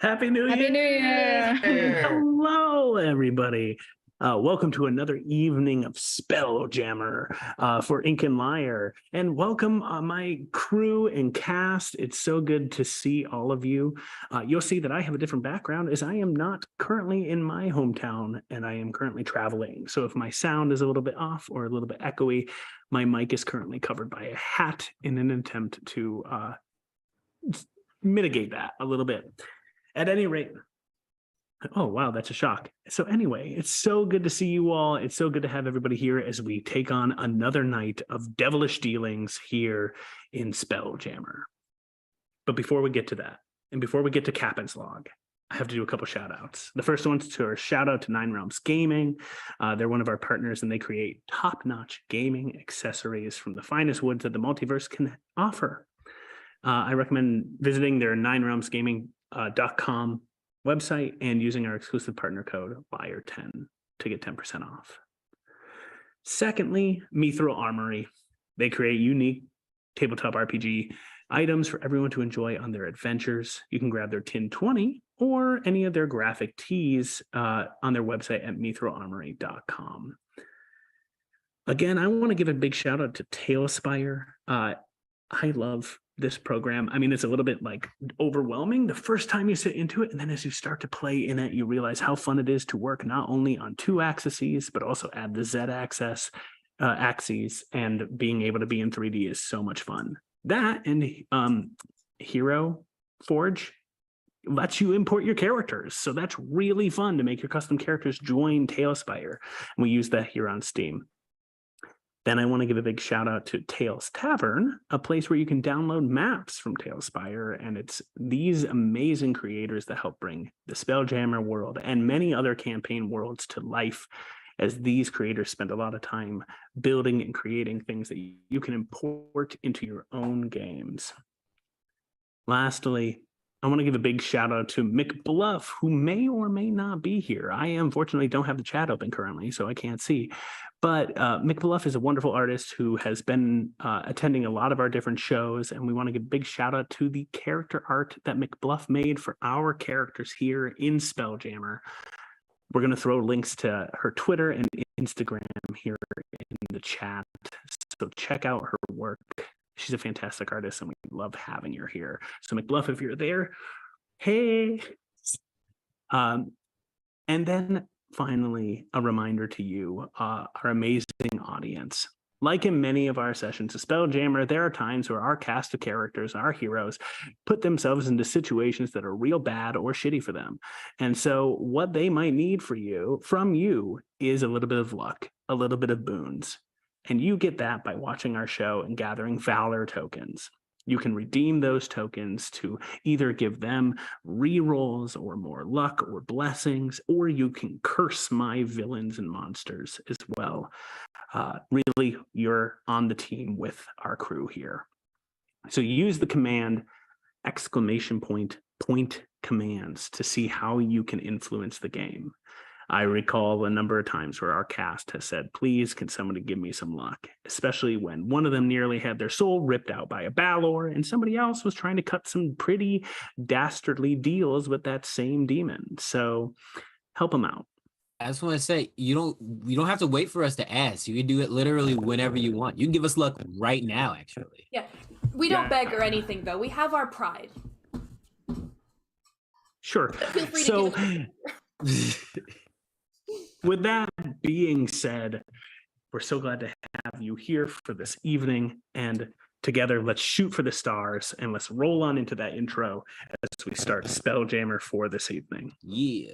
Happy New Year! Happy New Year! Hello, everybody. Welcome to another evening of Spelljammmer for Ink and Lyre. And welcome my crew and cast. It's so good to see all of you. You'll see that I have a different background as I am not currently in my hometown and I am currently traveling. So if my sound is a little bit off or a little bit echoey, my mic is currently covered by a hat in an attempt to mitigate that a little bit. At any rate, oh, wow, that's a shock. So anyway, it's so good to see you all. It's so good to have everybody here as we take on another night of devilish dealings here in Spelljammer. But before we get to that, and before we get to Captain's Log, I have to do a couple shout outs. The first one's to our shout out to Nine Realms Gaming. They're one of our partners and they create top-notch gaming accessories from the finest woods that the multiverse can offer. I recommend visiting their ninerealmsgaming.com website and using our exclusive partner code LYRE10 to get 10% off. Secondly, Mithril Armory. They create unique tabletop RPG items for everyone to enjoy on their adventures. You can grab their Tin 20 or any of their graphic tees on their website at mithrilarmory.com. Again, I want to give a big shout out to Tailspire. I love this program. I mean, it's a little bit like overwhelming the first time you sit into it. And then as you start to play in it, you realize how fun it is to work not only on two axes, but also add the Z axis, and being able to be in 3D is so much fun. That and Hero Forge lets you import your characters. So that's really fun to make your custom characters join Tailspire. And we use that here on Steam. Then I want to give a big shout out to Tales Tavern, a place where you can download maps from Tailspire. And it's these amazing creators that help bring the Spelljammer world and many other campaign worlds to life, as these creators spend a lot of time building and creating things that you can import into your own games. Lastly, I want to give a big shout out to McBluff, who may or may not be here. I unfortunately don't have the chat open currently, so I can't see. But McBluff is a wonderful artist who has been attending a lot of our different shows, and we want to give a big shout out to the character art that McBluff made for our characters here in Spelljammer. We're going to throw links to her Twitter and Instagram here in the chat, so check out her work. She's a fantastic artist, and we love having her here. So McBluff, if you're there, hey. And then finally, a reminder to you, our amazing audience. Like in many of our sessions of Spelljammer, there are times where our cast of characters, our heroes, put themselves into situations that are real bad or shitty for them. And so what they might need from you is a little bit of luck, a little bit of boons. And you get that by watching our show and gathering Valor tokens. You can redeem those tokens to either give them rerolls or more luck or blessings, or you can curse my villains and monsters as well. Really, you're on the team with our crew here. So use the command !point commands to see how you can influence the game. I recall a number of times where our cast has said, please, can somebody give me some luck? Especially when one of them nearly had their soul ripped out by a Balor and somebody else was trying to cut some pretty dastardly deals with that same demon. So help them out. I just want to say, you don't have to wait for us to ask. You can do it literally whenever you want. You can give us luck right now, actually. Yeah, we don't beg or anything, though. We have our pride. Sure. Feel free so to with that being said, we're so glad to have you here for this evening, and together let's shoot for the stars and let's roll on into that intro as we start Spelljammer for this evening. Yeah.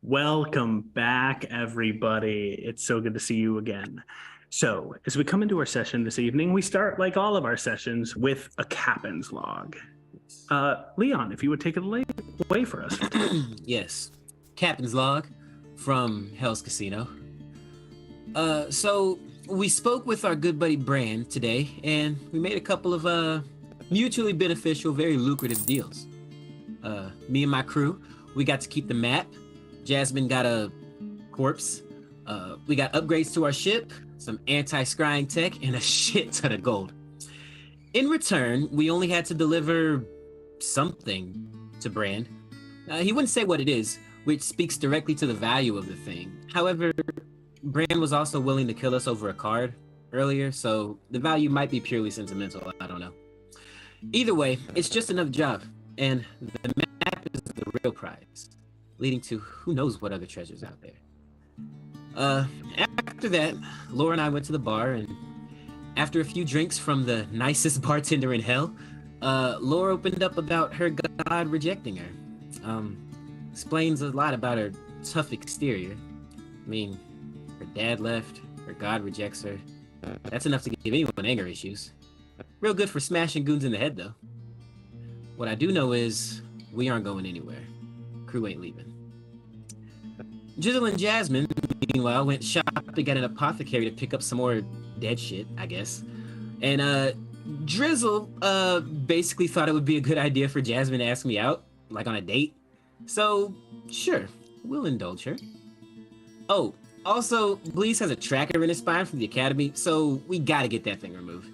Welcome back, everybody. It's so good to see you again. So, as we come into our session this evening, we start, like all of our sessions, with a captain's log. Leon, if you would take it away for us. Yes. Captain's log from Hell's Casino. So we spoke with our good buddy Brand today, and we made a couple of mutually beneficial, very lucrative deals. Me and my crew, we got to keep the map. Jasmine got a corpse. We got upgrades to our ship, some anti-scrying tech, and a shit ton of gold. In return, we only had to deliver something to Brand. He wouldn't say what it is, which speaks directly to the value of the thing. However, Brand was also willing to kill us over a card earlier, so the value might be purely sentimental. I don't know. Either way, it's just another job, and the map is the real prize, leading to who knows what other treasures out there. After that, Laura and I went to the bar, and after a few drinks from the nicest bartender in hell, Laura opened up about her god rejecting her. Explains a lot about her tough exterior. I mean, her dad left, her god rejects her. That's enough to give anyone anger issues. Real good for smashing goons in the head, though. What I do know is we aren't going anywhere. Crew ain't leaving. Drizzle and Jasmine, meanwhile, went shopping at an apothecary to pick up some more dead shit, I guess. And Drizzle basically thought it would be a good idea for Jasmine to ask me out, like on a date. So, sure, we'll indulge her. Oh, also, Blease has a tracker in his spine from the academy, so we gotta get that thing removed.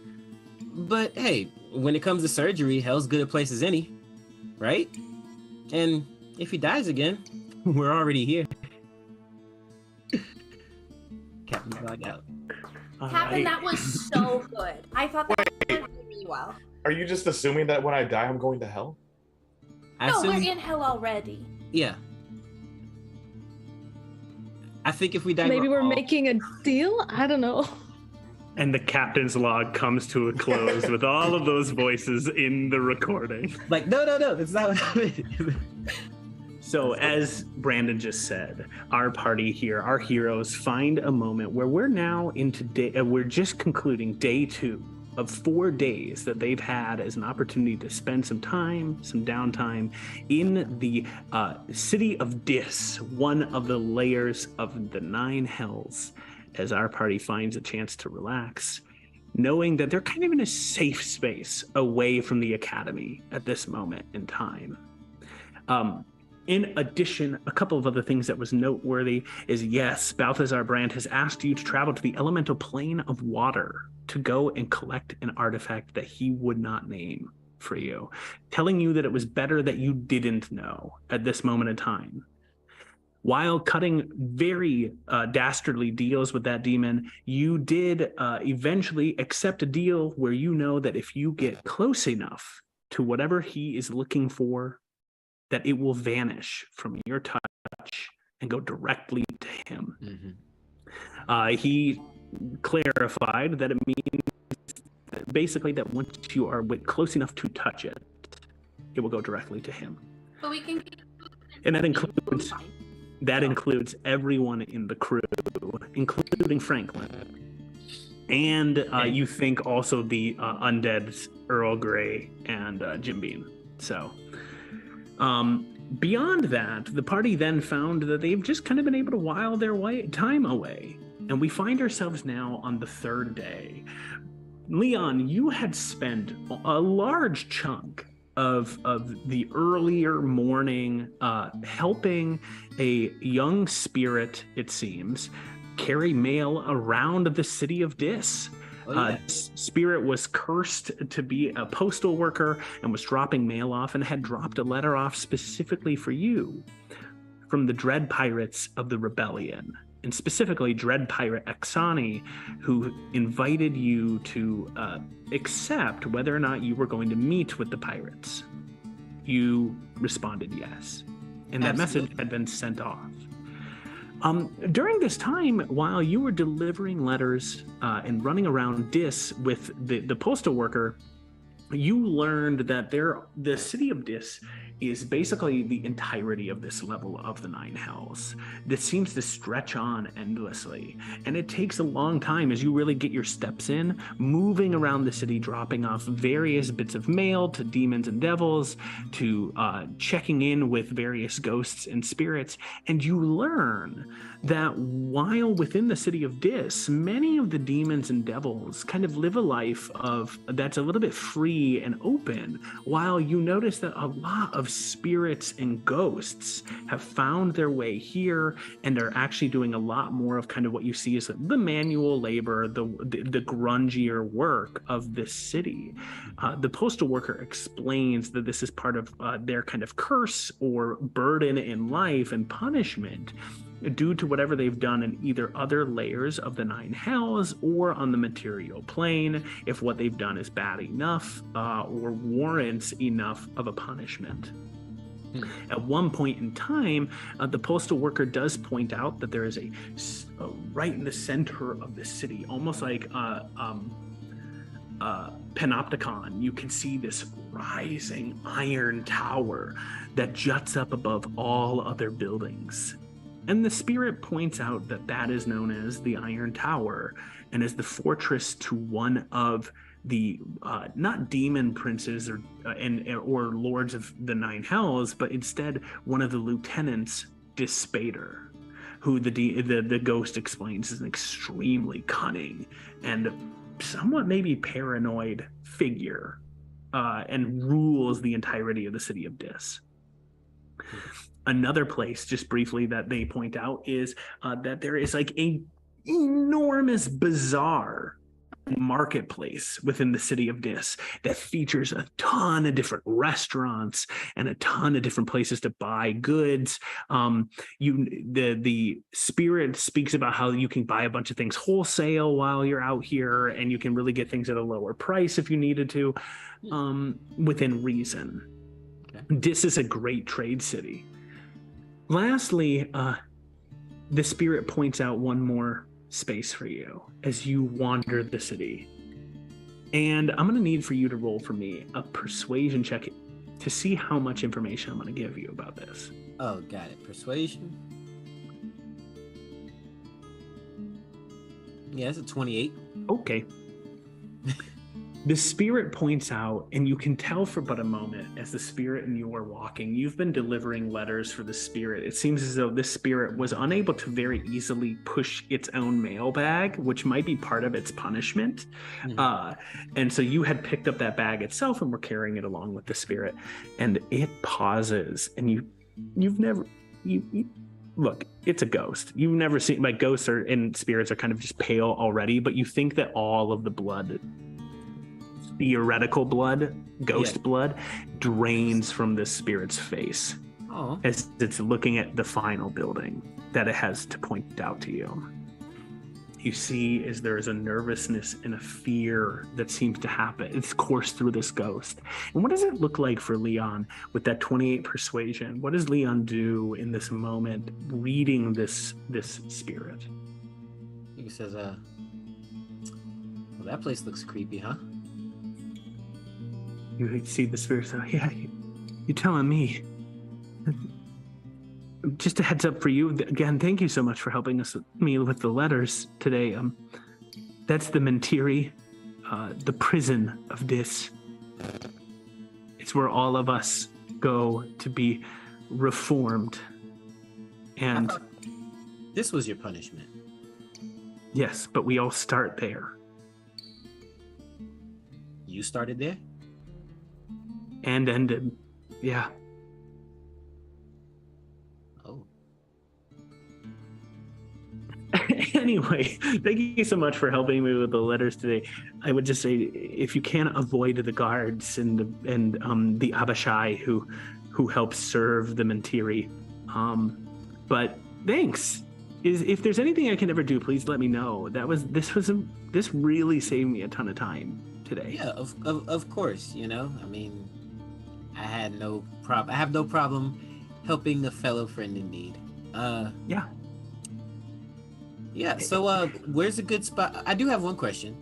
But hey, when it comes to surgery, hell's good a place as any, right? And if he dies again, we're already here. Captain's log out. Captain, that was so good. I thought that went really well. Are you just assuming that when I die, I'm going to hell? No, we're in hell already. Yeah. I think if we die, maybe we're making a deal? I don't know. And the captain's log comes to a close with all of those voices in the recording. Like, no, it's not what happened. So as Brandon just said, our party here, our heroes, find a moment where we're now into we're just concluding day 2 of 4 days that they've had as an opportunity to spend some time, some downtime in the city of Dis, one of the layers of the 9 hells, as our party finds a chance to relax, knowing that they're kind of in a safe space away from the academy at this moment in time. In addition, a couple of other things that was noteworthy is, yes, Balthazar Brand has asked you to travel to the elemental plane of water to go and collect an artifact that he would not name for you, telling you that it was better that you didn't know at this moment in time. While cutting very dastardly deals with that demon, you did eventually accept a deal where you know that if you get close enough to whatever he is looking for, that it will vanish from your touch and go directly to him. Mm-hmm. He clarified that it means basically that once you are close enough to touch it, it will go directly to him. But we can. And that includes everyone in the crew, including Franklin. And you think also the undead Earl Grey and Jim Beam. So beyond that, the party then found that they've just kind of been able to while their time away. And we find ourselves now on the 3rd day. Leon, you had spent a large chunk of the earlier morning helping a young spirit, it seems, carry mail around the city of Dis. Spirit was cursed to be a postal worker and was dropping mail off, and had dropped a letter off specifically for you from the Dread Pirates of the Rebellion, and specifically Dread Pirate Exani, who invited you to accept whether or not you were going to meet with the pirates. You responded yes, and that message had been sent off. During this time, while you were delivering letters and running around Dis with the postal worker, you learned that the city of Dis is basically the entirety of this level of the Nine Hells. This seems to stretch on endlessly, and it takes a long time as you really get your steps in, moving around the city, dropping off various bits of mail to demons and devils, to checking in with various ghosts and spirits, and you learn that while within the city of Dis, many of the demons and devils kind of live a life of that's a little bit free and open, while you notice that a lot of spirits and ghosts have found their way here and are actually doing a lot more of kind of what you see as the manual labor, the grungier work of this city. The postal worker explains that this is part of their kind of curse or burden in life and punishment due to whatever they've done in either other layers of the Nine Hells or on the material plane, if what they've done is bad enough or warrants enough of a punishment. At one point in time, the postal worker does point out that there is a right in the center of the city, almost like panopticon, you can see this rising iron tower that juts up above all other buildings. And the spirit points out that that is known as the Iron Tower and is the fortress to one of the not demon princes or lords of the Nine Hells, but instead one of the lieutenants, Dispater, who the ghost explains is an extremely cunning and somewhat maybe paranoid figure, and rules the entirety of the city of Dis. Another place, just briefly, that they point out is that there is like a enormous bazaar marketplace within the city of Dis that features a ton of different restaurants and a ton of different places to buy goods. The spirit speaks about how you can buy a bunch of things wholesale while you're out here, and you can really get things at a lower price if you needed to, within reason. Okay. Dis is a great trade city. Lastly, the spirit points out one more space for you as you wander the city. And I'm going to need for you to roll for me a persuasion check to see how much information I'm going to give you about this. Oh, got it. Persuasion. Yeah, it's a 28. Okay. The spirit points out, and you can tell for but a moment as the spirit and you are walking, you've been delivering letters for the spirit. It seems as though this spirit was unable to very easily push its own mailbag, which might be part of its punishment. Mm-hmm. And so you had picked up that bag itself and were carrying it along with the spirit. And it pauses, and you've never look, it's a ghost. You've never seen, like, ghosts and spirits are kind of just pale already, but you think that all of the blood, theoretical blood, ghost blood, drains from this spirit's face as it's looking at the final building that it has to point out to you. You see is there is a nervousness and a fear that seems to happen. It's coursed through this ghost. And what does it look like for Leon with that 28 persuasion? What does Leon do in this moment reading this spirit? He says, well, that place looks creepy, huh? You see the spirit say, yeah, you're telling me. Just a heads up for you. Again, thank you so much for helping me with the letters today. That's the Mentiri, the prison of Dis. It's where all of us go to be reformed. And this was your punishment. Yes, but we all start there. You started there? And ended. Yeah. Oh. Anyway, thank you so much for helping me with the letters today. I would just say, if you can avoid the guards and the Abishai who help serve the Mentiri. But thanks. If there's anything I can ever do, please let me know. This really saved me a ton of time today. Yeah, of course. You know, I mean, I have no problem helping a fellow friend in need. Yeah. So, where's a good spot? I do have one question.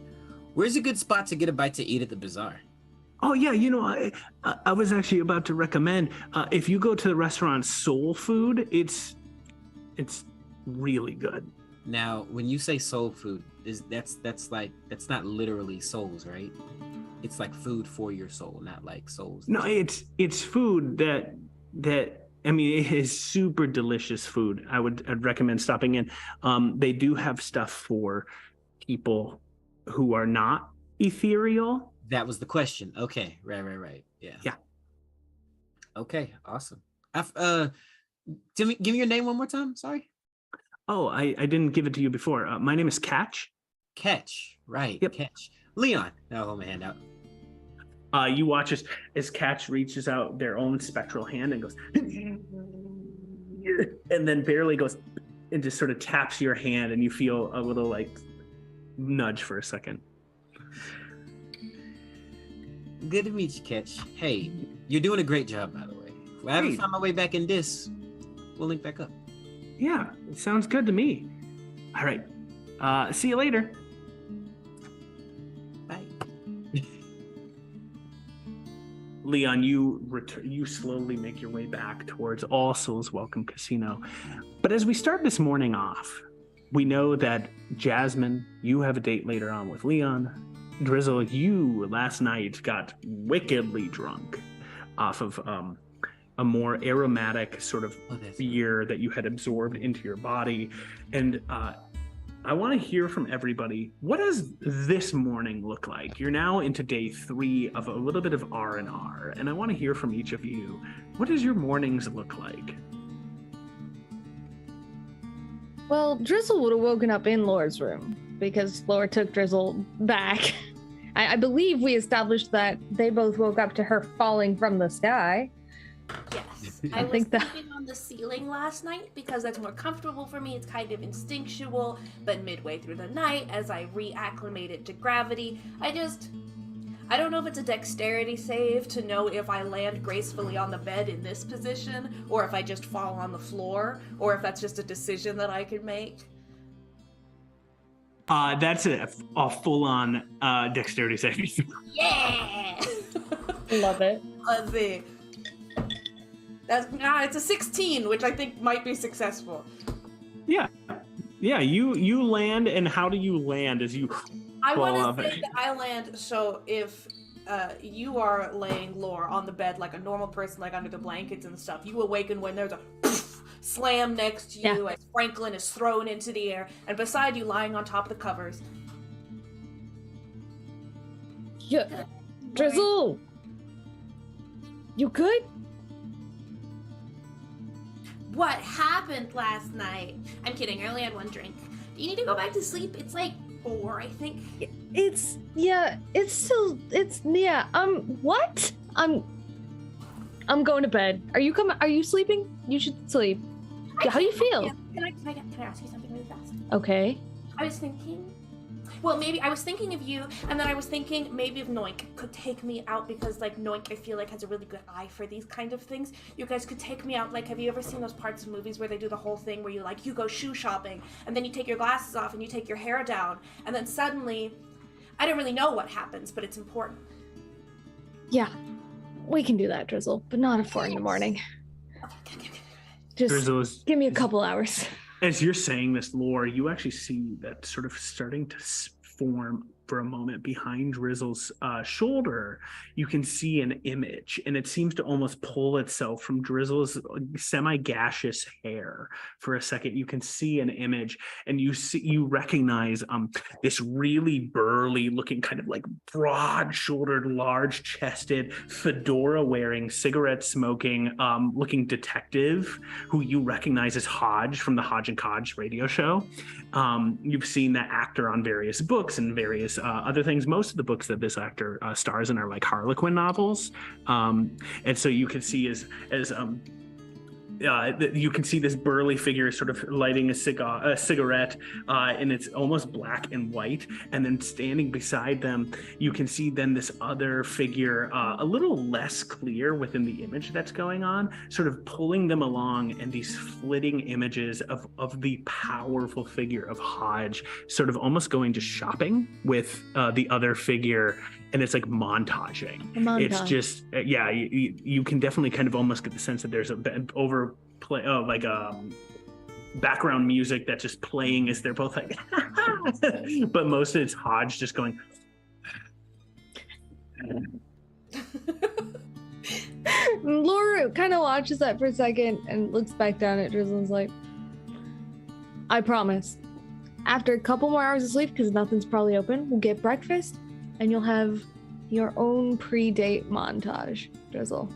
Where's a good spot to get a bite to eat at the bazaar? Oh yeah, I was actually about to recommend if you go to the restaurant Soul Food, it's really good. Now, when you say soul food, that's not literally souls, right? It's like food for your soul, not like souls. No, it's food that I mean, it is super delicious food. I'd recommend stopping in. They do have stuff for people who are not ethereal. That was the question. Okay, right. Yeah. Yeah. Okay, awesome. Give me your name one more time. Sorry. Oh, I didn't give it to you before. My name is Catch. Catch, right? Yep. Catch. Leon. Now hold my hand out. You watch as Catch reaches out their own spectral hand and goes, and then barely goes and just sort of taps your hand, and you feel a little like nudge for a second. Good to meet you, Catch. Hey, you're doing a great job, by the way. If I ever find my way back in this, we'll link back up. Yeah, it sounds good to me. All right. See you later. Bye. Leon, you slowly make your way back towards All Souls Welcome Casino. But as we start this morning off, we know that Jasmine, you have a date later on with Leon. Drizzle, you last night got wickedly drunk off of a more aromatic sort of beer that you had absorbed into your body. And I want to hear from everybody, what does this morning look like? You're now into day 3 of a little bit of R&R, and I want to hear from each of you. What does your mornings look like? Well, Drizzle would have woken up in Laura's room because Laura took Drizzle back. I believe we established that they both woke up to her falling from the sky. Yes, I was sleeping on the ceiling last night because that's more comfortable for me. It's kind of instinctual, but midway through the night, as I reacclimated to gravity, I don't know if it's a dexterity save to know if I land gracefully on the bed in this position, or if I just fall on the floor, or if that's just a decision that I could make. That's a full-on dexterity save. Yeah! Love it. Let's see. It's a 16, which I think might be successful. Yeah, you land, and how do you land as you I want to say that I land, so if you are laying Lore on the bed like a normal person, like under the blankets and stuff, you awaken when there's a slam next to you as Franklin is thrown into the air, and beside you, lying on top of the covers. Yeah. Drizzle! You good? What happened last night? I'm kidding, I only had one drink. Do you need to go back to sleep? It's like 4, I think. What? I'm going to bed. Are you coming? Are you sleeping? You should sleep. How do you feel? Can I ask you something really fast? Okay. I was thinking of you, and then I was thinking maybe if Noink could take me out, because like Noink I feel like has a really good eye for these kind of things. You guys could take me out. Like, have you ever seen those parts of movies where they do the whole thing where you go shoe shopping, and then you take your glasses off and you take your hair down, and then suddenly, I don't really know what happens, but it's important. Yeah, we can do that, Drizzle, but not at 4 in the morning. Okay. Just give me a couple hours. As you're saying this, Lore, you actually see that sort of starting to form for a moment behind Drizzle's shoulder. You can see an image, and it seems to almost pull itself from Drizzle's semi-gaseous hair. For a second, you can see an image, and you recognize this really burly-looking, kind of like broad-shouldered, large-chested, fedora-wearing, cigarette-smoking, looking detective who you recognize as Hodge from the Hodge and Kodge radio show. You've seen that actor on various books and various other things. Most of the books that this actor stars in are like Harlequin novels, and so you can see you can see this burly figure sort of lighting a cigarette, and it's almost black and white. And then standing beside them, you can see then this other figure, a little less clear within the image that's going on, sort of pulling them along, and these flitting images of the powerful figure of Hodge, sort of almost going to shopping with the other figure and it's like montaging. A montage. It's just you can definitely kind of almost get the sense that there's a overplay background music that's just playing as they're both like but most of it's Hodge just going Laura kind of watches that for a second and looks back down at Drizzle and is like, I promise, after a couple more hours of sleep, because nothing's probably open, we'll get breakfast and you'll have your own pre-date montage, Drizzle.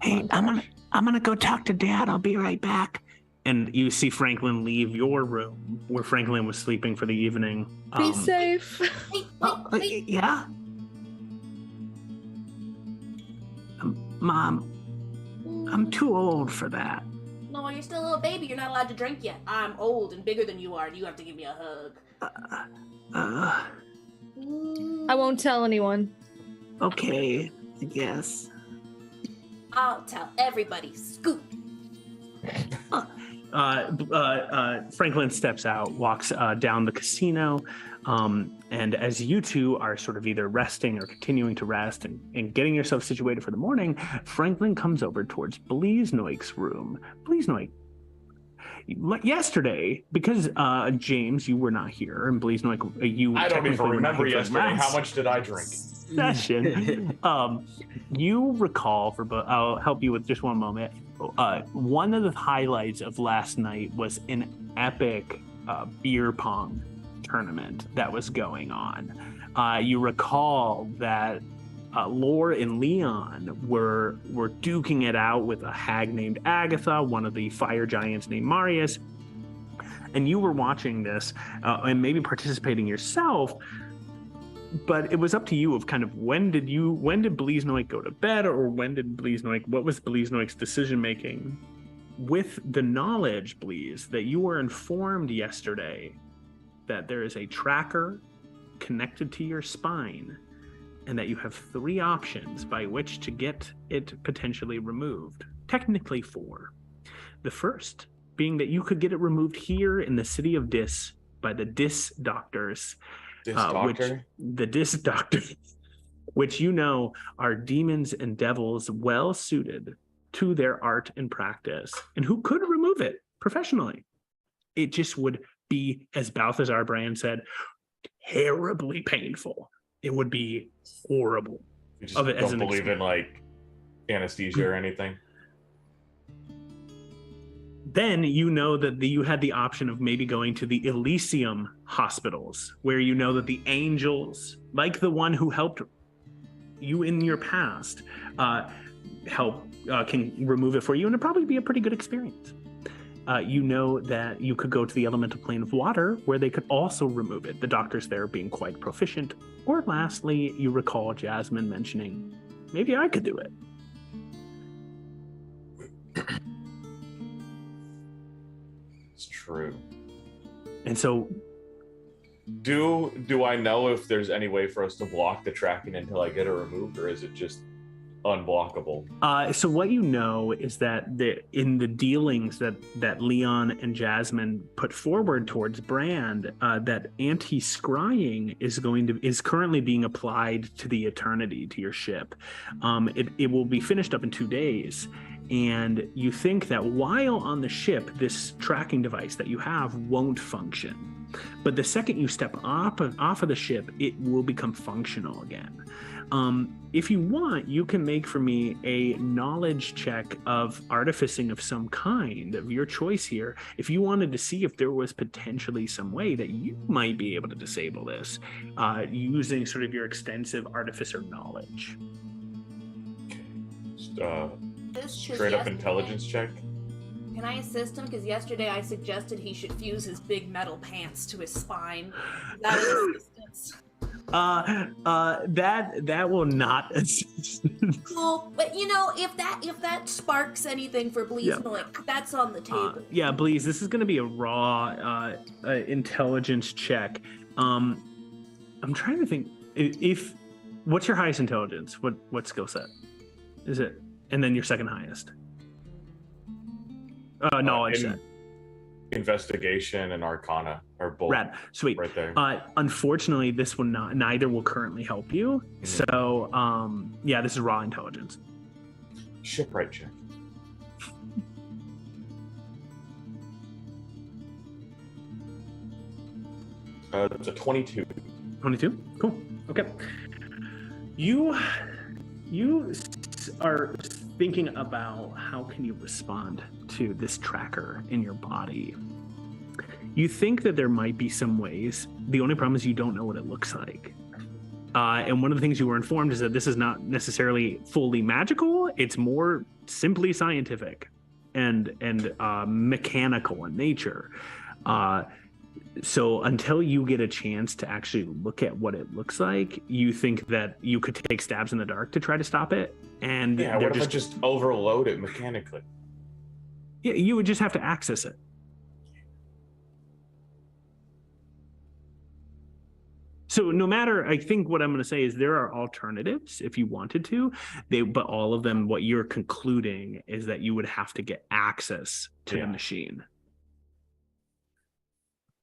Hey, Montage. I'm gonna go talk to Dad. I'll be right back. And you see Franklin leave your room where Franklin was sleeping for the evening. Be safe. Wait. Yeah. Mom, I'm too old for that. No, you're still a little baby. You're not allowed to drink yet. I'm old and bigger than you are, and you have to give me a hug. I won't tell anyone. Okay, I guess. I'll tell everybody. Scoop. Franklin steps out, walks down the casino, and as you two are sort of either resting or continuing to rest and getting yourself situated for the morning, Franklin comes over towards Bleasnoik's room. Bleasnoik, yesterday, because James, you were not here, and Bleasnoik, you I don't even technically were not remember here for yesterday. last How much did I drink? Session. You recall, I'll help you with just one moment. One of the highlights of last night was an epic beer pong tournament that was going on. You recall that Lore and Leon were duking it out with a hag named Agatha, one of the fire giants named Marius, and you were watching this and maybe participating yourself. But it was up to you of kind of when did Bleasnoik go to bed, or what was Bleasnoik's decision making, with the knowledge, Bleas, that you were informed yesterday that there is a tracker connected to your spine and that you have 3 options by which to get it potentially removed. Technically 4. The first being that you could get it removed here in the city of Dis by the Dis doctors. The Dis doctors, which you know are demons and devils well suited to their art and practice, and who could remove it professionally. It just would be, as Balthazar Brand said, terribly painful. It would be horrible. You just don't believe in like anesthesia or anything? Then you know that you had the option of maybe going to the Elysium hospitals, where you know that the angels, like the one who helped you in your past, can remove it for you, and it'd probably be a pretty good experience. You know that you could go to the elemental plane of water, where they could also remove it, the doctors there being quite proficient. Or lastly, you recall Jasmine mentioning, maybe I could do it. It's true. And so, do I know if there's any way for us to block the tracking until I get it removed, or is it just unblockable? So what you know is that in the dealings that Leon and Jasmine put forward towards Brand, that anti-scrying is currently being applied to the Eternity, to your ship. It will be finished up in 2 days. And you think that while on the ship, this tracking device that you have won't function. But the second you step off of the ship, it will become functional again. If you want, you can make for me a knowledge check of artificing of some kind of your choice here. If you wanted to see if there was potentially some way that you might be able to disable this using sort of your extensive artificer knowledge. Straight up intelligence check. Can I assist him? Because yesterday I suggested he should fuse his big metal pants to his spine. That is assistance. That will not assist. Cool, but you know, if that sparks anything for Bleasnoik, that's on the table. Yeah, Bleas, this is going to be a raw intelligence check. I'm trying to think if what's your highest intelligence? What skill set is it? And then your second highest. Knowledge set. investigation and Arcana are both Rad. Sweet. right there. Unfortunately, this one neither will currently help you. So, yeah, this is raw intelligence. Shipwright check. It's a 22. 22? Cool. Okay. You are thinking about how can you respond to this tracker in your body. You think that there might be some ways. The only problem is you don't know what it looks like. And one of the things you were informed is that this is not necessarily fully magical. It's more simply scientific and mechanical in nature. So until you get a chance to actually look at what it looks like, you think that you could take stabs in the dark to try to stop it. And yeah, what if I just overload it mechanically? Yeah, you would just have to access it. So no matter, I think what I'm going to say is there are alternatives if you wanted to, but all of them, what you're concluding is that you would have to get access to the machine.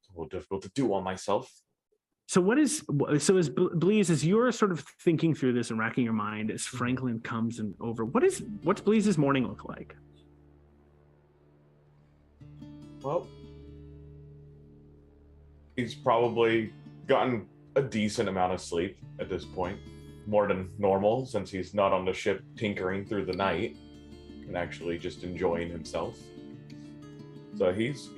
It's a little difficult to do on myself. So as Bleeze, as you're sort of thinking through this and racking your mind, as Franklin comes and over, what's Bleeze's morning look like? Well, he's probably gotten a decent amount of sleep at this point, more than normal since he's not on the ship tinkering through the night and actually just enjoying himself. So he's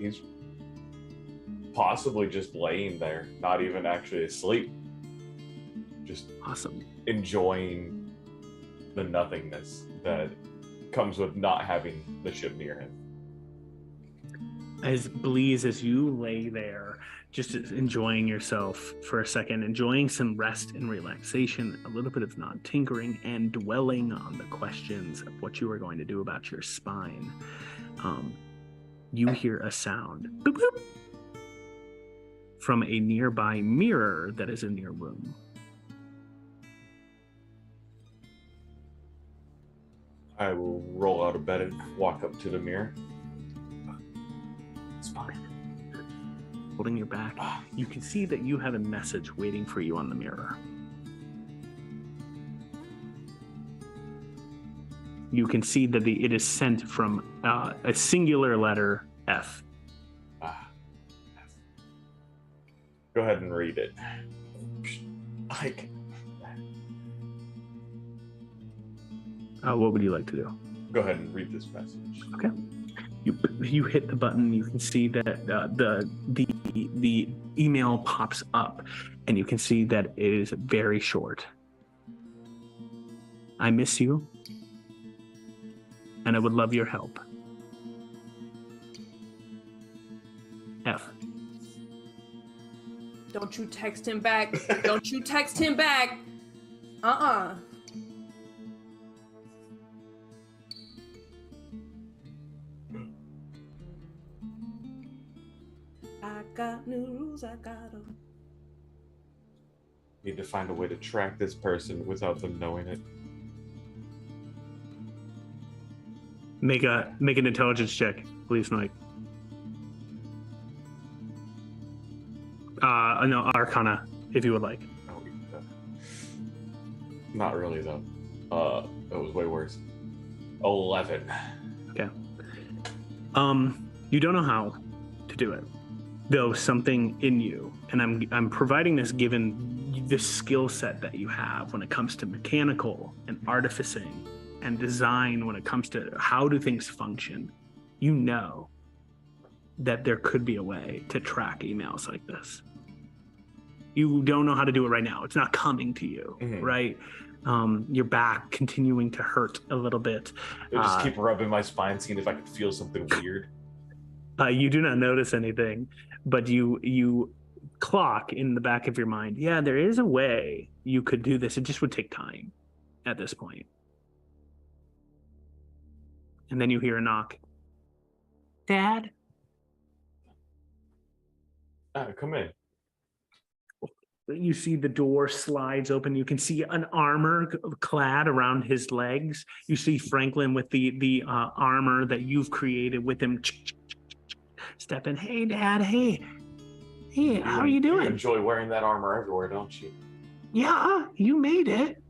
possibly just laying there, not even actually asleep, just awesome, enjoying the nothingness that comes with not having the ship near him. As Bleeze, as you lay there, just enjoying yourself for a second, enjoying some rest and relaxation, a little bit of non-tinkering, and dwelling on the questions of what you are going to do about your spine, you hear a sound boop, boop, from a nearby mirror that is in your room. I will roll out of bed and walk up to the mirror. It's fine. Holding your back, you can see that you have a message waiting for you on the mirror. You can see that it is sent from a singular letter, F. F. Go ahead and read it. What would you like to do? Go ahead and read this message. Okay. You hit the button. You can see that the email pops up, and you can see that it is very short. I miss you, and I would love your help. F. Don't you text him back. Don't you text him back. I got new rules, I got them. Need to find a way to track this person without them knowing it. Make an intelligence check, please, Mike. No, Arcana, if you would like. Not really though. It was way worse. 11. Okay. You don't know how to do it, though something in you, and I'm providing this given the skill set that you have when it comes to mechanical and artificing and design, when it comes to how do things function. You know that there could be a way to track emails like this. You don't know how to do it right now. It's not coming to you, right? Your back continuing to hurt a little bit. I just keep rubbing my spine, seeing if I could feel something weird. You do not notice anything, but you clock in the back of your mind, yeah, there is a way you could do this. It just would take time at this point. And then you hear a knock. Dad? Come in. You see the door slides open. You can see an armor clad around his legs. You see Franklin with the armor that you've created with him step in. Hey, Dad. Hey, how are you You doing? enjoy wearing that armor everywhere, don't you? Yeah, you made it.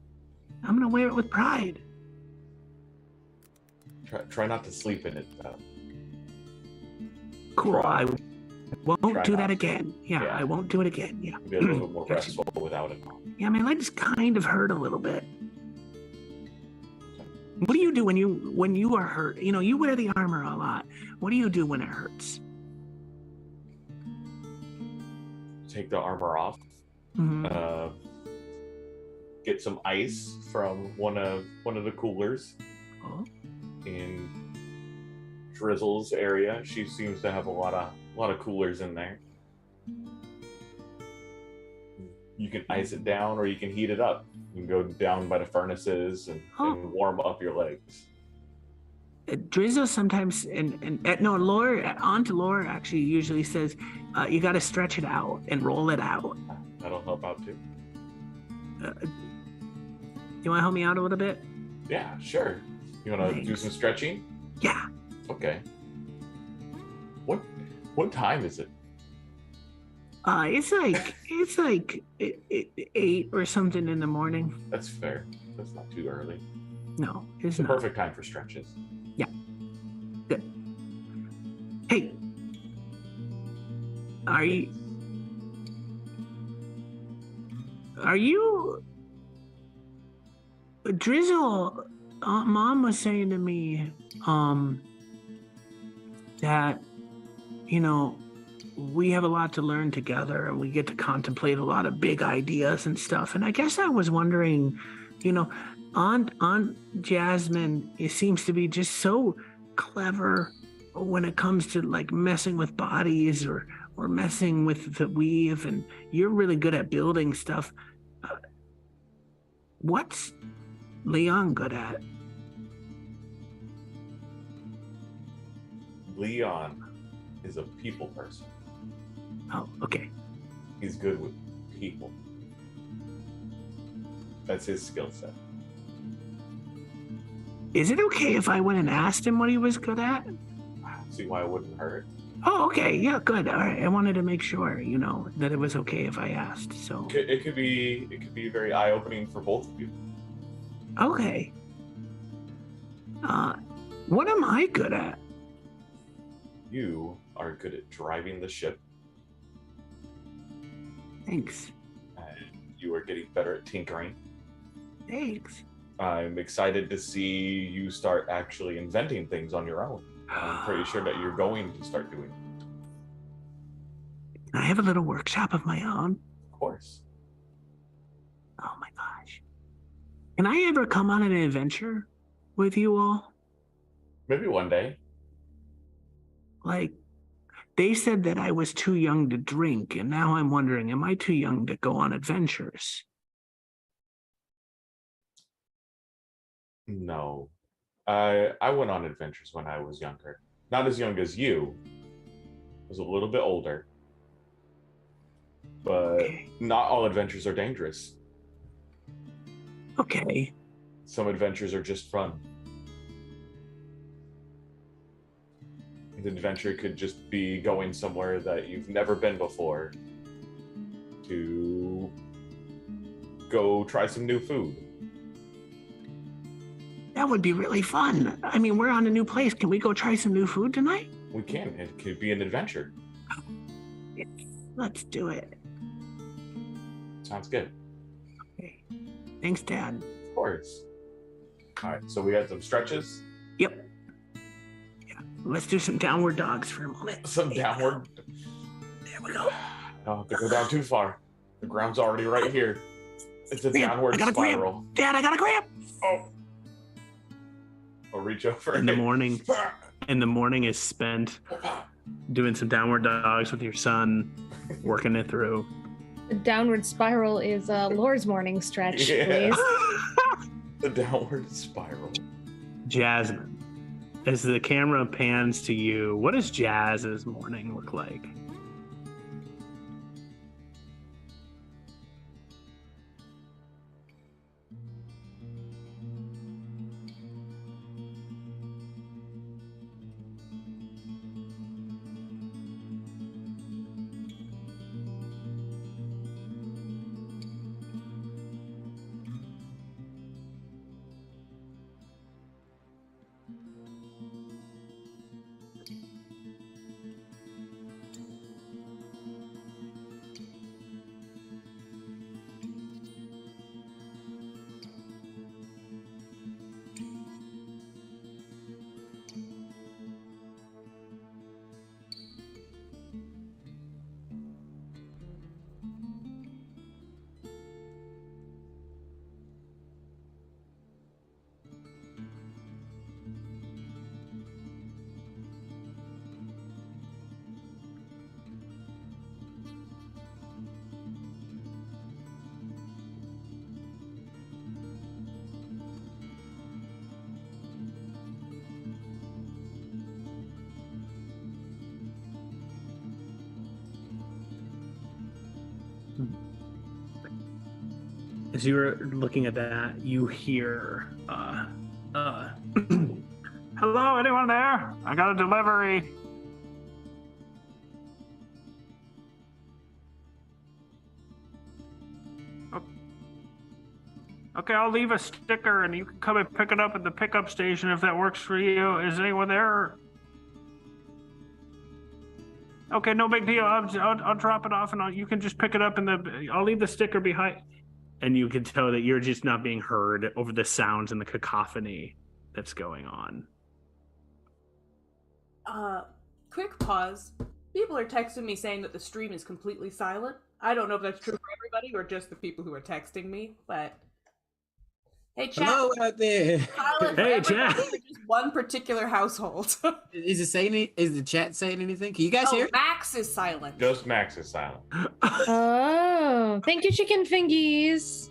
I'm gonna wear it with pride. Try not to sleep in it, though. Cool. Try. I won't Try do not that to. again. Yeah, Yeah. I won't do it again. Yeah. Be a little bit more Actually, restful without it on. yeah, my legs kind of hurt a little bit. What do you do when you are hurt? You know, you wear the armor a lot. What do you do when it hurts? Take the armor off. Mhm. Get some ice from one of the coolers Oh, in Drizzle's area. She seems to have a lot of coolers in there. You can ice it down, or you can heat it up. You can go down by the furnaces and warm up your legs. Drizzle sometimes Aunt Laura actually usually says you got to stretch it out and roll it out. That'll help out too. You want to help me out a little bit? Yeah, sure. You want to do some stretching? Yeah. Okay. What time is it? It's like 8 or something in the morning. That's fair. That's not too early. No, It's it's the not. perfect time for stretches. Yeah. Good. Hey, are you Drizzle? Mom was saying to me, that we have a lot to learn together, and we get to contemplate a lot of big ideas and stuff. And I guess I was wondering, Aunt Jasmine, it seems to be just so clever when it comes to like messing with bodies or messing with the weave, and you're really good at building stuff. What's Leon good at? Leon is a people person. Oh, okay. He's good with people. That's his skill set. Is it okay if I went and asked him what he was good at? See why it wouldn't hurt. Oh, okay. Yeah, good. All right. I wanted to make sure, that it was okay if I asked. So It could be very eye-opening for both of you. okay. What am I good at? You are good at driving the ship, Thanks. and you are getting better at tinkering. Thanks. I'm excited to see you start actually inventing things on your own. I'm pretty sure that you're going to start doing it. I have a little workshop of my own. Of course. Oh my gosh. Can I ever come on an adventure with you all? Maybe one day. Like, they said that I was too young to drink, and now I'm wondering, am I too young to go on adventures? No. I went on adventures when I was younger. Not as young as you. I was a little bit older. But Okay. not all adventures are dangerous. Okay. Some adventures are just fun. An adventure could just be going somewhere that you've never been before to go try some new food. That would be really fun. I mean, we're on a new place. Can we go try some new food tonight? We can. It could be an adventure. Yes. Let's do it. Sounds good. Okay. Thanks, Dad. Of course. All right, so we had some stretches. Yep. Yeah. Let's do some downward dogs for a moment. Some downward. There we go. Don't have to go down too far. The ground's already right here. It's a downward I got a spiral. cramp. Dad, I got a cramp. Oh. I'll reach over. In the morning. And the morning is spent doing some downward dogs with your son, working it through. The downward spiral is Laura's morning stretch, Yeah. please. The downward spiral. Jasmine, as the camera pans to you, what does Jazz's morning look like? As you're looking at that, you hear, hello, anyone there? I got a delivery. Okay, I'll leave a sticker and you can come and pick it up at the pickup station if that works for you. Is anyone there? Okay, no big deal. I'll drop it off and you can just pick it up I'll leave the sticker behind. And you can tell that you're just not being heard over the sounds and the cacophony that's going on. Quick pause. People are texting me saying that the stream is completely silent. I don't know if that's true for everybody or just the people who are texting me, but hey, chat. Hello out there. Silent Hey, for everybody chat. or just one particular household. Is it saying any? Is the chat saying anything? Can you guys hear? Max is silent. Just Max is silent. Oh, thank you, chicken fingies.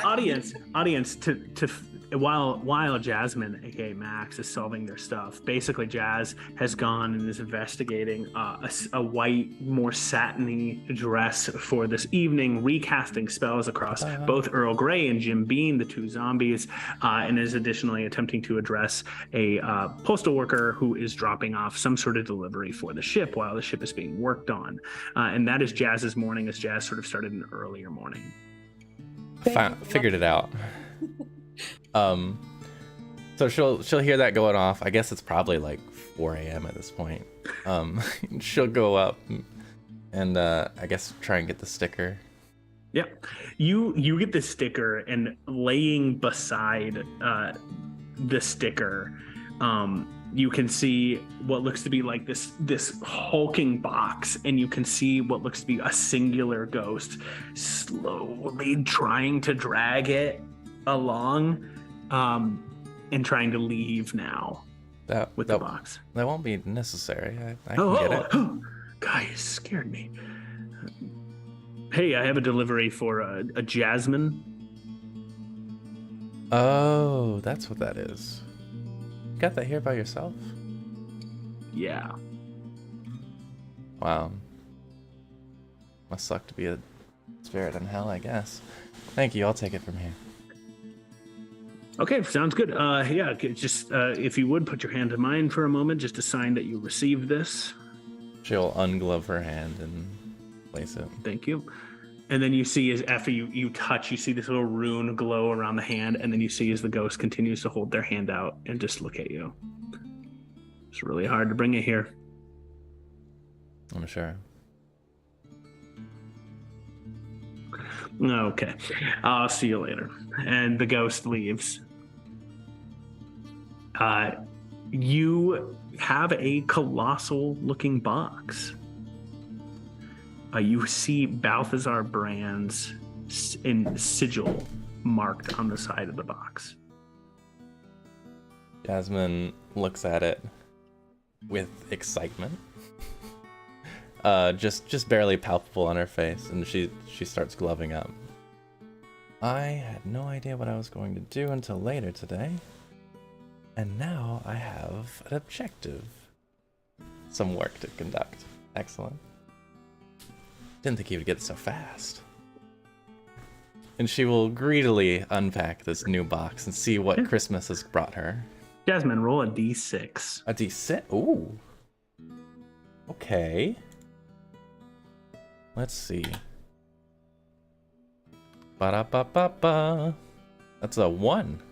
Audience, while Jasmine, aka Max, is solving their stuff, basically Jazz has gone and is investigating a white, more satiny dress for this evening, recasting spells across both Earl Grey and Jim Beam, the two zombies, and is additionally attempting to address a postal worker who is dropping off some sort of delivery for the ship while the ship is being worked on. And that is Jazz's morning, as Jazz sort of started an earlier morning. Figured it out. So she'll hear that going off. I guess it's probably like 4 a.m. at this point. She'll go up and I guess try and get the sticker. Yeah, you get the sticker, and laying beside the sticker, you can see what looks to be like this hulking box, and you can see what looks to be a singular ghost slowly trying to drag it along, and trying to leave now with the box. That won't be necessary. I can get it. Guys, scared me. Hey, I have a delivery for a Jasmine. Oh, that's what that is. You got that here by yourself? Yeah. Wow. Must suck to be a spirit in hell, I guess. Thank you, I'll take it from here. Okay, sounds good. Yeah, just if you would put your hand in mine for a moment, just a sign that you received this. She'll unglove her hand and place it. Thank you. And then you see, as after you touch, you see this little rune glow around the hand, and then you see as the ghost continues to hold their hand out and just look at you. It's really hard to bring it here. I'm sure. Okay, I'll see you later. And the ghost leaves. You have a colossal looking box. You see Balthazar Brand's in sigil marked on the side of the box. Jasmine looks at it with excitement. Just barely palpable on her face, and she starts gloving up. I had no idea what I was going to do until later today. And now I have an objective. Some work to conduct. Excellent. Didn't think he would get so fast. And she will greedily unpack this new box and see what Christmas has brought her. Jasmine, roll a d6. A d6? Ooh. Okay. Let's see. Ba-da-ba-ba-ba. That's a 1.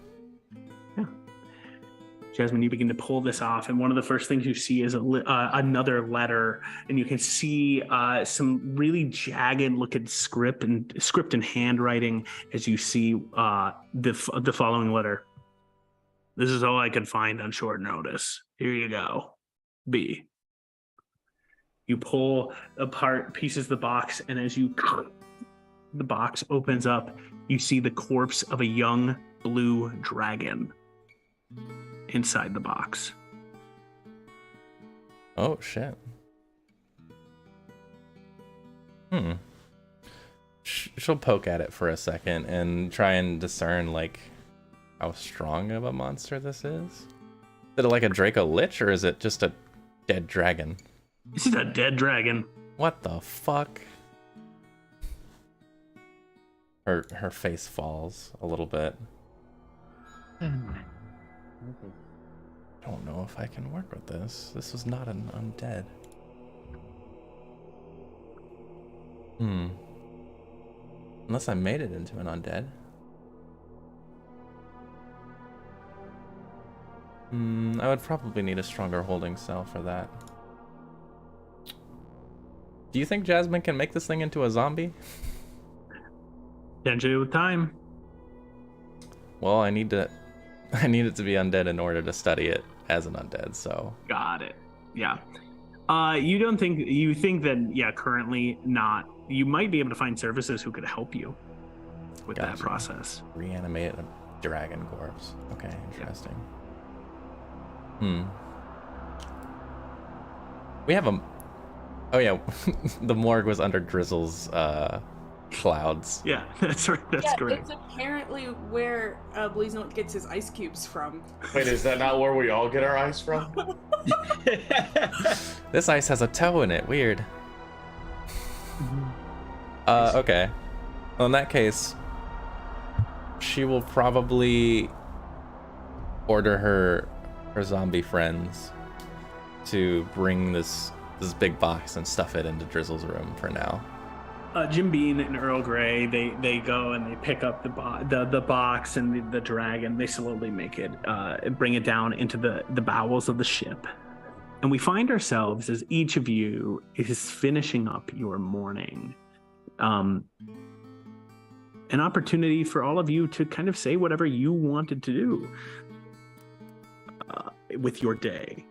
Jasmine, you begin to pull this off, and one of the first things you see is another letter, and you can see some really jagged-looking script and handwriting as you see the following letter. This is all I could find on short notice. Here you go. B. You pull apart pieces of the box, and as the box opens up, you see the corpse of a young blue dragon inside the box. Oh, shit. She'll poke at it for a second and try and discern, like, how strong of a monster this is? Is it like a Draco Lich, or is it just a dead dragon? This is a dead dragon. What the fuck? Her face falls a little bit. I don't know if I can work with this. This was not an undead. Unless I made it into an undead. I would probably need a stronger holding cell for that. Do you think Jasmine can make this thing into a zombie? Potentially with time. Well, I need it to be undead in order to study it as an undead, so. Got it. Yeah. You think that, yeah, currently not. You might be able to find services who could help you with that process. Reanimate a dragon corpse. Okay, interesting. We have a... Oh yeah, the morgue was under Drizzle's clouds. Yeah, that's right. That's correct. It's apparently where Blazenote gets his ice cubes from. Wait, is that not where we all get our ice from? This ice has a toe in it. Weird. Okay. Well, in that case, she will probably order her zombie friends to bring this big box and stuff it into Drizzle's room for now. Jim Bean and Earl Grey, they go and they pick up the box and the dragon. They slowly make it, bring it down into the bowels of the ship. And we find ourselves, as each of you is finishing up your morning, an opportunity for all of you to kind of say whatever you wanted to do with your day.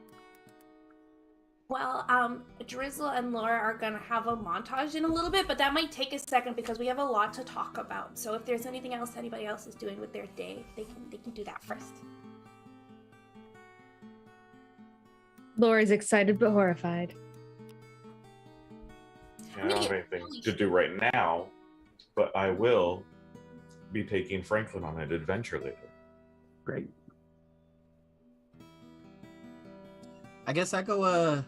Well, Drizzle and Laura are gonna have a montage in a little bit, but that might take a second because we have a lot to talk about. So if there's anything else anybody else is doing with their day, they can do that first. Laura's excited but horrified. I don't have anything to do right now, but I will be taking Franklin on an adventure later. Great. I guess I go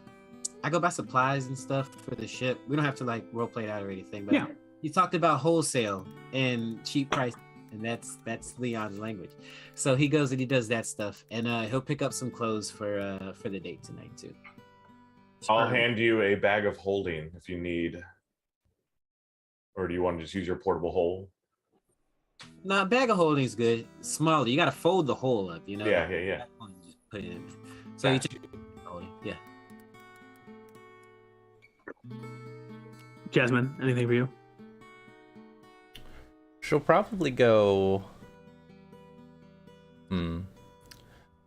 buy supplies and stuff for the ship. We don't have to like role play it out or anything, but yeah. You talked about wholesale and cheap price, and that's Leon's language. So he goes and he does that stuff, and he'll pick up some clothes for the date tonight too. I'll hand you a bag of holding if you need. Or do you want to just use your portable hole? No, bag of holding is good. Smaller. You gotta fold the hole up, you know? Yeah. Just put it in. So you take holding, yeah. Jasmine, anything for you? She'll probably go...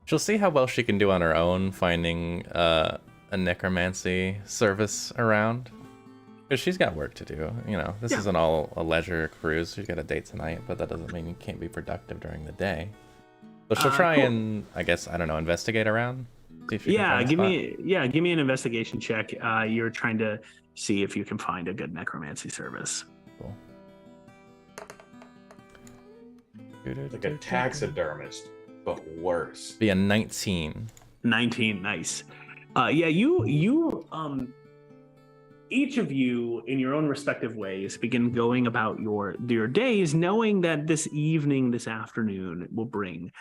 She'll see how well she can do on her own, finding a necromancy service around. Because she's got work to do, you know. This isn't all a leisure cruise. She's got a date tonight, but that doesn't mean you can't be productive during the day. So she'll try and, I guess, I don't know, investigate around. See if she can find give me an investigation check. You're trying to see if you can find a good necromancy service. Cool. Like a taxidermist, but worse. Be a 19. 19, nice. Each of you, in your own respective ways, begin going about your days, knowing that this afternoon, will bring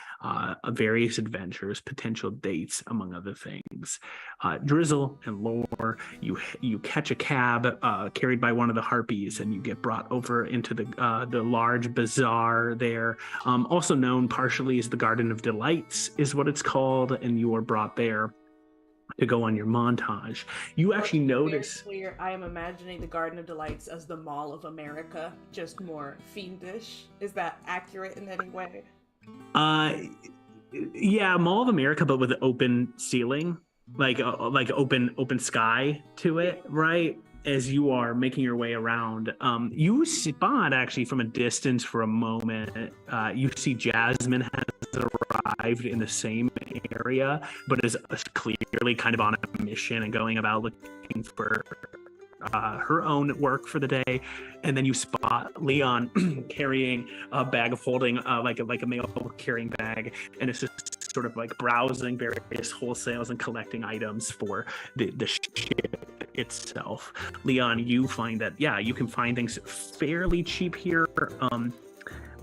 various adventures, potential dates, among other things. Drizzle and Lore, you catch a cab carried by one of the harpies, and you get brought over into the large bazaar there, also known partially as the Garden of Delights, is what it's called, and you are brought there to go on your montage. You actually notice... Clear, I am imagining the Garden of Delights as the Mall of America, just more fiendish. Is that accurate in any way? Yeah, Mall of America, but with an open ceiling, like open sky to it, right? As you are making your way around, you spot actually from a distance for a moment, you see Jasmine has arrived in the same area, but is clearly kind of on a mission and going about looking for her own work for the day, and then you spot Leon carrying a bag of holding, like a mail carrying bag, and it's just sort of like browsing various wholesales and collecting items for the ship itself. Leon, you find that you can find things fairly cheap here.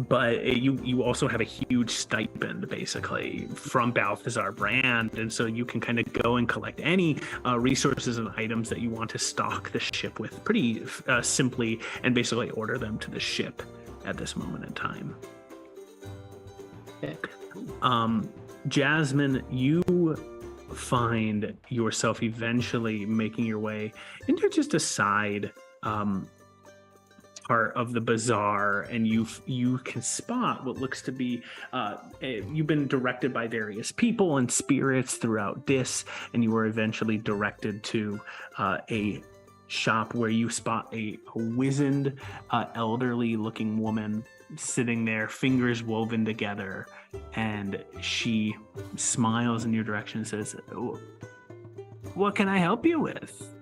But you also have a huge stipend, basically, from Balthazar Brand, and so you can kind of go and collect any resources and items that you want to stock the ship with pretty simply, and basically order them to the ship at this moment in time. Okay. Jasmine, you find yourself eventually making your way into just a side part of the bazaar, and you can spot what looks to be you've been directed by various people and spirits throughout this, and you were eventually directed to a shop where you spot a wizened elderly looking woman sitting there, fingers woven together, and she smiles in your direction and says, "What can I help you with?"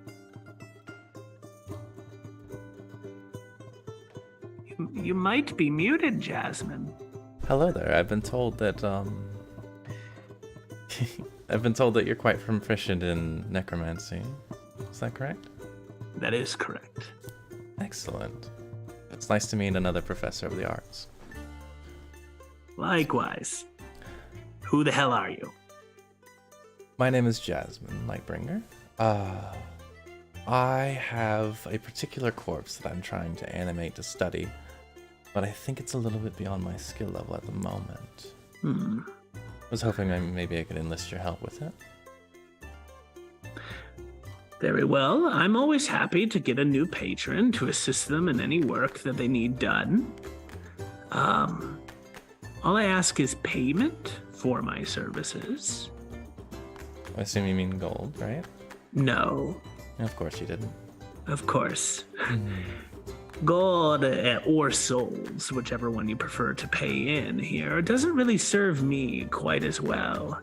You might be muted, Jasmine. Hello there. I've been told that I've been told that you're quite proficient in necromancy. Is that correct? That is correct. Excellent. It's nice to meet another professor of the arts. Likewise. Who the hell are you? My name is Jasmine Lightbringer. I have a particular corpse that I'm trying to animate to study, but I think it's a little bit beyond my skill level at the moment. I was hoping maybe I could enlist your help with it. Very well. I'm always happy to get a new patron to assist them in any work that they need done. All I ask is payment for my services. I assume you mean gold, right? No. Of course you didn't. Of course. Gold or souls, whichever one you prefer to pay in here, doesn't really serve me quite as well.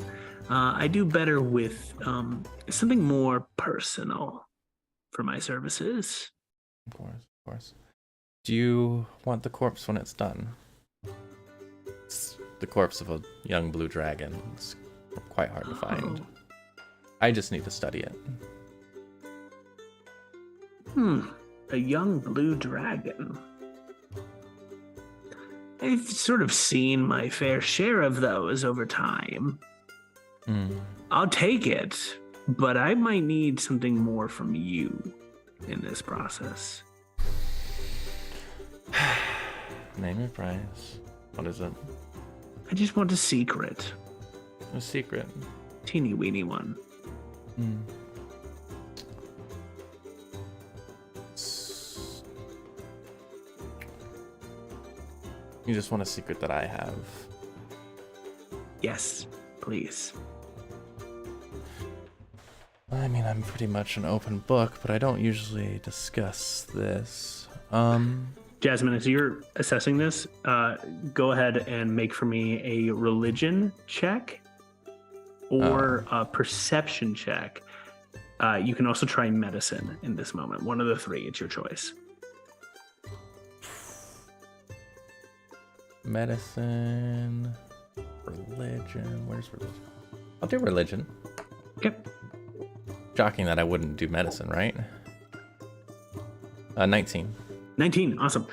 I do better with something more personal for my services. Of course. Do you want the corpse when it's done? It's the corpse of a young blue dragon. It's quite hard to find. I just need to study it. A young blue dragon. I've sort of seen my fair share of those over time. I'll take it, but I might need something more from you in this process. Name your price. What is it? I just want a secret. A secret? Teeny weeny one. You just want a secret that I have? Yes, please. I mean, I'm pretty much an open book, but I don't usually discuss this. Jasmine, as you're assessing this, go ahead and make for me a religion check or a perception check. You can also try medicine in this moment. One of the three, it's your choice. Medicine, religion. Where's religion? I'll do religion. Yep. Shocking that I wouldn't do medicine, right? 19. 19, awesome.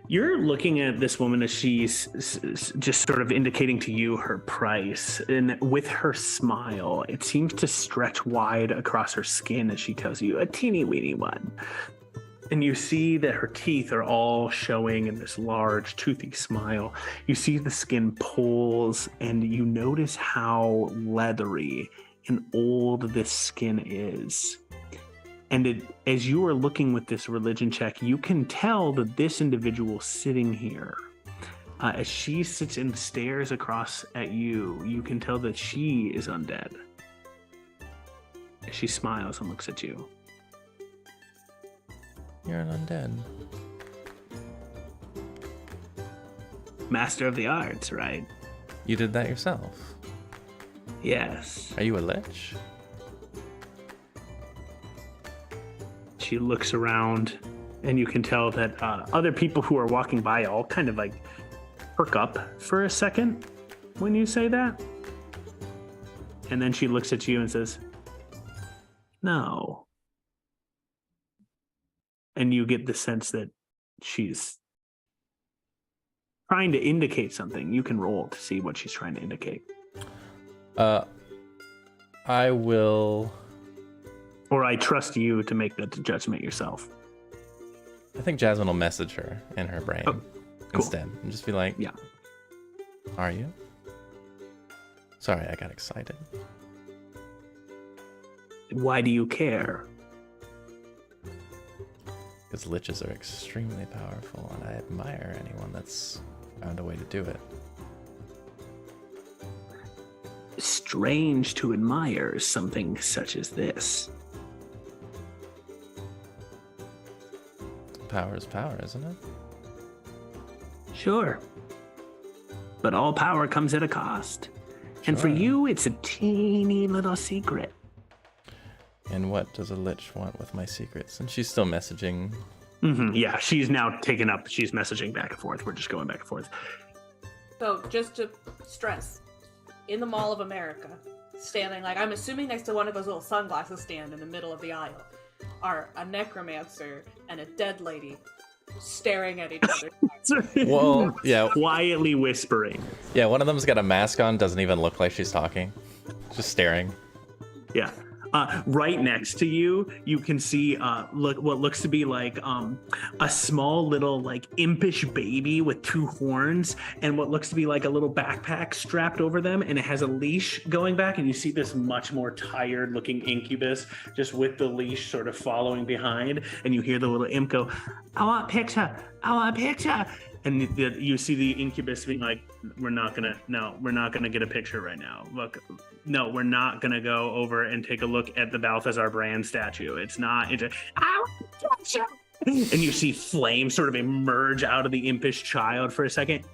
You're looking at this woman as she's just sort of indicating to you her price, and with her smile, it seems to stretch wide across her skin as she tells you a teeny weeny one. And you see that her teeth are all showing in this large, toothy smile. You see the skin pulls, and you notice how leathery and old this skin is. And as you are looking with this religion check, you can tell that this individual sitting here, as she sits and stares across at you, you can tell that she is undead. As she smiles and looks at you. You're an undead. Master of the arts, right? You did that yourself? Yes. Are you a lich? She looks around, and you can tell that other people who are walking by all kind of like perk up for a second when you say that. And then she looks at you and says, "No." And you get the sense that she's trying to indicate something. You can roll to see what she's trying to indicate. I will. Or I trust you to make that judgment yourself. I think Jasmine will message her in her brain instead, and just be like, Yeah. "Are you? Sorry, I got excited." Why do you care? Because liches are extremely powerful, and I admire anyone that's found a way to do it. Strange to admire something such as this. Power is power, isn't it? Sure. But all power comes at a cost. And for Sure. you, it's a teeny little secret. And what does a lich want with my secrets? And she's still messaging. Yeah, she's now taken up. She's messaging back and forth. We're just going back and forth. So, just to stress, in the Mall of America, standing, like, I'm assuming next to one of those little sunglasses stand in the middle of the aisle, are a necromancer and a dead lady staring at each other. Well, yeah, Quietly whispering. yeah. One of them's got a mask on, doesn't even look like she's talking, just staring. Yeah. Right next to you, you can see what looks to be like a small little like impish baby with two horns and what looks to be like a little backpack strapped over them, and it has a leash going back, and you see this much more tired looking incubus just with the leash sort of following behind, and you hear the little imp go, "I want a picture, I want a picture." And you see the incubus being like, we're not gonna get a picture right now. Look, no, we're not gonna go over and take a look at the Balthazar Brand statue. It's I want a picture. And you see flame sort of emerge out of the impish child for a second.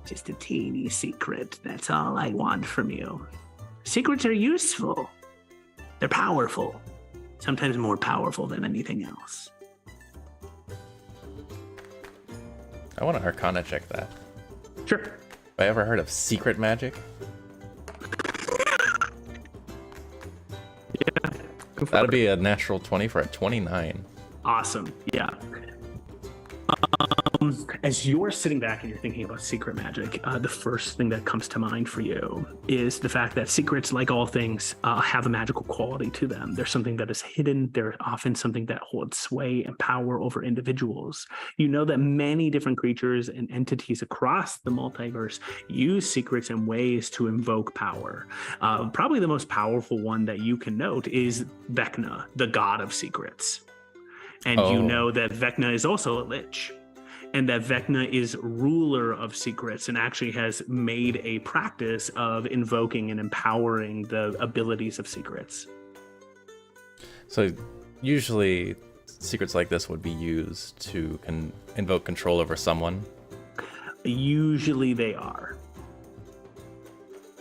Just a teeny secret. That's all I want from you. Secrets are useful. They're powerful. Sometimes more powerful than anything else. I want to Arcana check that. Sure. Have I ever heard of secret magic? Yeah. Go for That'd it. be a natural 20 for a 29. Awesome. Yeah. As you're sitting back and you're thinking about secret magic, the first thing that comes to mind for you is the fact that secrets, like all things, have a magical quality to them. They're something that is hidden. They're often something that holds sway and power over individuals. You know that many different creatures and entities across the multiverse use secrets in ways to invoke power. Probably the most powerful one that you can note is Vecna, the god of secrets. And you know that Vecna is also a lich. And that Vecna is ruler of secrets and actually has made a practice of invoking and empowering the abilities of secrets. So usually secrets like this would be used to invoke control over someone. Usually they are.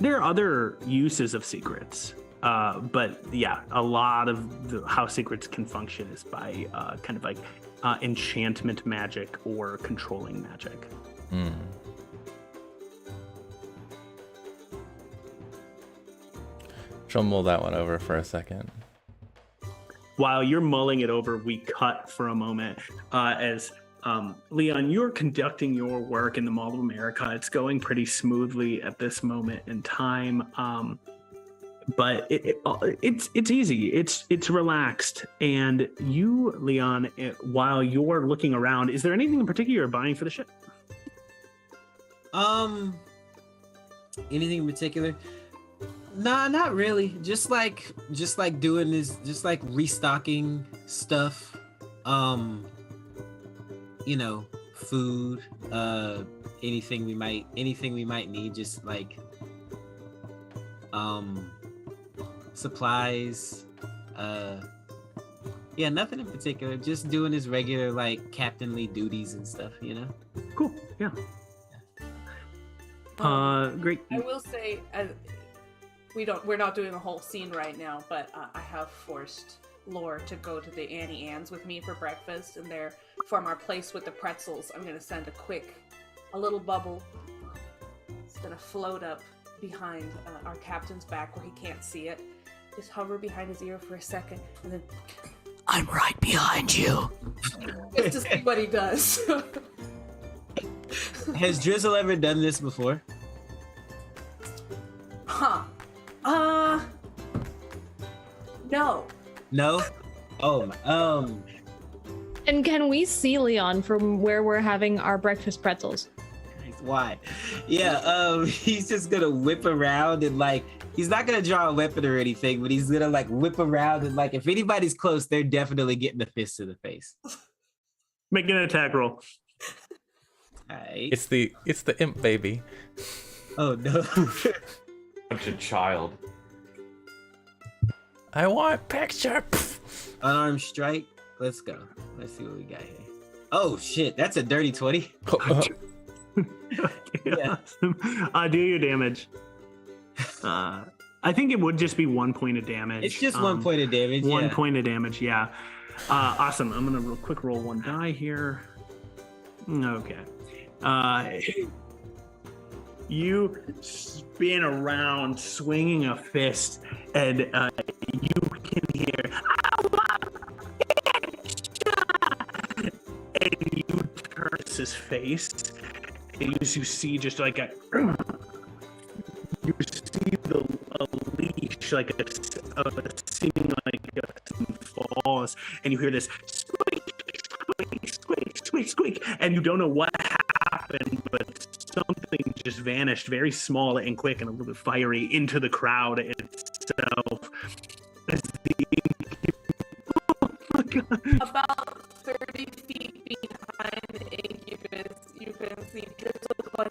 There are other uses of secrets. But yeah, a lot of how secrets can function is by kind of like enchantment magic or controlling magic. She'll mull that one over for a second. While you're mulling it over, we cut for a moment as Leon, you're conducting your work in the Mall of America. It's going pretty smoothly at this moment in time. But it's easy. It's relaxed. And you, Leon, while you're looking around, is there anything in particular you're buying for the ship? Anything in particular? Nah, not really. Just like doing this, just like restocking stuff. You know, food, anything we might need, just like supplies, yeah, nothing in particular, just doing his regular like captainly duties and stuff, you know. Cool. Yeah. Great. I will say, we're not doing a whole scene right now, but I have forced Lore to go to the Annie Ann's with me for breakfast, and there, from our place with the pretzels, I'm gonna send a little bubble. It's gonna float up behind our captain's back where he can't see it. Just hover behind his ear for a second, and then I'm right behind you. just to see what he does. Has Drizzle ever done this before? Huh. No. No? Oh, And can we see Leon from where we're having our breakfast pretzels? why? Yeah, he's just gonna whip around and like, he's not gonna draw a weapon or anything, but he's gonna like whip around and like, if anybody's close, they're definitely getting a fist to the face. Make an attack roll. Alright. It's the imp baby. Oh no. Such a child. I want picture. Unarmed strike. Let's go. Let's see what we got here. Oh shit, that's a dirty 20. Yeah. Awesome. Do your damage. I think it would just be 1 point of damage. It's just 1 point of damage. One Yeah. point of damage, yeah. Awesome. I'm gonna quick roll one die here. Okay. You spin around, swinging a fist, and you can hear, and you turn his face, and you see just like you see a leash, like seeming like something falls, and you hear this squeak, squeak, squeak, squeak, squeak, and you don't know what happened, but something just vanished very small and quick and a little bit fiery into the crowd itself. Oh my God. About 30 feet behind the incubus, you can see Drizzle going,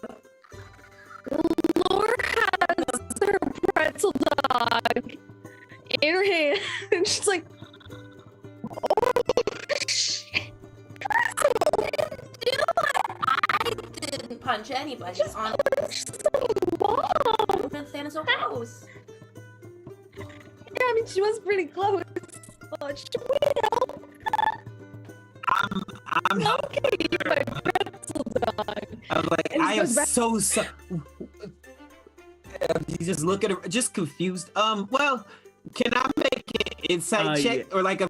Lore has her pretzel dog in her hand, and she's like, "Oh shit! I didn't punch anybody Just on Mom!" Santa so close. Yeah, I mean, she was pretty close. But she will. I'm Okay, my pretzel dog. I'm like, And he I am goes back- so sorry. You just look at her, just confused. Well, can I make an insight check yeah. or like a?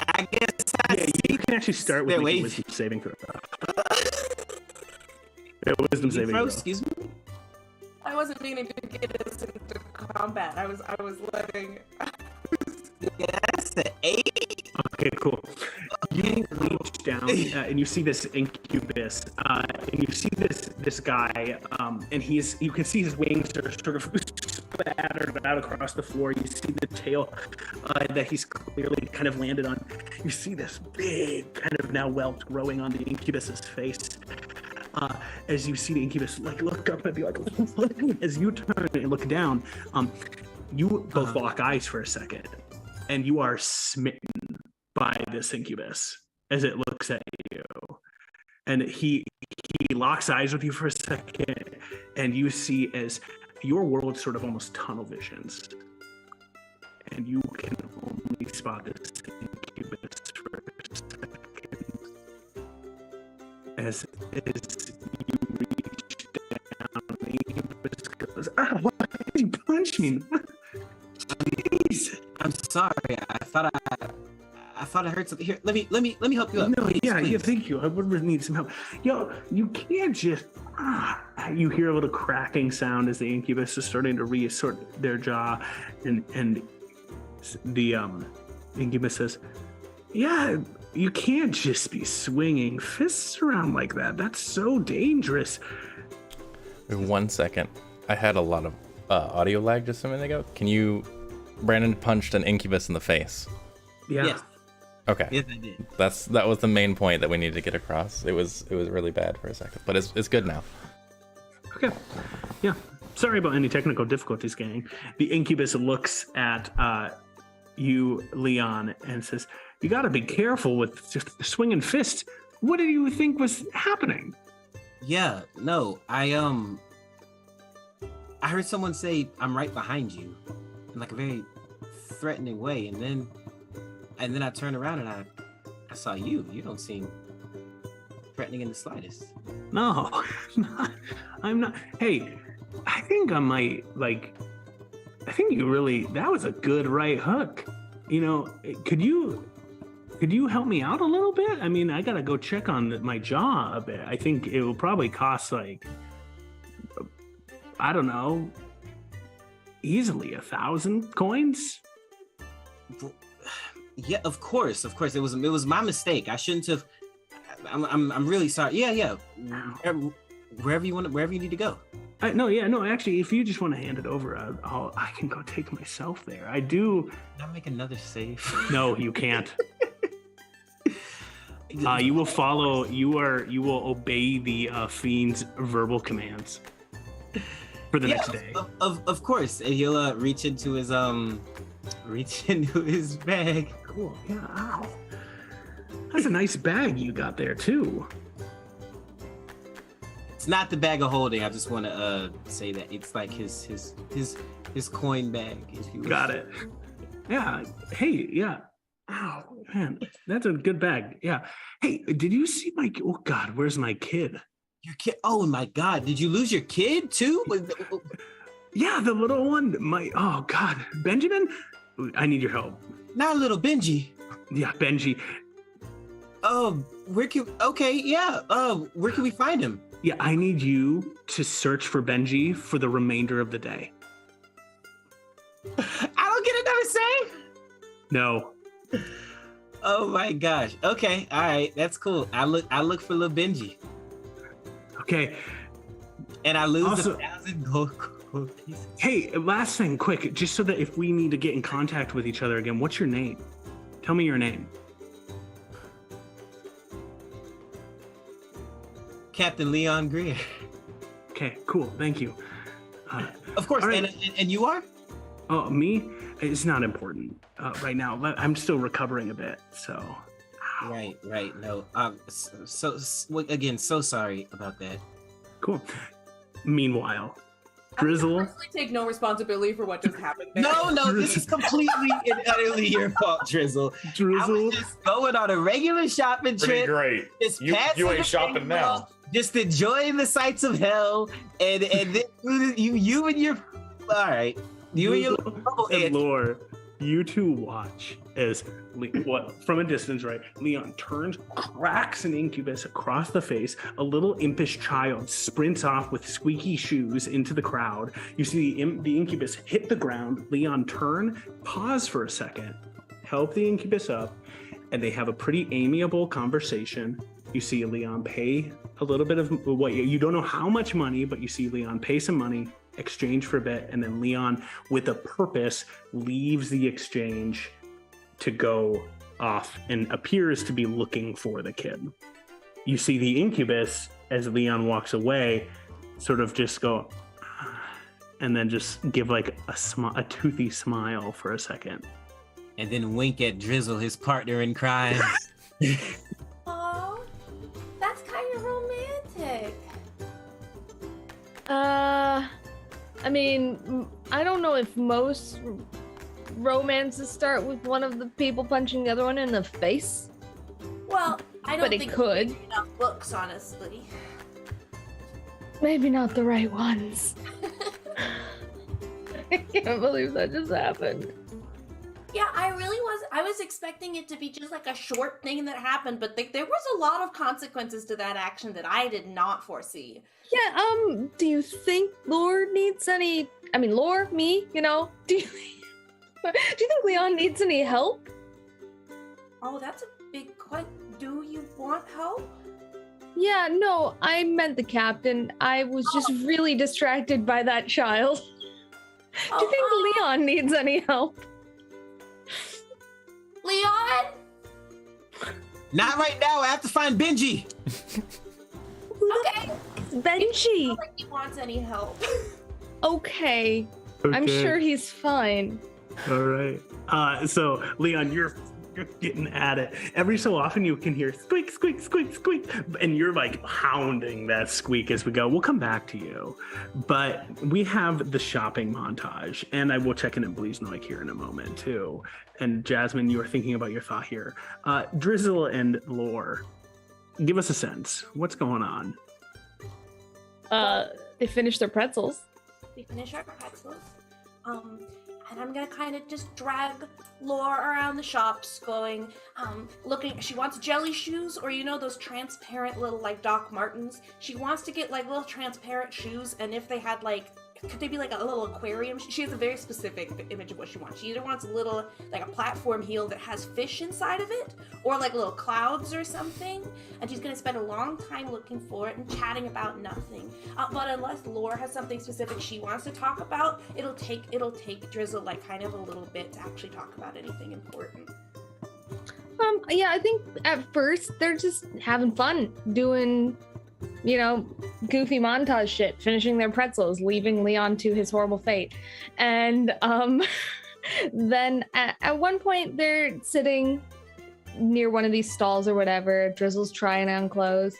I guess. Yeah, you can actually start with They're making a waving. wisdom saving throw. Yeah, wisdom saving throw. Excuse me. I wasn't meaning to get us into combat. I was letting. Yeah, that's an 8. Okay, cool. You reach down and you see this incubus, and you see this guy, and you can see his wings are sort of spattered out across the floor. You see the tail that he's clearly kind of landed on. You see this big kind of now welt growing on the incubus's face. As you see the incubus like look up and be like, as you turn and look down, you both lock eyes for a second, and you are smitten by this incubus as it looks at you, and he locks eyes with you for a second, and you see as your world sort of almost tunnel visions, and you can only spot this incubus for a second as you reach down, the incubus goes, why did you punch me? Jeez. I'm sorry. I thought I heard something. Here, let me help you up. No, please, yeah, please. thank you. I would need some help. Yo, you can't just. You hear a little cracking sound as the incubus is starting to reassort their jaw, and the incubus says, "Yeah, you can't just be swinging fists around like that. That's so dangerous." 1 second. I had a lot of audio lag just a minute ago. Can you? Brandon punched an incubus in the face. Yeah. Yes. Okay. Yes, I did. That was the main point that we needed to get across. It was really bad for a second, but it's good now. Okay. Yeah. Sorry about any technical difficulties, gang. The incubus looks at you, Leon, and says, "You got to be careful with just swinging fists. What did you think was happening?" Yeah. No. I heard someone say I'm right behind you in like a very threatening way, and then and then I turned around and I saw you. You don't seem threatening in the slightest. No, I'm not. Hey, I think I might I think that was a good right hook. You know, could you help me out a little bit? I mean, I gotta go check on my jaw a bit. I think it will probably cost I don't know, easily 1,000 coins. Yeah, of course. It was my mistake. I shouldn't have. I'm really sorry. Yeah. Wherever you need to go. No. Actually, if you just want to hand it over, I can go take myself there. I do. Can I make another save? No, you can't. You will follow. You will obey the fiend's verbal commands for the next day. Of course, and he'll reach into his bag. Cool. Yeah. Ow. That's a nice bag you got there too. It's not the bag of holding. I just want to say that it's like his coin bag, if you will. Got it. Yeah. Hey. Yeah. Ow, man, that's a good bag. Yeah. Hey, did you see my? Oh God, where's my kid? Your kid? Oh my God, did you lose your kid too? Yeah, the little one. Oh God, Benjamin. I need your help. Not little Benji. Yeah, Benji. Oh, where can we find him? Yeah, I need you to search for Benji for the remainder of the day. I don't get another save? No. Oh my gosh. Okay, all right, that's cool. I look for little Benji. Okay. And I lose Also, 1,000 gold pieces. Hey, last thing, quick, just so that if we need to get in contact with each other again, what's your name? Tell me your name. Captain Leon Greer. Okay, cool. Thank you. Of course. Right. And you are? Oh, me? It's not important right now. I'm still recovering a bit, so. Right. No. Again, so sorry about that. Cool. Meanwhile, Drizzle. I personally take no responsibility for what just happened there. No, this is completely and utterly your fault, Drizzle. I was just going on a regular shopping Pretty trip. great. Just You ain't shopping now. Just enjoying the sights of hell, and then you and your all right, you and your little and Lore, you two watch as from a distance, right? Leon turns, cracks an incubus across the face. A little impish child sprints off with squeaky shoes into the crowd. You see the incubus hit the ground. Leon turn, pause for a second, help the incubus up, and they have a pretty amiable conversation. You see Leon pay a little bit of what you don't know how much money, but you see Leon pay some money, exchange for a bit, and then Leon, with a purpose, leaves the exchange to go off and appears to be looking for the kid. You see the incubus, as Leon walks away, sort of just go, and then just give like a toothy smile for a second. And then wink at Drizzle, his partner in crime. Oh, that's kind of romantic. I mean, I don't know if most romances start with one of the people punching the other one in the face. Well, I don't But it think could. we have enough books, honestly. Maybe not the right ones. I can't believe that just happened. Yeah, I was expecting it to be just like a short thing that happened, but there was a lot of consequences to that action that I did not foresee. Yeah, do you think Lore needs any, Lore, me, do you think Leon needs any help? Oh, that's a big question. Do you want help? Yeah, no, I meant the captain. I was just really distracted by that child. Do you think Leon needs any help? Leon? Not right now. I have to find Benji. Okay. Benji. I don't think he wants any help. Okay. I'm sure he's fine. All right. So Leon, you're getting at it. Every so often you can hear squeak, squeak, squeak, squeak, and you're like hounding that squeak as we go. We'll come back to you. But we have the shopping montage, and I will check in at Bleasnoik here in a moment too. And Jasmine, you are thinking about your thought here. Drizzle and Lore, give us a sense. What's going on? They finished their pretzels. We finish our pretzels. And I'm gonna kind of just drag Lore around the shops going, looking, she wants jelly shoes, or you know those transparent little like Doc Martens. She wants to get like little transparent shoes, and if they had like, could they be like a little aquarium? She has a very specific image of what she wants. She either wants a little, like a platform heel that has fish inside of it, or like little clouds or something, and she's gonna spend a long time looking for it and chatting about nothing. But unless Lore has something specific she wants to talk about, it'll take Drizzle like kind of a little bit to actually talk about anything important. Yeah, I think at first they're just having fun doing, you know, goofy montage shit, finishing their pretzels, leaving Leon to his horrible fate. And then at one point they're sitting near one of these stalls or whatever. Drizzle's trying on clothes,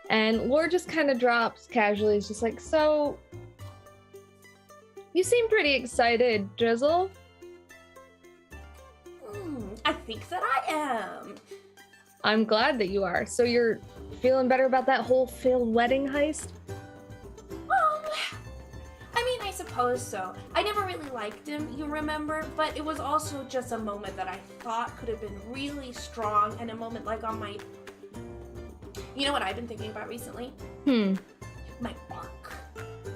and Lore just kind of drops casually. It's just like, so you seem pretty excited, Drizzle. I think that I am. I'm glad that you are. So you're feeling better about that whole failed wedding heist? I mean, I suppose so. I never really liked him, you remember, but it was also just a moment that I thought could have been really strong, and a moment like on my... You know what I've been thinking about recently? My arc.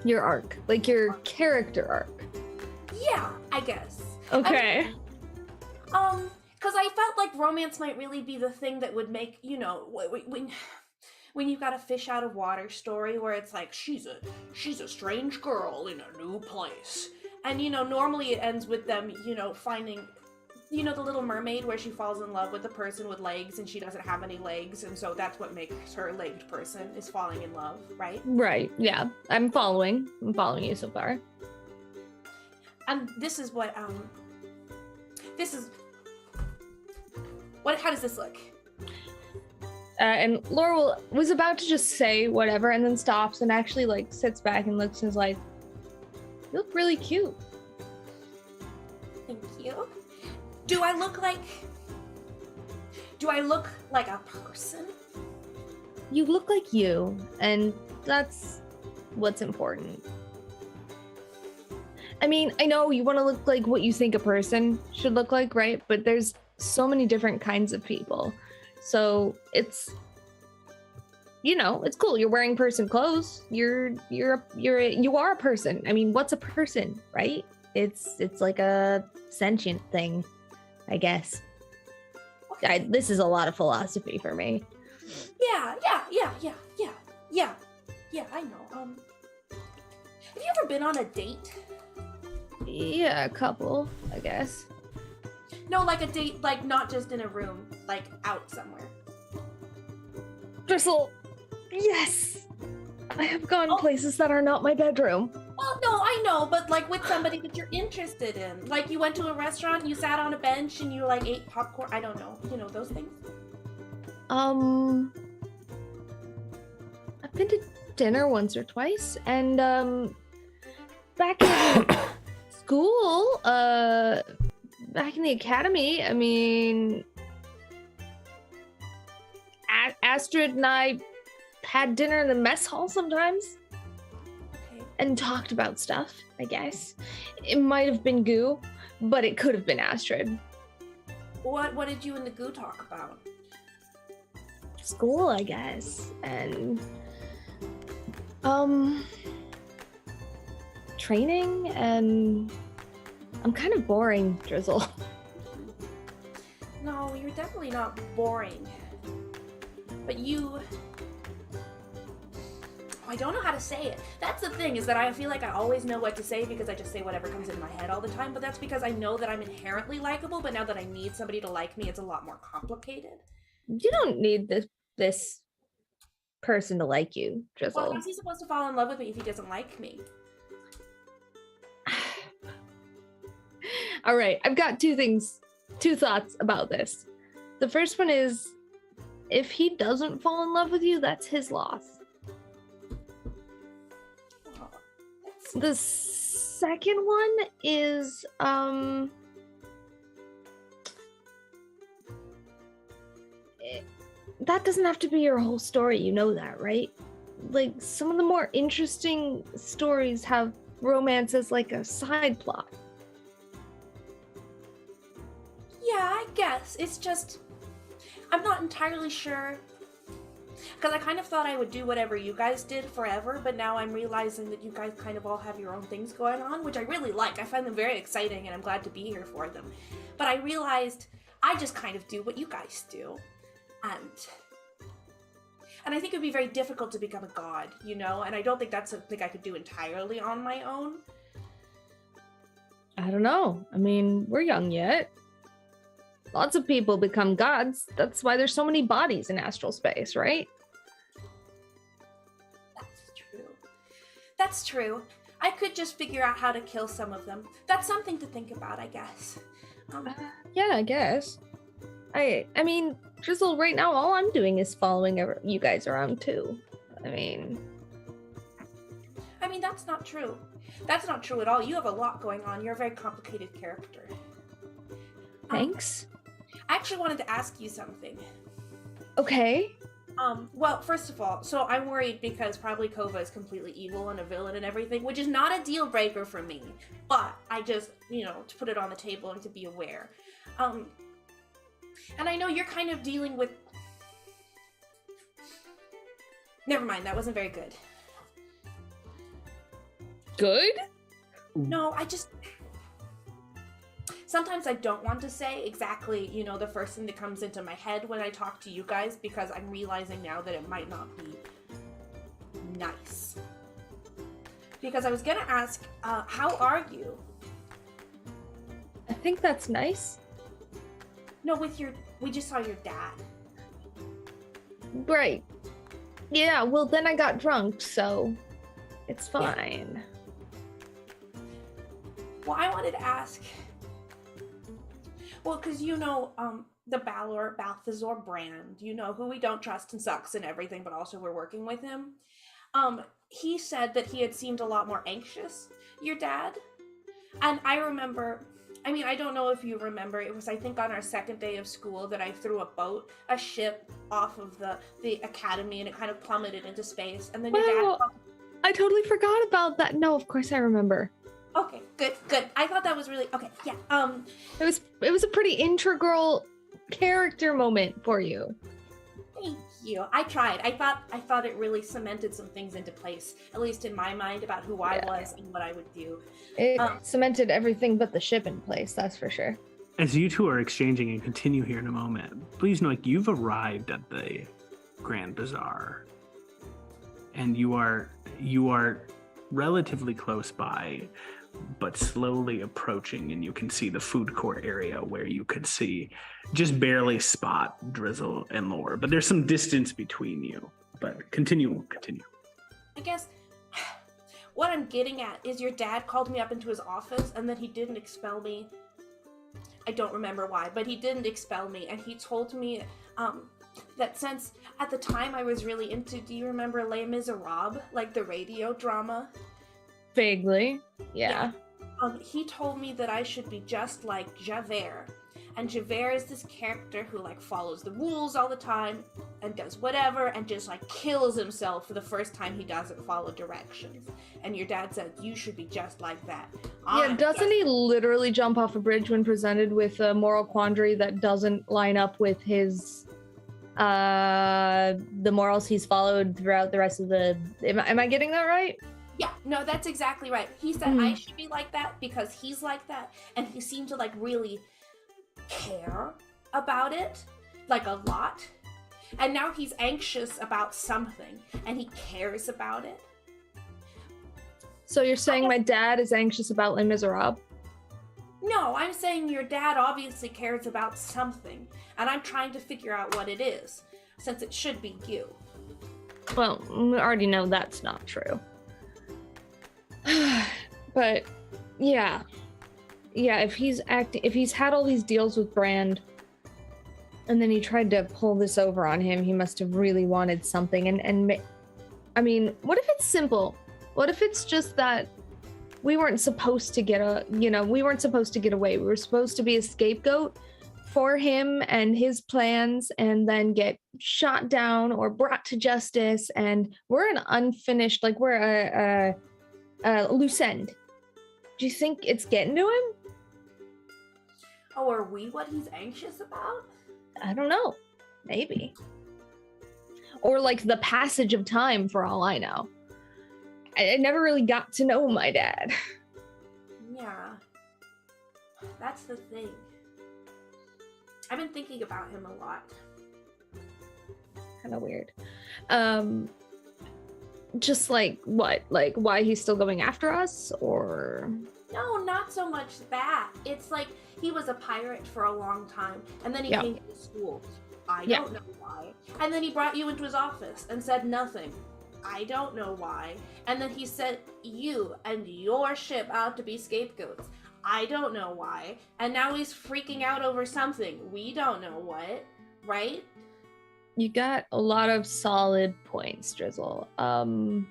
Your arc. Like your character arc. Yeah, I guess. Okay. Because I felt like romance might really be the thing that would make, you know, when you've got a fish out of water story where it's like, she's a strange girl in a new place. And, you know, normally it ends with them, you know, finding, you know, the Little Mermaid where she falls in love with the person with legs and she doesn't have any legs. And so that's what makes her a legged person, is falling in love, right? Right, yeah. I'm following you so far. And this is what, how does this look? And Laura was about to just say whatever and then stops and actually like sits back and looks and is like, you look really cute. Thank you. Do I look like a person? You look like you, and that's what's important. I mean, I know you want to look like what you think a person should look like, right? But there's so many different kinds of people. So it's, you know, it's cool. You're wearing person clothes. You are a person. I mean, what's a person, right? It's like a sentient thing, I guess. This is a lot of philosophy for me. Yeah, I know. Have you ever been on a date? Yeah, a couple, I guess. No, like a date, like not just in a room, like out somewhere. Drizzle, yes! I have gone places that are not my bedroom. Well, no, I know, but like with somebody that you're interested in. Like you went to a restaurant, you sat on a bench, and you like ate popcorn. I don't know. You know, those things? I've been to dinner once or twice, and back in school, back in the academy, I mean, Astrid and I had dinner in the mess hall sometimes. Okay. And talked about stuff, I guess. It might have been Goo, but it could have been Astrid. What did you and the Goo talk about? School, I guess. And training, and I'm kind of boring, Drizzle. No, you're definitely not boring. But I don't know how to say it. That's the thing, is that I feel like I always know what to say because I just say whatever comes in my head all the time, but that's because I know that I'm inherently likable, but now that I need somebody to like me, it's a lot more complicated. You don't need this person to like you, Drizzle. Well, how's he supposed to fall in love with me if he doesn't like me? All right, I've got two thoughts about this. The first one is, if he doesn't fall in love with you, that's his loss. The second one is, that doesn't have to be your whole story, you know that, right? Like, some of the more interesting stories have romance as like a side plot. Yeah, I guess. It's just, I'm not entirely sure. Because I kind of thought I would do whatever you guys did forever, but now I'm realizing that you guys kind of all have your own things going on, which I really like. I find them very exciting, and I'm glad to be here for them. But I realized I just kind of do what you guys do. And I think it would be very difficult to become a god, you know? And I don't think that's something I could do entirely on my own. I don't know. I mean, we're young yet. Lots of people become gods. That's why there's so many bodies in astral space, right? That's true. That's true. I could just figure out how to kill some of them. That's something to think about, I guess. Yeah, I guess. I mean, Drizzle, right now, all I'm doing is following you guys around, too. I mean, that's not true. That's not true at all. You have a lot going on. You're a very complicated character. Thanks. I actually wanted to ask you something. Okay. Well, first of all, so I'm worried because probably Kova is completely evil and a villain and everything, which is not a deal breaker for me. But I just, to put it on the table and to be aware. And I know you're kind of dealing with... Never mind, that wasn't very good. Good? No, I just... Sometimes I don't want to say exactly, the first thing that comes into my head when I talk to you guys, because I'm realizing now that it might not be nice. Because I was gonna ask, how are you? I think that's nice. No, we just saw your dad. Right. Yeah, well then I got drunk, so it's fine. Yeah. Well, I wanted to ask, well, because the Balthazar brand, who we don't trust and sucks and everything, but also we're working with him. He said that he had seemed a lot more anxious, your dad. And I remember, I don't know if you remember, it was, I think, on our second day of school that I threw a ship off of the academy, and it kind of plummeted into space. And then your dad... I totally forgot about that. No, of course I remember. Okay, good. I thought that was really... Okay, yeah. It was a pretty integral character moment for you. Thank you. I tried. I thought it really cemented some things into place, at least in my mind, about who I was and what I would do. It cemented everything but the ship in place, that's for sure. As you two are exchanging and continue here in a moment, please know you've arrived at the Grand Bazaar. And you are relatively close by, but slowly approaching, and you can see the food court area where you could see just barely spot Drizzle and Lore, but there's some distance between you. But continue. I guess what I'm getting at is your dad called me up into his office and that he didn't expel me. I don't remember why, but he didn't expel me, and he told me that since at the time I was really into, do you remember Les Miserables, like the radio drama? Vaguely, yeah. He told me that I should be just like Javert. And Javert is this character who follows the rules all the time and does whatever and just kills himself for the first time he doesn't follow directions. And your dad said, you should be just like that. Yeah, doesn't he literally jump off a bridge when presented with a moral quandary that doesn't line up with his the morals he's followed throughout the rest of the... Am I getting that right? Yeah, no, that's exactly right. He said I should be like that because he's like that, and he seemed to really care about it, a lot. And now he's anxious about something, and he cares about it. So you're saying my dad is anxious about Les Miserables? No, I'm saying your dad obviously cares about something, and I'm trying to figure out what it is, since it should be you. Well, we already know that's not true. But yeah, if he's had all these deals with Brand, And then he tried to pull this over on him. He must have really wanted something. I mean, what if it's simple? What if it's just that we weren't supposed to get we weren't supposed to get away. We were supposed to be a scapegoat for him and his plans and then get shot down or brought to justice. And we're an unfinished, like we're a loose end. Do you think it's getting to him? Oh, are we what he's anxious about? I don't know. Maybe. Or like the passage of time, for all I know. I never really got to know my dad. Yeah. That's the thing. I've been thinking about him a lot. Kind of weird. Just like what? Like why he's still going after us, or? No, not so much that. It's like he was a pirate for a long time, and then he came to school. I don't know why. And then he brought you into his office and said nothing. I don't know why. And then he sent you and your ship out to be scapegoats. I don't know why. And now he's freaking out over something. We don't know what, right? You got a lot of solid points, Drizzle. Well,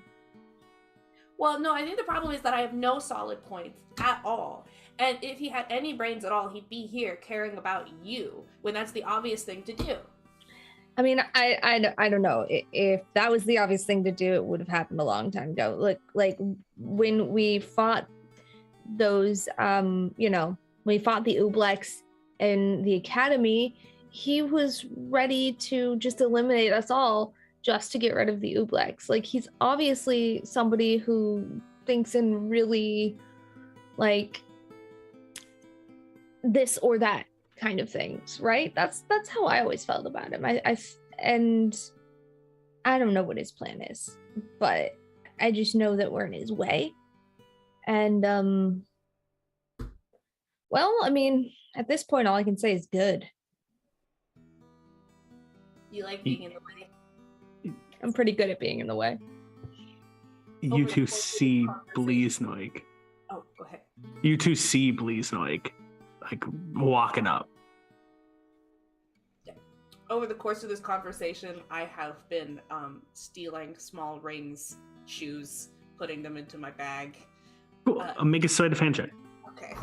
no, I think the problem is that I have no solid points at all. And if he had any brains at all, he'd be here caring about you when that's the obvious thing to do. I mean, I don't know. If that was the obvious thing to do, it would have happened a long time ago. Like when we fought those, we fought the Ublex in the academy, he was ready to just eliminate us all just to get rid of the Ublex. Like, he's obviously somebody who thinks in really, like, this or that kind of things, right? That's how I always felt about him. And I don't know what his plan is, but I just know that we're in his way. And well, I mean, at this point, all I can say is good. You like being in the way? I'm pretty good at being in the way. You two see Bleesnoik. Oh, go ahead. You two see Bleesnoik, like, walking up. Over the course of this conversation, I have been stealing small rings, shoes, putting them into my bag. Cool. Make a sleight of hand check. Okay.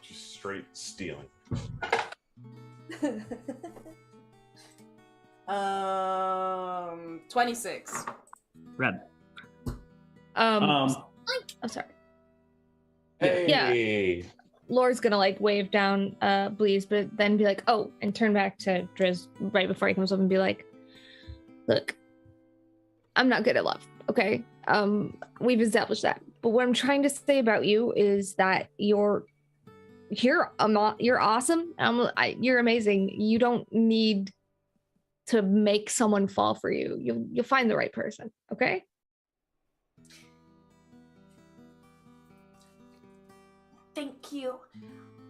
Just straight stealing. 26. Red. Oh, sorry. Hey. Yeah. Laura's gonna like wave down Bleez, but then be like, oh, and turn back to Driz right before he comes up and be like, look, I'm not good at love, okay? We've established that. But what I'm trying to say about you is that you're awesome. You're amazing. You don't need to make someone fall for you. You'll find the right person, okay? Thank you.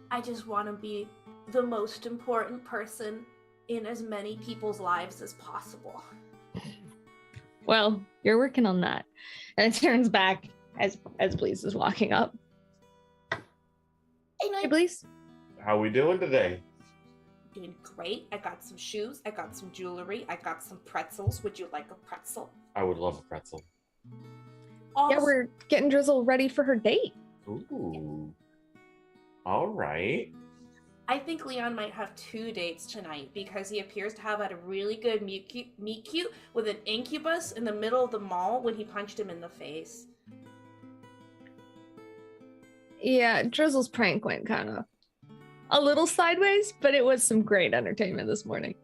I just want to be the most important person in as many people's lives as possible. Well, you're working on that. And it turns back as Bleez is walking up. Hey, Bleez. How we doing today? Doing great. I got some shoes. I got some jewelry. I got some pretzels. Would you like a pretzel? I would love a pretzel. Also, Yeah, we're getting Drizzle ready for her date. Ooh. All right. I think Leon might have 2 dates tonight because he appears to have had a really good meet cute with an incubus in the middle of the mall when he punched him in the face. Yeah, Drizzle's prank went kind of a little sideways, but it was some great entertainment this morning.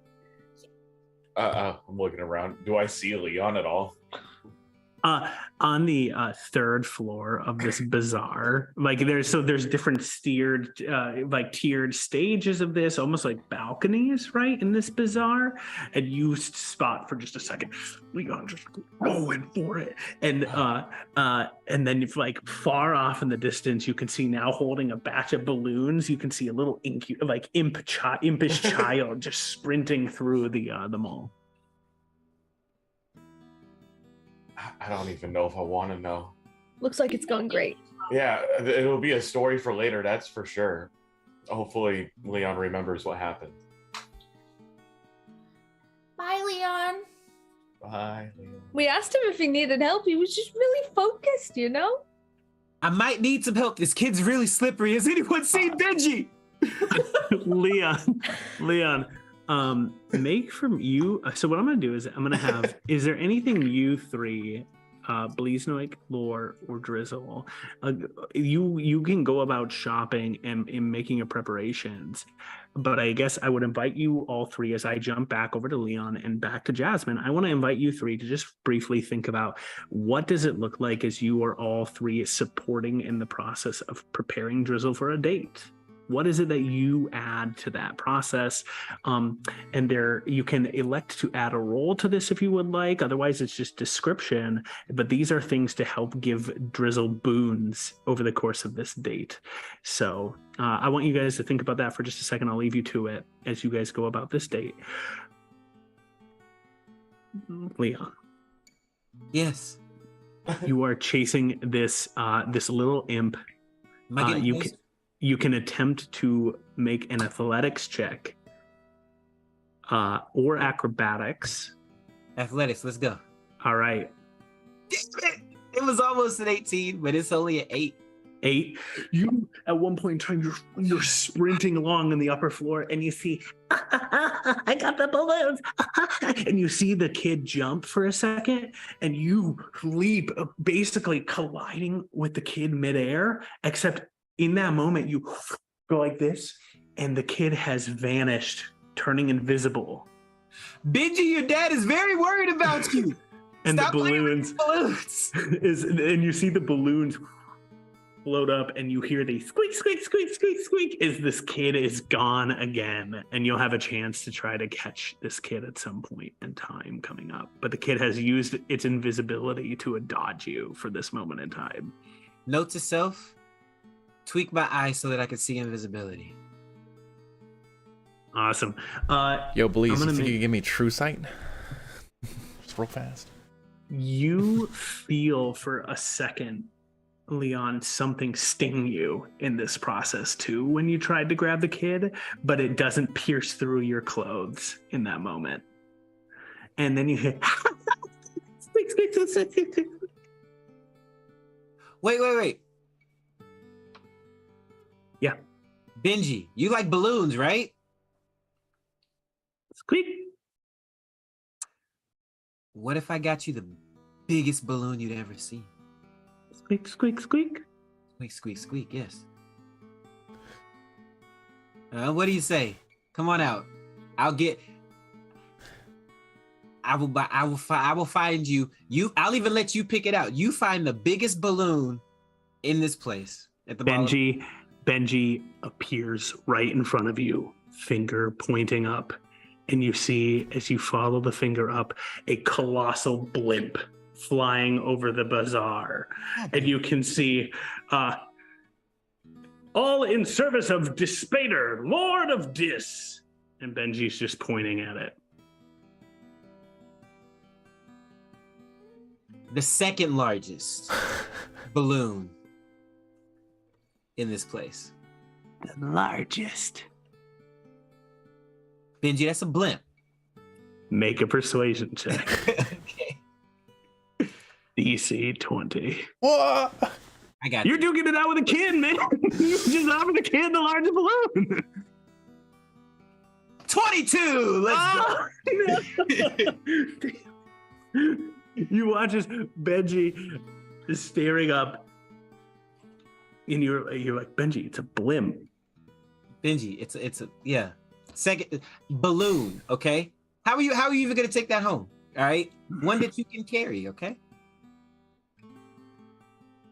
I'm looking around. Do I see Leon at all? On the 3rd floor of this bazaar, like there's different tiered stages of this, almost like balconies, right, in this bazaar. And you spot for just a second Leon just going for it, and then if like far off in the distance, you can see now holding a batch of balloons. You can see a little impish child just sprinting through the mall. I don't even know if I want to know. Looks like it's going great. Yeah, it'll be a story for later, that's for sure. Hopefully Leon remembers what happened. Leon. Bye, Leon. We asked him if he needed help. He was just really focused, you know? I might need some help. This kid's really slippery. Has anyone seen Benji? Leon, make from you. So what I'm gonna do is I'm gonna have. Is there anything you three, Bleasnoik, Lore, or Drizzle, you can go about shopping and in making your preparations. But I guess I would invite you all three as I jump back over to Leon and back to Jasmine. I want to invite you three to just briefly think about what does it look like as you are all three supporting in the process of preparing Drizzle for a date. What is it that you add to that process? And there, you can elect to add a role to this if you would like. Otherwise, it's just description. But these are things to help give Drizzle boons over the course of this date. So I want you guys to think about that for just a second. I'll leave you to it as you guys go about this date. Leon. Yes. You are chasing this this little imp. Am I getting close? You can attempt to make an athletics check or acrobatics. Athletics, let's go. All right. It was almost an 18, but it's only an 8. 8. You, at one point in time, you're sprinting along on the upper floor and you see, I got the balloons. And you see the kid jump for a second and you leap, basically colliding with the kid midair, except in that moment, you go like this, and the kid has vanished, turning invisible. Benji, your dad is very worried about you. And Stop the playing balloons with the balloons. and you see the balloons float up, and you hear the squeak, squeak, squeak, squeak, squeak as this kid is gone again. And you'll have a chance to try to catch this kid at some point in time coming up. But the kid has used its invisibility to dodge you for this moment in time. Note to self. Tweak my eyes so that I can see invisibility. Awesome. Yo, Blease, I'm you gonna think make- you can give me true sight? Just real fast. You feel for a second, Leon, something sting you in this process too when you tried to grab the kid, but it doesn't pierce through your clothes in that moment. And then you hit. Wait. Yeah. Benji, you like balloons, right? Squeak. What if I got you the biggest balloon you'd ever seen? Squeak, squeak, squeak. Squeak, squeak, squeak, yes. What do you say? Come on out. I will find you. I'll even let you pick it out. You find the biggest balloon in this place at the bottom. Benji appears right in front of you, finger pointing up, and you see, as you follow the finger up, a colossal blimp flying over the bazaar. And you can see, all in service of Dispater, Lord of Dis. And Benji's just pointing at it. The second largest balloon in this place. The largest. Benji, that's a blimp. Make a persuasion check. Okay. DC 20. What? I got You're duking it out with a kid, man. You just offered the kid the largest balloon. 22. Let's go. You watch as Benji is staring up, and you're like, Benji, it's a blimp. Benji, it's a yeah. Second balloon, okay? How are you even gonna take that home? All right, one that you can carry, okay?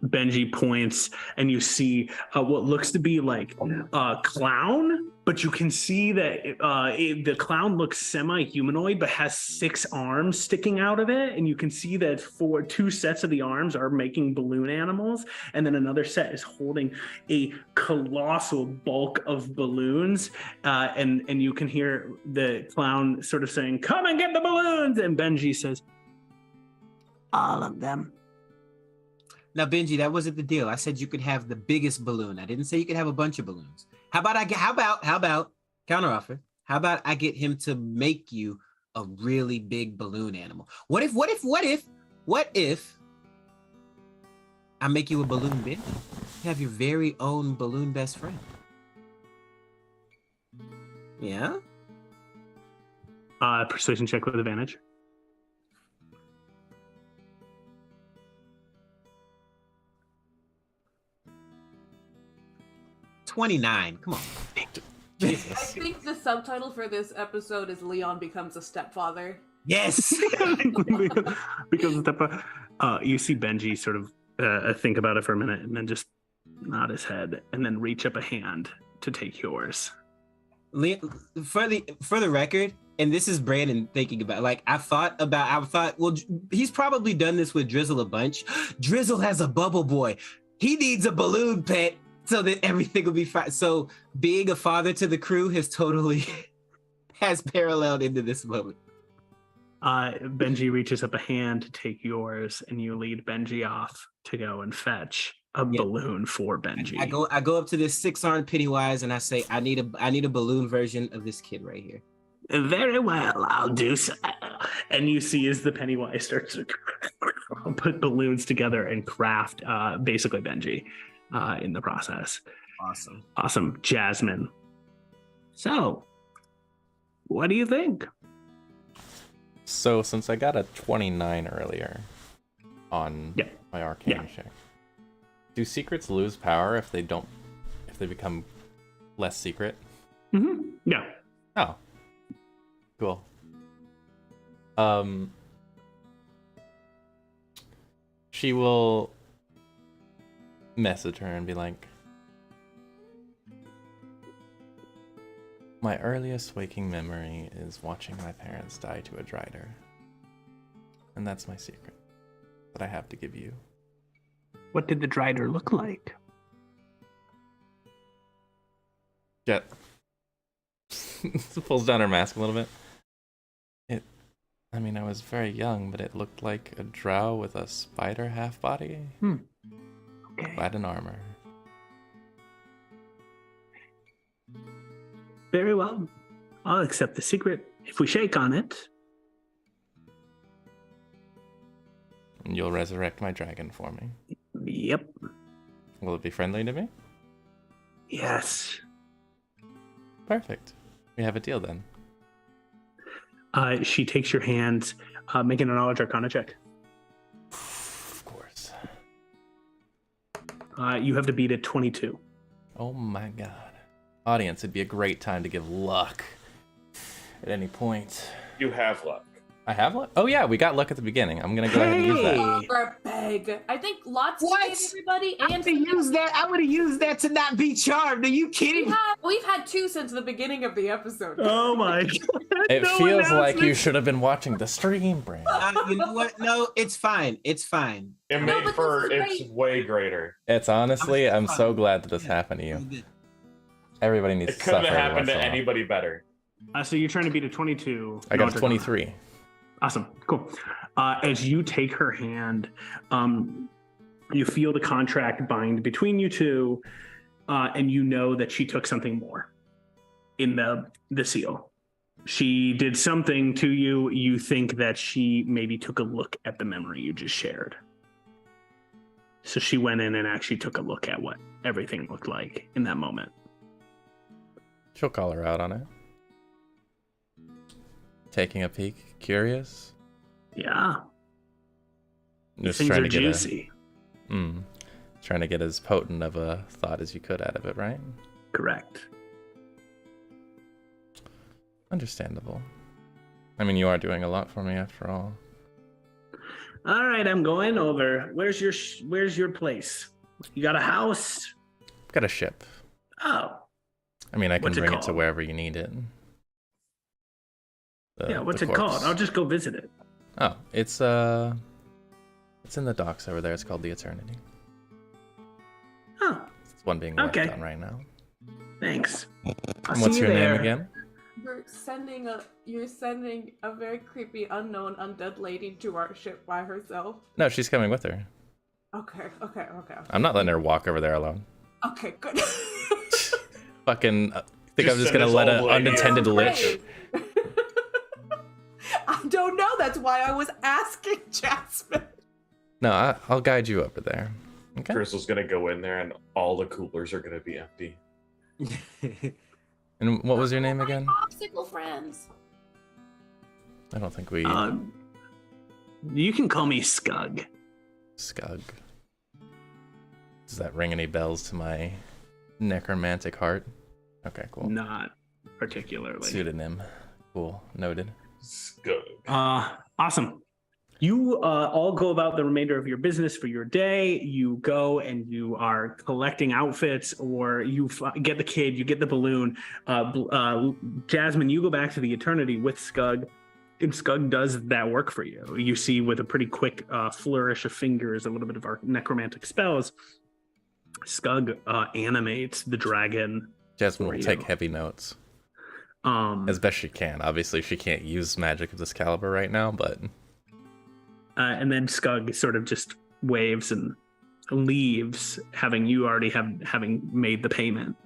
Benji points, and you see what looks to be like a clown, but you can see that the clown looks semi-humanoid, but has 6 arms sticking out of it, and you can see that 2 sets of the arms are making balloon animals, and then another set is holding a colossal bulk of balloons, and you can hear the clown sort of saying, "Come and get the balloons," and Benji says, "All of them." Now, Benji, that wasn't the deal. I said you could have the biggest balloon. I didn't say you could have a bunch of balloons. How about counteroffer? How about I get him to make you a really big balloon animal. What if I make you a balloon Benji? You have your very own balloon best friend. Yeah? Persuasion check with advantage. $29. Come on. I think the subtitle for this episode is Leon becomes a stepfather. Yes. Because you see Benji sort of think about it for a minute and then just nod his head and then reach up a hand to take yours. For the record, and this is Brandon thinking about, like, I thought, well, he's probably done this with Drizzle a bunch. Drizzle has a bubble boy. He needs a balloon pet so that everything will be fine. So being a father to the crew has paralleled into this moment. Benji reaches up a hand to take yours, and you lead Benji off to go and fetch a balloon for Benji. I go up to this 6-armed Pennywise and I say, I need a balloon version of this kid right here. Very well, I'll do so. And you see as the Pennywise starts to put balloons together and craft basically Benji in the process. Awesome. Jasmine. So, what do you think? So, since I got a 29 earlier on my arcane check, do secrets lose power if they become less secret? Mm-hmm. Yeah. Oh. Cool. She will message her and be like, my earliest waking memory is watching my parents die to a drider. And that's my secret that I have to give you. What did the drider look like? Jet pulls down her mask a little bit. I was very young, but it looked like a drow with a spider half body. Okay. Clad in armor. Very well. I'll accept the secret if we shake on it. And you'll resurrect my dragon for me. Yep. Will it be friendly to me? Yes. Perfect. We have a deal then. She takes your hand, making a knowledge arcana check. Of course. You have to beat it 22. Oh my god. Audience, it'd be a great time to give luck at any point. You have luck. I have luck? Oh yeah, we got luck at the beginning. I'm gonna go ahead and use that. For beg. I think lots of everybody I would have used that to not be charmed. Are you kidding? We've had 2 since the beginning of the episode. Oh my god. It feels like you should have been watching the stream, Brandon. You know what? No, it's fine. It's fine. It's way greater. It's honestly, I'm so glad that this happened to you. Everybody needs It to suffer. couldn't have happened to once in a while. anybody better. So you're trying to beat a 22. I got a 23. Awesome. Cool. As you take her hand, you feel the contract bind between you two, and you know that she took something more in the seal. She did something to you. You think that she maybe took a look at the memory you just shared. So she went in and actually took a look at what everything looked like in that moment. She'll call her out on it. Taking a peek, curious. Yeah. Just Things trying are to get juicy. Trying to get as potent of a thought as you could out of it, right? Correct. Understandable. You are doing a lot for me after all. All right, I'm going over. Where's your place? You got a house? Got a ship. Oh. I can What's it bring it to called? wherever you need it. What's the it called? corpse. I'll just go visit it. Oh, it's in the docks over there. It's called the Eternity. Oh, It's one being worked Okay. on right now. thanks. I'll And what's see you your there. name again? You're sending a very creepy unknown undead lady to our ship by herself. No, she's coming with her. Okay. I'm not letting her walk over there alone. Okay, good. Fucking think I'm Just just send gonna this let old an lady unattended out. lich. I don't know. That's why I was asking Jasmine. No, I'll guide you over there. Okay. Crystal's gonna go in there, and all the coolers are gonna be empty. And what was your name again? Popsicle friends. I don't think we... You can call me Scug. Scug. Does that ring any bells to my necromantic heart? Okay, cool. Not particularly. Pseudonym. Cool. Noted. Scug. Awesome. You all go about the remainder of your business for your day. You go and you are collecting outfits, or you get the kid, you get the balloon. Jasmine, you go back to the Eternity with Scug, and Scug does that work for you. You see, with a pretty quick flourish of fingers, a little bit of our necromantic spells, Scug animates the dragon. Jasmine will take heavy notes. As best she can. Obviously, she can't use magic of this caliber right now, but... and then Scug sort of just waves and leaves, having made the payment.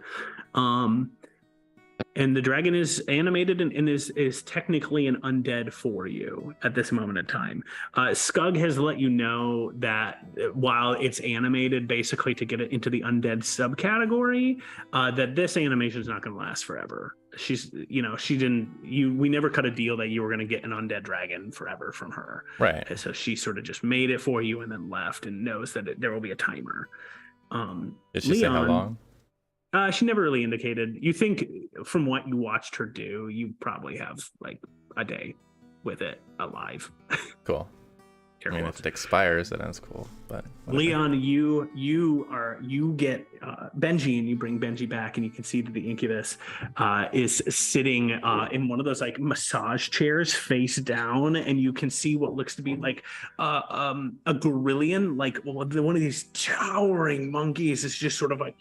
And the dragon is animated and is technically an undead for you at this moment in time. Scug has let you know that while it's animated basically to get it into the undead subcategory, that this animation is not going to last forever. We never cut a deal that you were going to get an undead dragon forever from her. Right. And so she sort of just made it for you and then left, and knows that there will be a timer. Did she say how long? She never really indicated. You think from what you watched her do, you probably have like a day with it alive. Cool. I mean, if it expires, then that's cool. But whatever. Leon, you get Benji, and you bring Benji back, and you can see that the incubus is sitting in one of those like massage chairs, face down, and you can see what looks to be like a gorillion, like one of these towering monkeys is just sort of like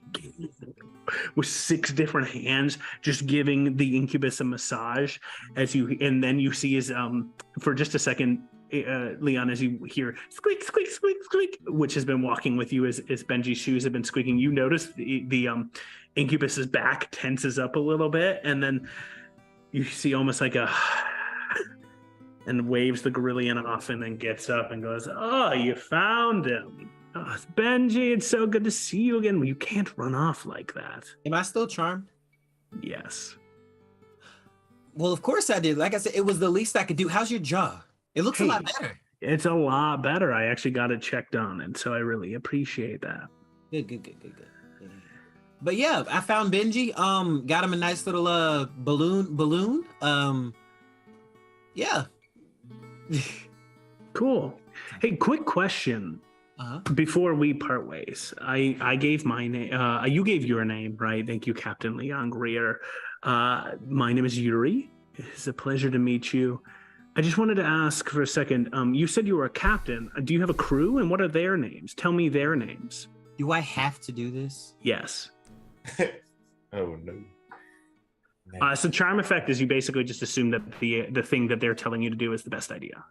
with 6 different hands, just giving the incubus a massage. And then you see his for just a second. Leon, as you hear squeak, squeak, squeak, squeak, which has been walking with you as Benji's shoes have been squeaking, you notice the incubus's back tenses up a little bit, and then you see almost like and waves the gorillion off, and then gets up and goes, "Oh, you found him. Oh, Benji, it's so good to see you again. You can't run off like that." Am I still charmed? Yes. Well, of course I did. Like I said, it was the least I could do. How's your jaw? It looks a lot better. It's a lot better. I actually got it checked on, and so I really appreciate that. Good. But yeah, I found Benji. Got him a nice little balloon. Yeah. Cool. Hey, quick question. Before we part ways, I gave my name. You gave your name, right? Thank you, Captain Leon Greer. My name is Yuri. It's a pleasure to meet you. I just wanted to ask for a second. You said you were a captain. Do you have a crew, and what are their names? Tell me their names. Do I have to do this? Yes. Oh no. So charm effect is you basically just assume that the thing that they're telling you to do is the best idea.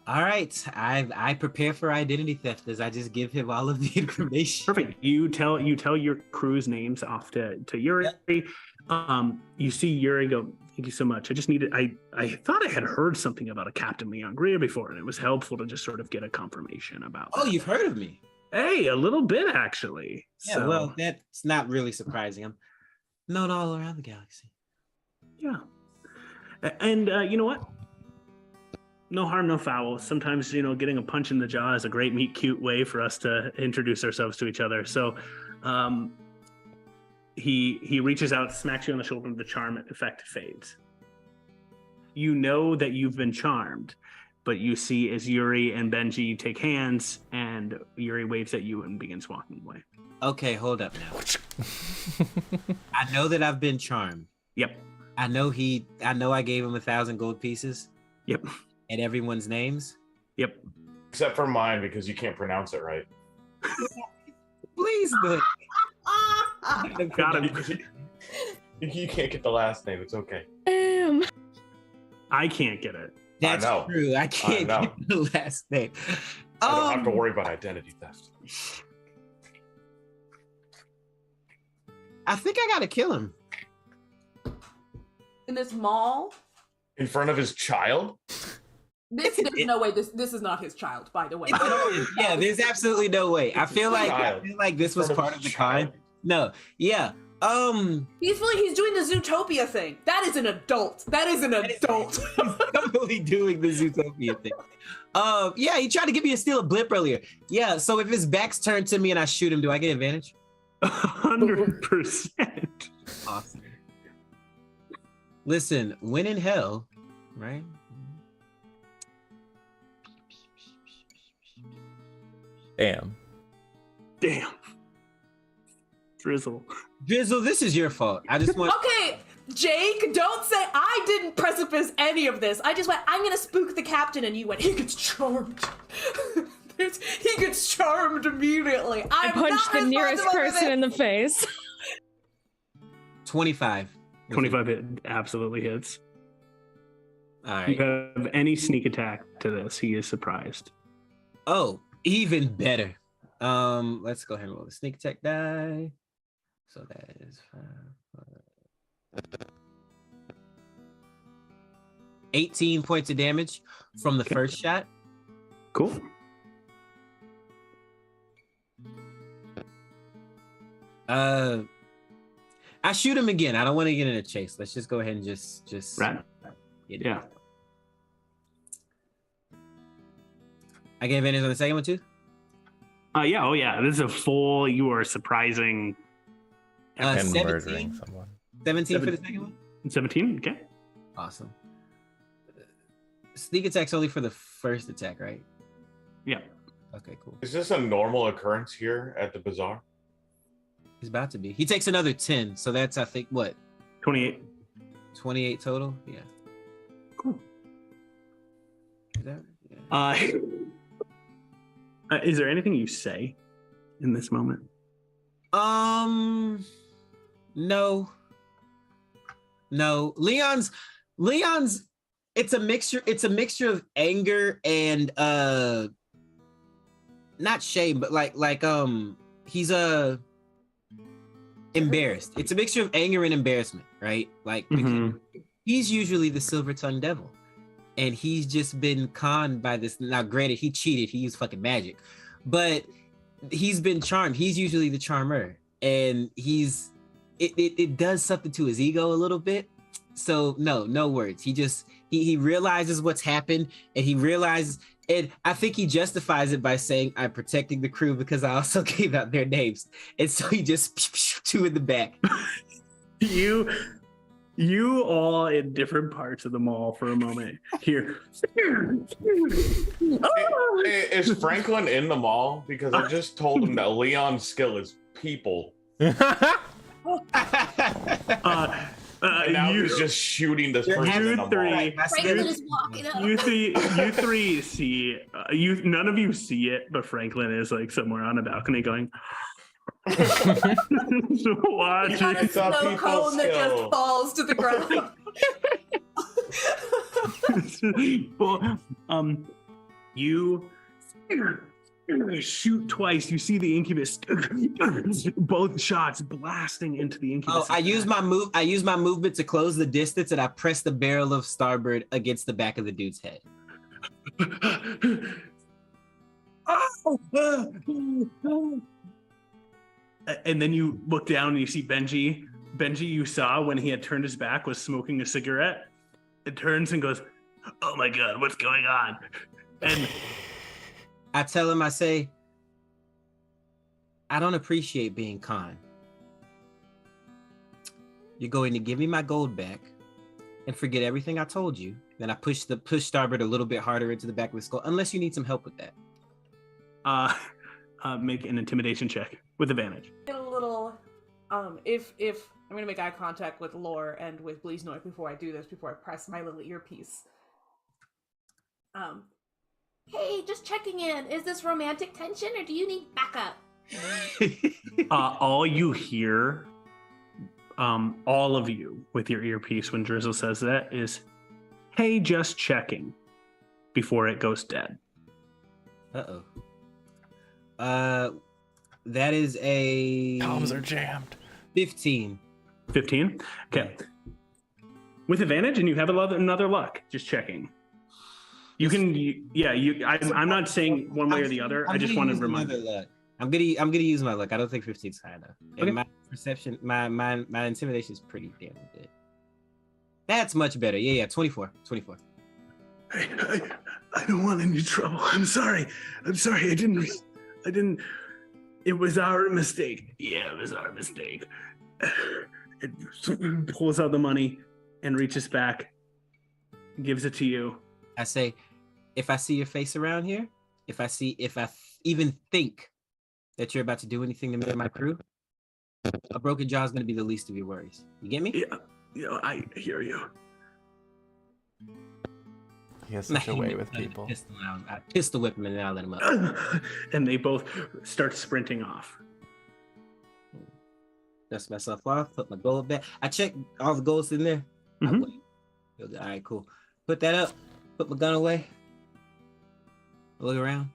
All right. I prepare for identity theft as I just give him all of the information. Perfect. You tell your crew's names off to Yuri. Yep. You see Yuri go, "Thank you so much. I just needed, I thought I had heard something about a Captain Leon Greer before, and it was helpful to just sort of get a confirmation about Oh, that." You've heard of me? Hey, a little bit, actually. Yeah, so, well, that's not really surprising. I'm known all around the galaxy. Yeah. And you know what? No harm, no foul. Sometimes, getting a punch in the jaw is a great, meet, cute way for us to introduce ourselves to each other. So, he reaches out, smacks you on the shoulder, and the charm effect fades. You know that you've been charmed, but you see as Yuri and Benji take hands, and Yuri waves at you and begins walking away. Okay, hold up now. I know that I've been charmed. Yep. I know I gave him 1,000 gold pieces. Yep. And everyone's names. Yep. Except for mine, because you can't pronounce it right. Please, but got him. You can't get the last name. It's okay. I can't get it. That's true. I can't get the last name. I don't have to worry about identity theft. I think I gotta kill him. In this mall? In front of his child? There's no way this is not his child, by the way. Yeah, there's absolutely no way. I feel like this was part of the con. No, yeah. He's doing the Zootopia thing. That is an adult. He's totally doing the Zootopia thing. Yeah, he tried to get me to steal a blip earlier. Yeah, so if his back's turned to me and I shoot him, do I get advantage? 100%. Awesome. Listen, when in hell, right? Damn. Drizzle, this is your fault. I just want. Okay, Jake, don't say I didn't precipice any of this. I just went, I'm gonna spook the captain, and you went, he gets charmed. He gets charmed immediately. I punched the nearest person in the face. 25. 25 hit absolutely hits. All right. You have any sneak attack to this, he is surprised. Oh, even better. Let's go ahead and roll the sneak attack die. So that is 18 points of damage from the first shot. Cool. I shoot him again. I don't want to get in a chase. Let's just go ahead and just Right. Yeah. I get advantage on the second one too? Yeah, oh yeah. This is a full, you are surprising. And 17? murdering someone. 17 for the second one? 17, okay. Awesome. Sneak attack's only for the first attack, right? Yeah. Okay, cool. Is this a normal occurrence here at the bazaar? He's about to be. He takes another 10, so that's, I think, what? 28. 28 total? Yeah. Cool. Is that, yeah. Is there anything you say in this moment? No. Leon's it's a mixture of anger and not shame, but like he's embarrassed. It's a mixture of anger and embarrassment, right? Like he's usually the silver-tongued devil, and he's just been conned by this. Now granted, he cheated, he used fucking magic, but he's been charmed. He's usually the charmer, and it does something to his ego a little bit. So no words. He realizes what's happened, and he realizes, and I think he justifies it by saying, I'm protecting the crew because I also gave out their names. And so he just two in the back. You all in different parts of the mall for a moment here. Is Franklin in the mall? Because I just told him that Leon's skill is people. And now he's just shooting this person in the mall. Franklin is walking up. You three see, none of you see it, but Franklin is like somewhere on a balcony going. So watch On a it. snow cone that just falls to the ground. Well, you shoot twice. You see the incubus, both shots blasting into the incubus. Oh, I use my movement to close the distance, and I press the barrel of Starbird against the back of the dude's head. And then you look down and you see Benji. Benji, you saw when he had turned his back, was smoking a cigarette. It turns and goes, "Oh my god, what's going on?" And I tell him, I say, I don't appreciate being conned. You're going to give me my gold back and forget everything I told you. Then I push Starbird a little bit harder into the back of the skull, unless you need some help with that. Make an intimidation check with advantage. Get a little, if I'm gonna make eye contact with Lore and with Bleeznoy before I do this, before I press my little earpiece. Hey, just checking in. Is this romantic tension or do you need backup? All you hear, all of you with your earpiece when Drizzle says that is, "Hey, just checking," before it goes dead. Uh-oh. That is a... Toms are jammed. 15. 15? Okay. With advantage, and you have another luck. Just checking. You can, I'm not saying one way or the other. I just want to remind you. I'm gonna use my luck. I don't think 15's high enough. And Okay. my perception, my intimidation is pretty damn good. That's much better. Yeah, 24. I don't want any trouble. I'm sorry. I didn't. It was our mistake. Yeah, it was our mistake. It pulls out the money and reaches back, gives it to you. I say, if I see your face around here, if I even think that you're about to do anything to me and my crew, a broken jaw is going to be the least of your worries. You get me? Yeah, I hear you. He has such a way with people. I pistol whip him and then I let him up. And they both start sprinting off. Dust myself off, put my gold back. I checked all the golds in there. Mhm. All right, cool. Put that up, put my gun away. Look around.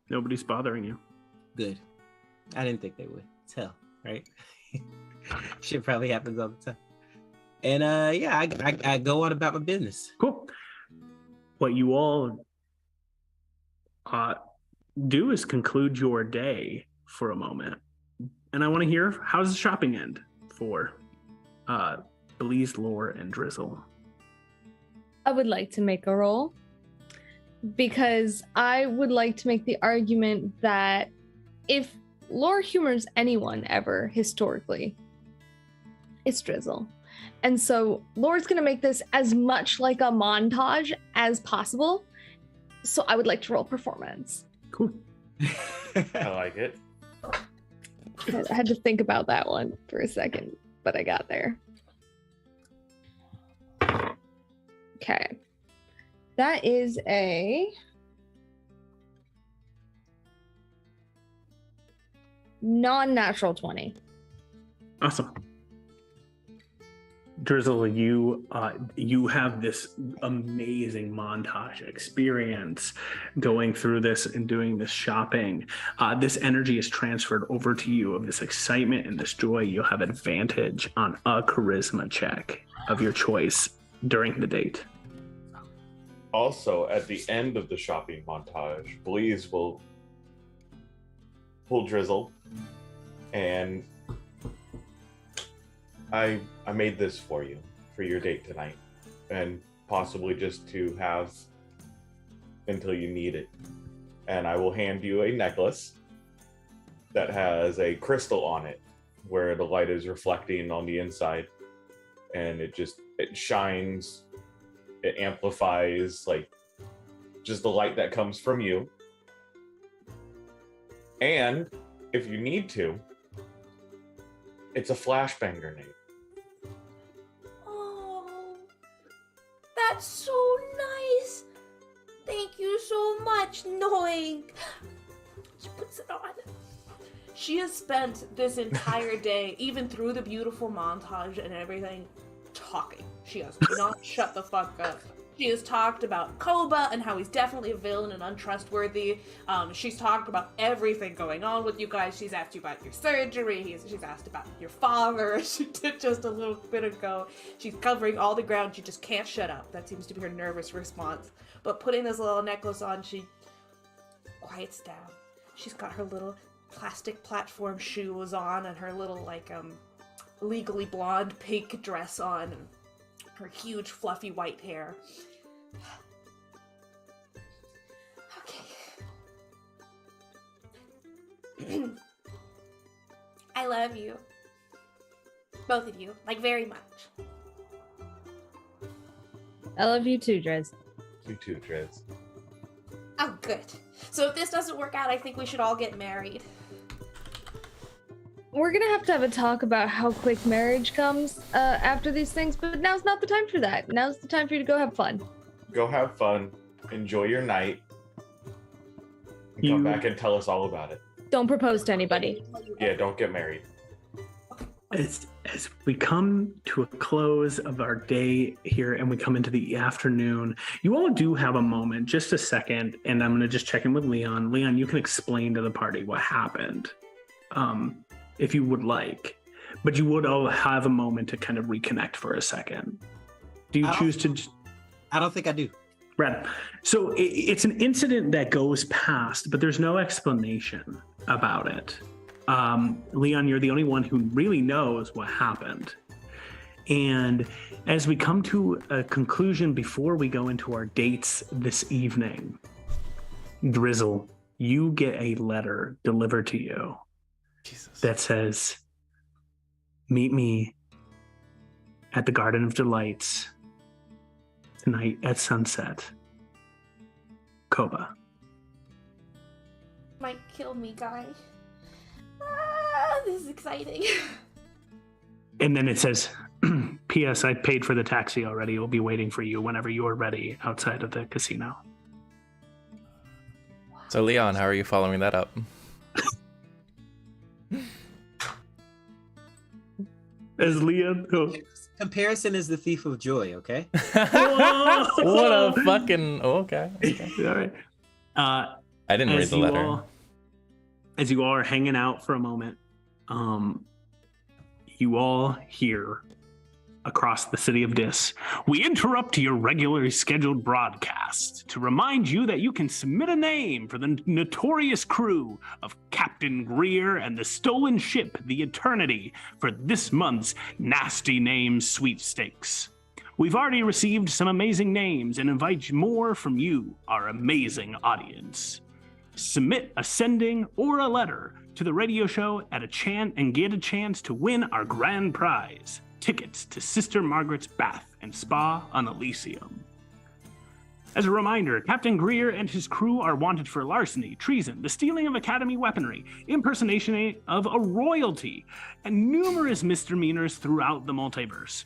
Nobody's bothering you. Good. I didn't think they would. It's hell, right? Shit probably happens all the time. And I go on about my business. Cool. What you all do is conclude your day for a moment. And I want to hear, how's the shopping end for Bleeze, Lore, and Drizzle? I would like to make a roll because I would like to make the argument that if Lore humors anyone ever historically, it's Drizzle. And so Lore's going to make this as much like a montage as possible. So I would like to roll performance. Cool. I like it. I had to think about that one for a second, but I got there. Okay. That is a non-natural 20. Awesome. Drizzle, you have this amazing montage experience going through this and doing this shopping. This energy is transferred over to you of this excitement and this joy. You'll have advantage on a charisma check of your choice during the date. Also, at the end of the shopping montage, Bleeze will pull Drizzle, and I made this for you for your date tonight, and possibly just to have until you need it. And I will hand you a necklace that has a crystal on it where the light is reflecting on the inside, and it shines, it amplifies like just the light that comes from you. And if you need to, it's a flashbang grenade. Oh, that's so nice. Thank you so much, Noink. She puts it on. She has spent this entire day, even through the beautiful montage and everything, talking. She has not shut the fuck up. She has talked about Koba and how he's definitely a villain and untrustworthy. She's talked about everything going on with you guys. She's asked you about your surgery. She's asked about your father. She did just a little bit ago. She's covering all the ground. She just can't shut up. That seems to be her nervous response. But putting this little necklace on, she quiets down. She's got her little plastic platform shoes on and her little legally blonde pink dress on and her huge fluffy white hair. Okay. I love you. Both of you, very much. I love you too, Drez. You too, Driz. Oh, good. So if this doesn't work out, I think we should all get married. We're gonna have to have a talk about how quick marriage comes after these things, but now's not the time for that. Now's the time for you to go have fun. Go have fun. Enjoy your night. And come back and tell us all about it. Don't propose to anybody. Yeah, don't get married. As we come to a close of our day here and we come into the afternoon, you all do have a moment, just a second, and I'm going to just check in with Leon. Leon, you can explain to the party what happened, if you would like, but you would all have a moment to kind of reconnect for a second. Do you I choose to? I don't think I do. Brad. So it's an incident that goes past, but there's no explanation about it. Leon, you're the only one who really knows what happened. And as we come to a conclusion before we go into our dates this evening, Drizzle, you get a letter delivered to you that says, meet me at the Garden of Delights tonight at sunset. Koba. Might kill me, guy. This is exciting. And then it says, P.S. I paid for the taxi already. We'll be waiting for you whenever you are ready outside of the casino. So, Leon, how are you following that up? As Leon? Oh. Comparison is the thief of joy, okay? What a fucking... okay. All right. I didn't read the letter. As you all are hanging out for a moment, you all hear across the city of Dis, we interrupt your regularly scheduled broadcast to remind you that you can submit a name for the notorious crew of Captain Greer and the stolen ship, the Eternity, for this month's Nasty Names Sweepstakes. We've already received some amazing names and invite more from you, our amazing audience. Submit a sending or a letter to the radio show at and get a chance to win our grand prize, tickets to Sister Margaret's Bath and Spa on Elysium. As a reminder, Captain Greer and his crew are wanted for larceny, treason, the stealing of Academy weaponry, impersonation of a royalty, and numerous misdemeanors throughout the multiverse.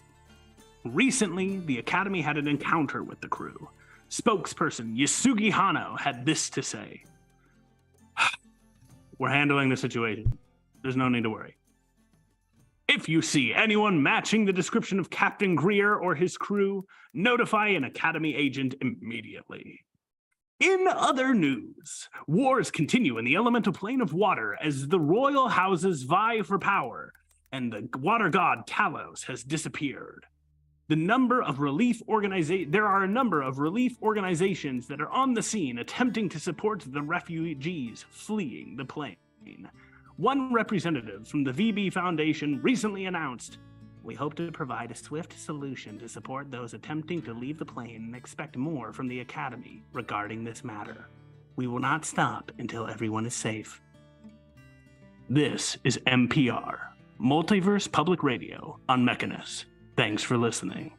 Recently, the Academy had an encounter with the crew. Spokesperson Yasugi Hano had this to say. We're handling the situation. There's no need to worry. If you see anyone matching the description of Captain Greer or his crew, notify an Academy agent immediately. In other news, wars continue in the elemental plane of water as the royal houses vie for power, and the water god Talos has disappeared. There are a number of relief organizations that are on the scene attempting to support the refugees fleeing the plane. One representative from the VB Foundation recently announced, we hope to provide a swift solution to support those attempting to leave the plane and expect more from the Academy regarding this matter. We will not stop until everyone is safe. This is MPR, Multiverse Public Radio on Mechanus. Thanks for listening.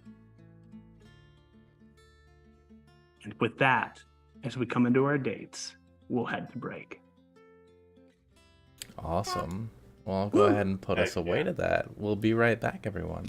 And with that, as we come into our dates, we'll head to break. Awesome. Well, I'll go ahead and put us away to that. We'll be right back, everyone.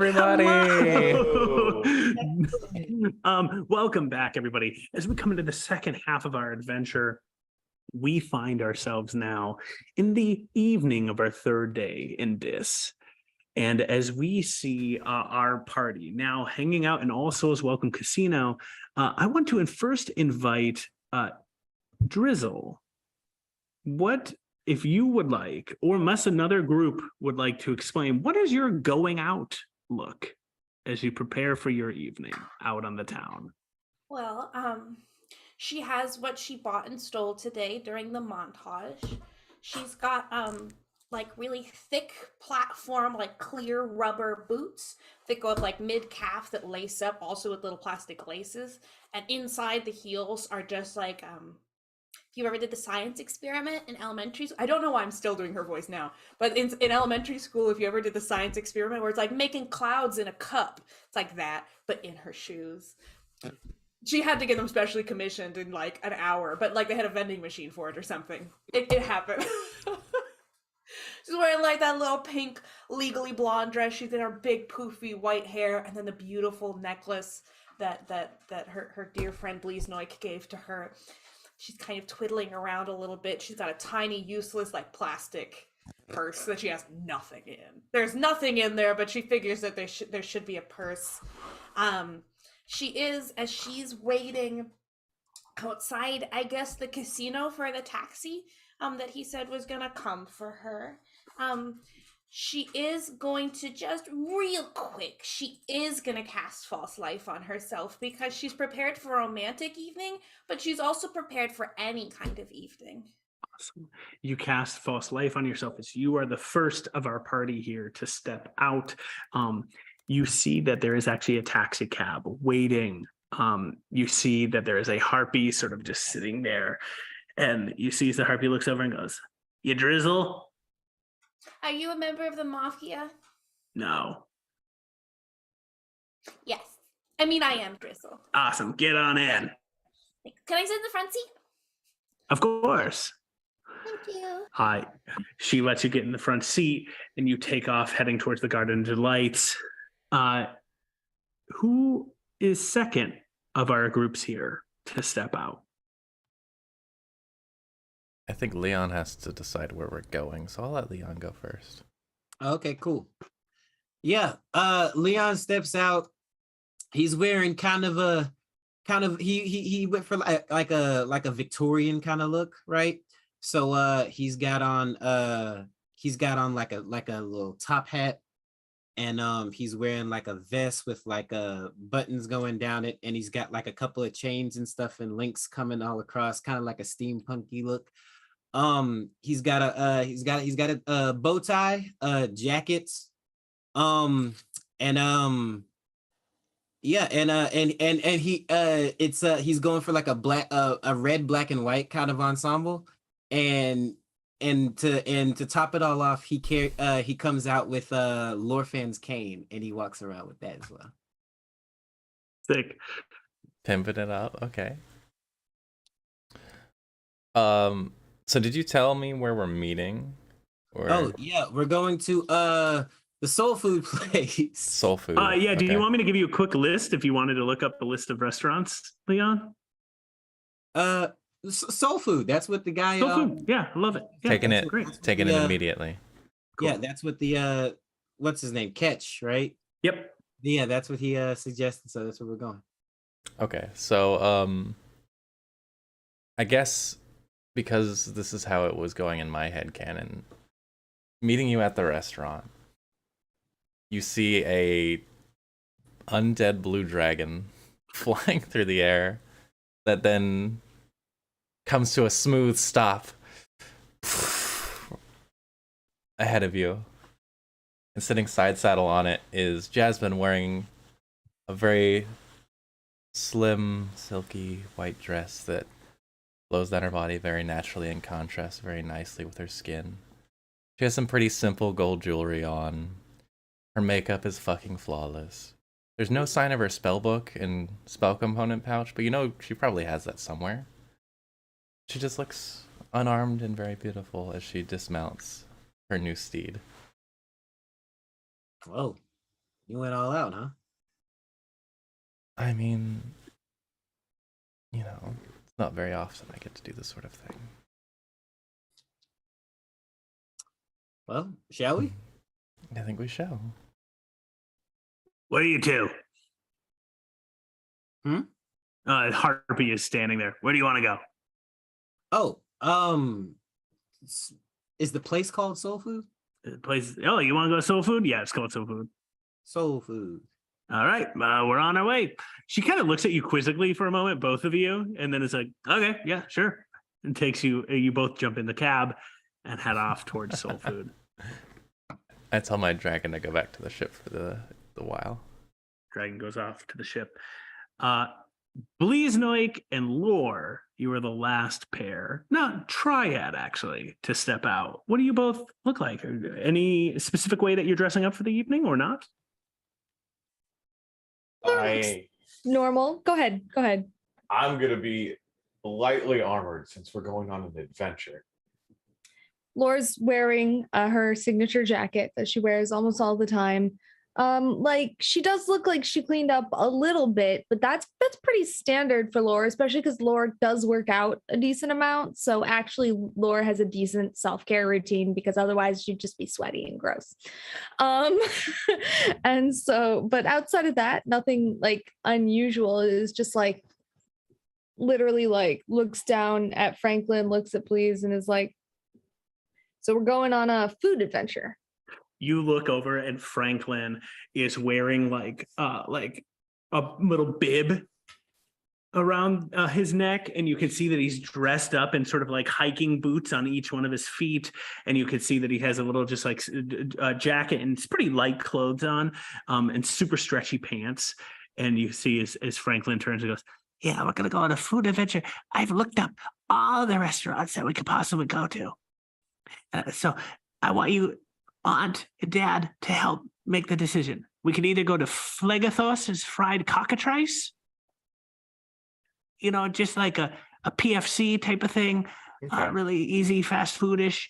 everybody. Welcome back, everybody. As we come into the second half of our adventure, we find ourselves now in the evening of our third day in Dis. And as we see our party now hanging out in All Souls Welcome Casino, I want to first invite Drizzle. What, if you would like, or unless another group would like to explain, what is your going out look as you prepare for your evening out on the town? Well, she has what she bought and stole today during the montage. She's got like really thick platform, like clear rubber boots that go up like mid-calf that lace up also with little plastic laces. And inside the heels are just like if you ever did the science experiment in elementary school, I don't know why I'm still doing her voice now, but in elementary school, if you ever did the science experiment where it's like making clouds in a cup, it's like that, but in her shoes. She had to get them specially commissioned in like an hour, but like they had a vending machine for it or something. It happened. She's wearing like that little pink Legally Blonde dress. She's in her big poofy white hair, and then the beautiful necklace that her dear friend Bleasnoik gave to her. She's kind of twiddling around a little bit. She's got a tiny, useless, like plastic purse that she has nothing in. There's nothing in there, but she figures that there should be a purse. She is, as she's waiting outside, I guess, the casino for the taxi that he said was gonna come for her. She is going to just real quick, she is going to cast False Life on herself because she's prepared for a romantic evening, but she's also prepared for any kind of evening. Awesome. You cast False Life on yourself as you are the first of our party here to step out. You see that there is actually a taxi cab waiting. You see that there is a harpy sort of just sitting there. And you see as the harpy looks over and goes, "You Drizzle?" Are you a member of the Mafia? No. Yes. I mean, I am Drizzle. Awesome. Get on in. Can I sit in the front seat? Of course. Thank you. Hi. She lets you get in the front seat and you take off heading towards the Garden of Delights. Who is second of our groups here to step out? I think Leon has to decide where we're going, so I'll let Leon go first. Okay, cool. Yeah, Leon steps out. He's wearing he went for like a Victorian kind of look, right? So he's got on like a little top hat, and he's wearing like a vest with like buttons going down it, and he's got like a couple of chains and stuff and links coming all across, kind of like a steampunky look. He's got a bow tie, jackets, and he's going for like a red, black and white kind of ensemble, and to top it all off, he comes out with Lorfan's cane, and he walks around with that as well. Sick. Pimping it up, okay. So did you tell me where we're meeting? Or... Oh yeah, we're going to the soul food place. Soul food. Yeah. Do okay. you want me to give you a quick list if you wanted to look up the list of restaurants, Leon? Soul food. That's what the guy. Soul food. Yeah, I love it. Yeah, taking it immediately. Cool. Yeah, that's what the what's his name? Ketch, right? Yep. Yeah, that's what he suggested. So that's where we're going. Okay, so I guess because this is how it was going in my head canon, meeting you at the restaurant, you see a undead blue dragon flying through the air that then comes to a smooth stop ahead of you. And sitting side saddle on it is Jasmine, wearing a very slim, silky white dress that flows down her body very naturally and contrasts very nicely with her skin. She has some pretty simple gold jewelry on. Her makeup is fucking flawless. There's no sign of her spellbook and spell component pouch, but you know she probably has that somewhere. She just looks unarmed and very beautiful as she dismounts her new steed. Whoa. You went all out, huh? I mean, you know, it's not very often I get to do this sort of thing. Well, shall we? I think we shall. Where are you two? Hmm? Harpy is standing there. Where do you want to go? Oh, is the place called Soul Food? The place. Oh, you want to go to Soul Food? Yeah, it's called Soul Food. Soul Food. All right, we're on our way. She kind of looks at you quizzically for a moment, both of you, and then it's like, okay, yeah, sure. And takes you. You both jump in the cab and head off towards Soul Food. I tell my dragon to go back to the ship for the while. Dragon goes off to the ship. Bleeznoik and Lore, you were the last pair, not triad actually, to step out. What do you both look like? Any specific way that you're dressing up for the evening or not? Normal. Go ahead. I'm gonna be lightly armored since we're going on an adventure. Laura's wearing her signature jacket that she wears almost all the time. Like she does look like she cleaned up a little bit, but that's pretty standard for Laura, especially because Laura does work out a decent amount. So actually, Laura has a decent self-care routine because otherwise she'd just be sweaty and gross. And so, but outside of that, nothing like unusual. It is just like literally like looks down at Franklin, looks at Please, and is like, "So we're going on a food adventure." You look over and Franklin is wearing like a little bib around his neck, and you can see that he's dressed up in sort of like hiking boots on each one of his feet, and you can see that he has a little just like jacket and it's pretty light clothes on, and super stretchy pants. And you see as Franklin turns and goes, "Yeah, we're gonna go on a food adventure. I've looked up all the restaurants that we could possibly go to. So I want you, Aunt and Dad, to help make the decision. We can either go to Phlegathos's fried cockatrice, just like a PFC type of thing, Okay. really easy, fast foodish.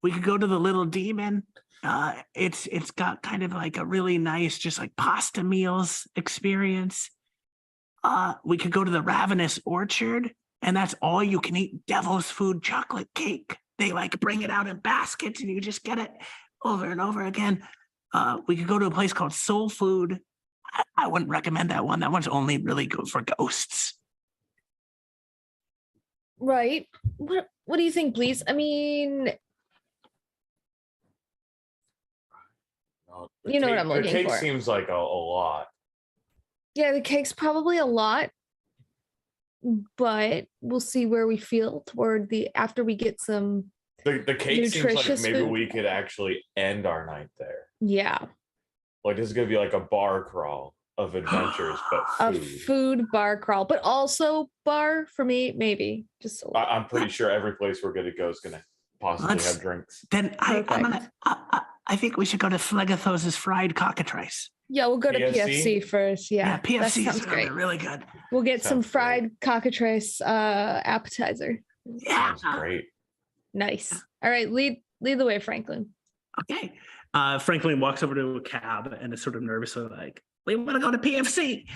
We could go to the Little Demon. It's got kind of like a really nice, just like pasta meals experience. We could go to the Ravenous Orchard, and that's all you can eat devil's food chocolate cake. They like bring it out in baskets and you just get it over and over again. We could go to a place called Soul Food. I wouldn't recommend that one. That one's only really good for ghosts." Right. What do you think, Please? I mean, you know what I'm looking the cake for. Seems like a lot. Yeah, the cake's probably a lot, but we'll see where we feel after we get some. The cake seems like nutritious maybe food. we could actually end our night there. Yeah, Like this is gonna be like a bar crawl of adventures, but a food. food bar crawl, but also bar for me, maybe just a little. I'm pretty sure every place we're gonna go is gonna possibly Let's- have drinks. Then I'm Perfect. gonna. I think we should go to Phlegathos's fried cockatrice. Yeah, we'll go to PFC? PFC first. Yeah, PFC that is sounds gonna great. be really good. We'll get some Sounds great. fried cockatrice appetizer. Yeah. Sounds great. Nice. All right, lead the way, Franklin. Okay. Franklin walks over to a cab and is sort of nervously like, "We want to go to PFC."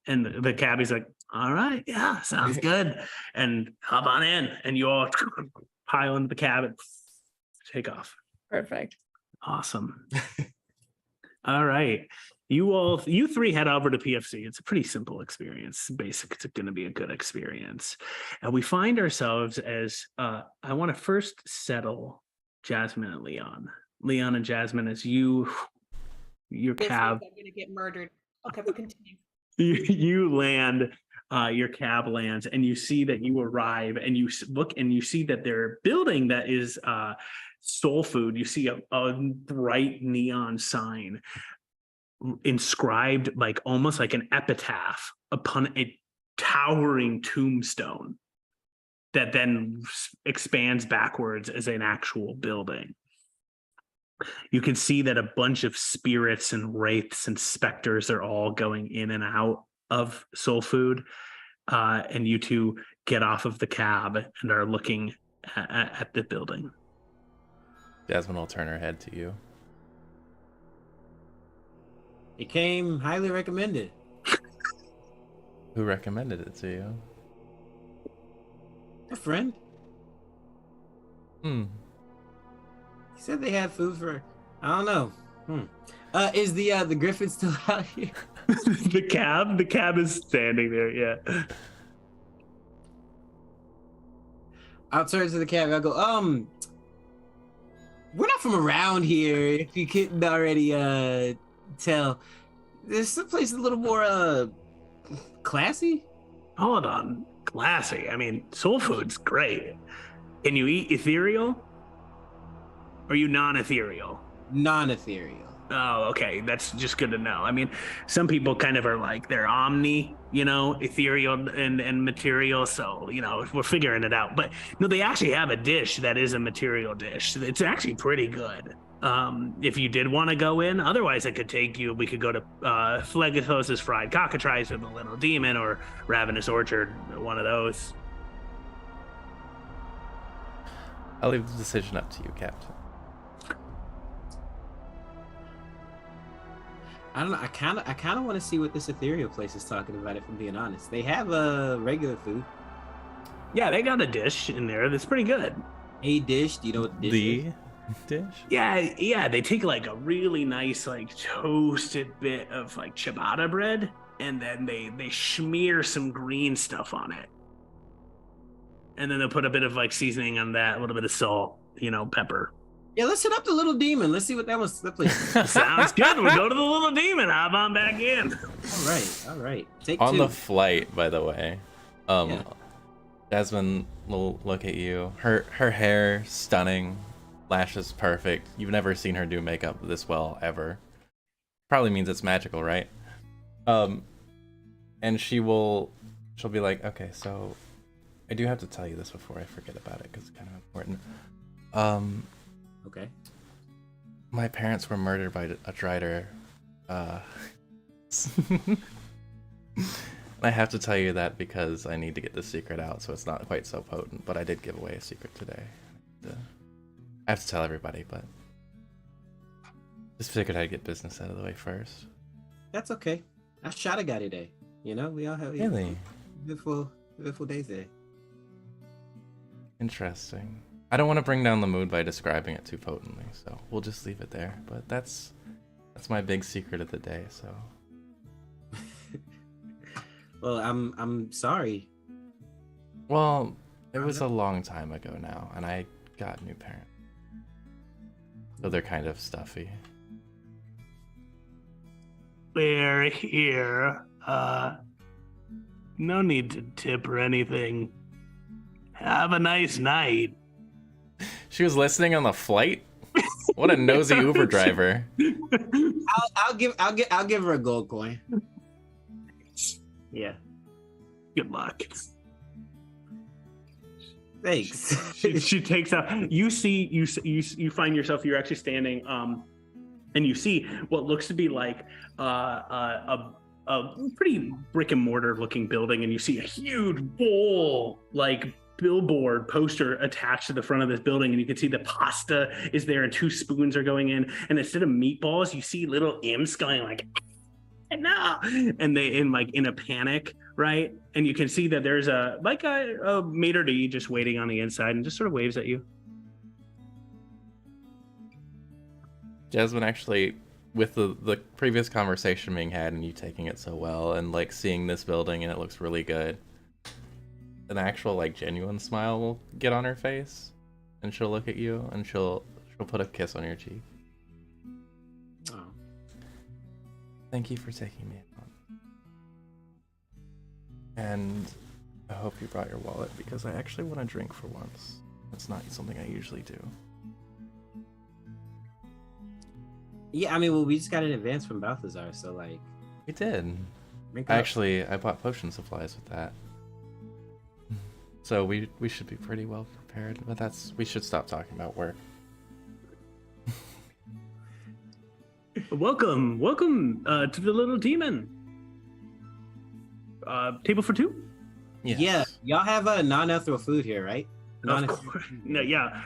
And the cabbie's like, "All right, yeah, sounds good." And hop on in. And you all pile into the cab and take off. Perfect. Awesome. All right. You three head over to PFC. It's a pretty simple experience. Basic. It's going to be a good experience. And we find ourselves as I want to first settle Jasmine and Leon. Leon and Jasmine, as your This cab, means I'm gonna get murdered. Okay, but continue. you land, your cab lands, and you see that you arrive, and you look and you see that their building that is Soul Food. You see a bright neon sign inscribed like almost like an epitaph upon a towering tombstone that then expands backwards as an actual building. You can see that a bunch of spirits and wraiths and specters are all going in and out of Soul Food. And you two get off of the cab and are looking at the building. Jasmine will turn her head to you. It came highly recommended. Who recommended it to you? A friend. Hmm. He said they had food for. I don't know. Is the Griffin still out here? The cab is standing there. Yeah. I'll turn to the cab. I'll go. We're not from around here. If you couldn't already tell, there's some place a little more classy. Hold on, classy. I mean, soul food's great. Can you eat ethereal? Or are you non-ethereal? Non-ethereal. Oh, okay. That's just good to know. I mean, some people kind of are like they're omni, ethereal and material. So, we're figuring it out. But no, they actually have a dish that is a material dish. It's actually pretty good. If you did want to go in, otherwise we could go to Phlegethos' fried cockatrice with the little demon or Ravenous Orchard, one of those. I'll leave the decision up to you, Captain. I don't know. I kind of want to see what this ethereal place is talking about. If I'm being honest, they have regular food. Yeah, they got a dish in there that's pretty good. A dish. Do you know what the dish is? Dish? Yeah. They take like a really nice like toasted bit of like ciabatta bread, and then they smear some green stuff on it, and then they'll put a bit of like seasoning on that, a little bit of salt, pepper. Yeah, let's hit up the little demon. Let's see what that place. Sounds good. We'll go to the little demon. Hop on back in. All right. Take On two. the flight, by the way, Yeah. Jasmine will look at you. Her hair stunning, lashes perfect. You've never seen her do makeup this well ever. Probably means it's magical, right? And she'll be like, okay, so I do have to tell you this before I forget about it because it's kind of important. Okay. My parents were murdered by a Drider. I have to tell you that because I need to get the secret out, so it's not quite so potent. But I did give away a secret today. I have to tell everybody, but just figured I'd get business out of the way first. That's okay. I shot a guy today. We all have Really? beautiful days there. Interesting. I don't want to bring down the mood by describing it too potently, so we'll just leave it there. But that's my big secret of the day. So. Well, I'm sorry. Well, it was a long time ago now, and I got new parents, so they're kind of stuffy. We're here. No need to tip or anything. Have a nice night. She was listening on the flight. What a nosy Uber driver. I'll give her a gold coin. Yeah. Good luck. Thanks. She takes out. You see, you find yourself. You're actually standing. And you see what looks to be like a pretty brick and mortar looking building, and you see a huge bowl like billboard poster attached to the front of this building, and you can see the pasta is there and 2 spoons are going in, and instead of meatballs you see little imps going like no, and they in a panic, right? And you can see that there's a maitre d' just waiting on the inside and just sort of waves at you. Jasmine, actually, with the previous conversation being had and you taking it so well and like seeing this building and it looks really good, an actual like genuine smile will get on her face, and she'll look at you and she'll put a kiss on your cheek. Oh. Thank you for taking me on. And I hope you brought your wallet because I actually want to drink for once. That's not something I usually do. Yeah, I mean, well, we just got an advance from Balthazar, so like. We did. Drink up. Actually, I bought potion supplies with that. So we should be pretty well prepared, but we should stop talking about work. Welcome to the little demon. Table for 2? Yes. Yeah, y'all have a non-ethereal food here, right? Of course. No, yeah.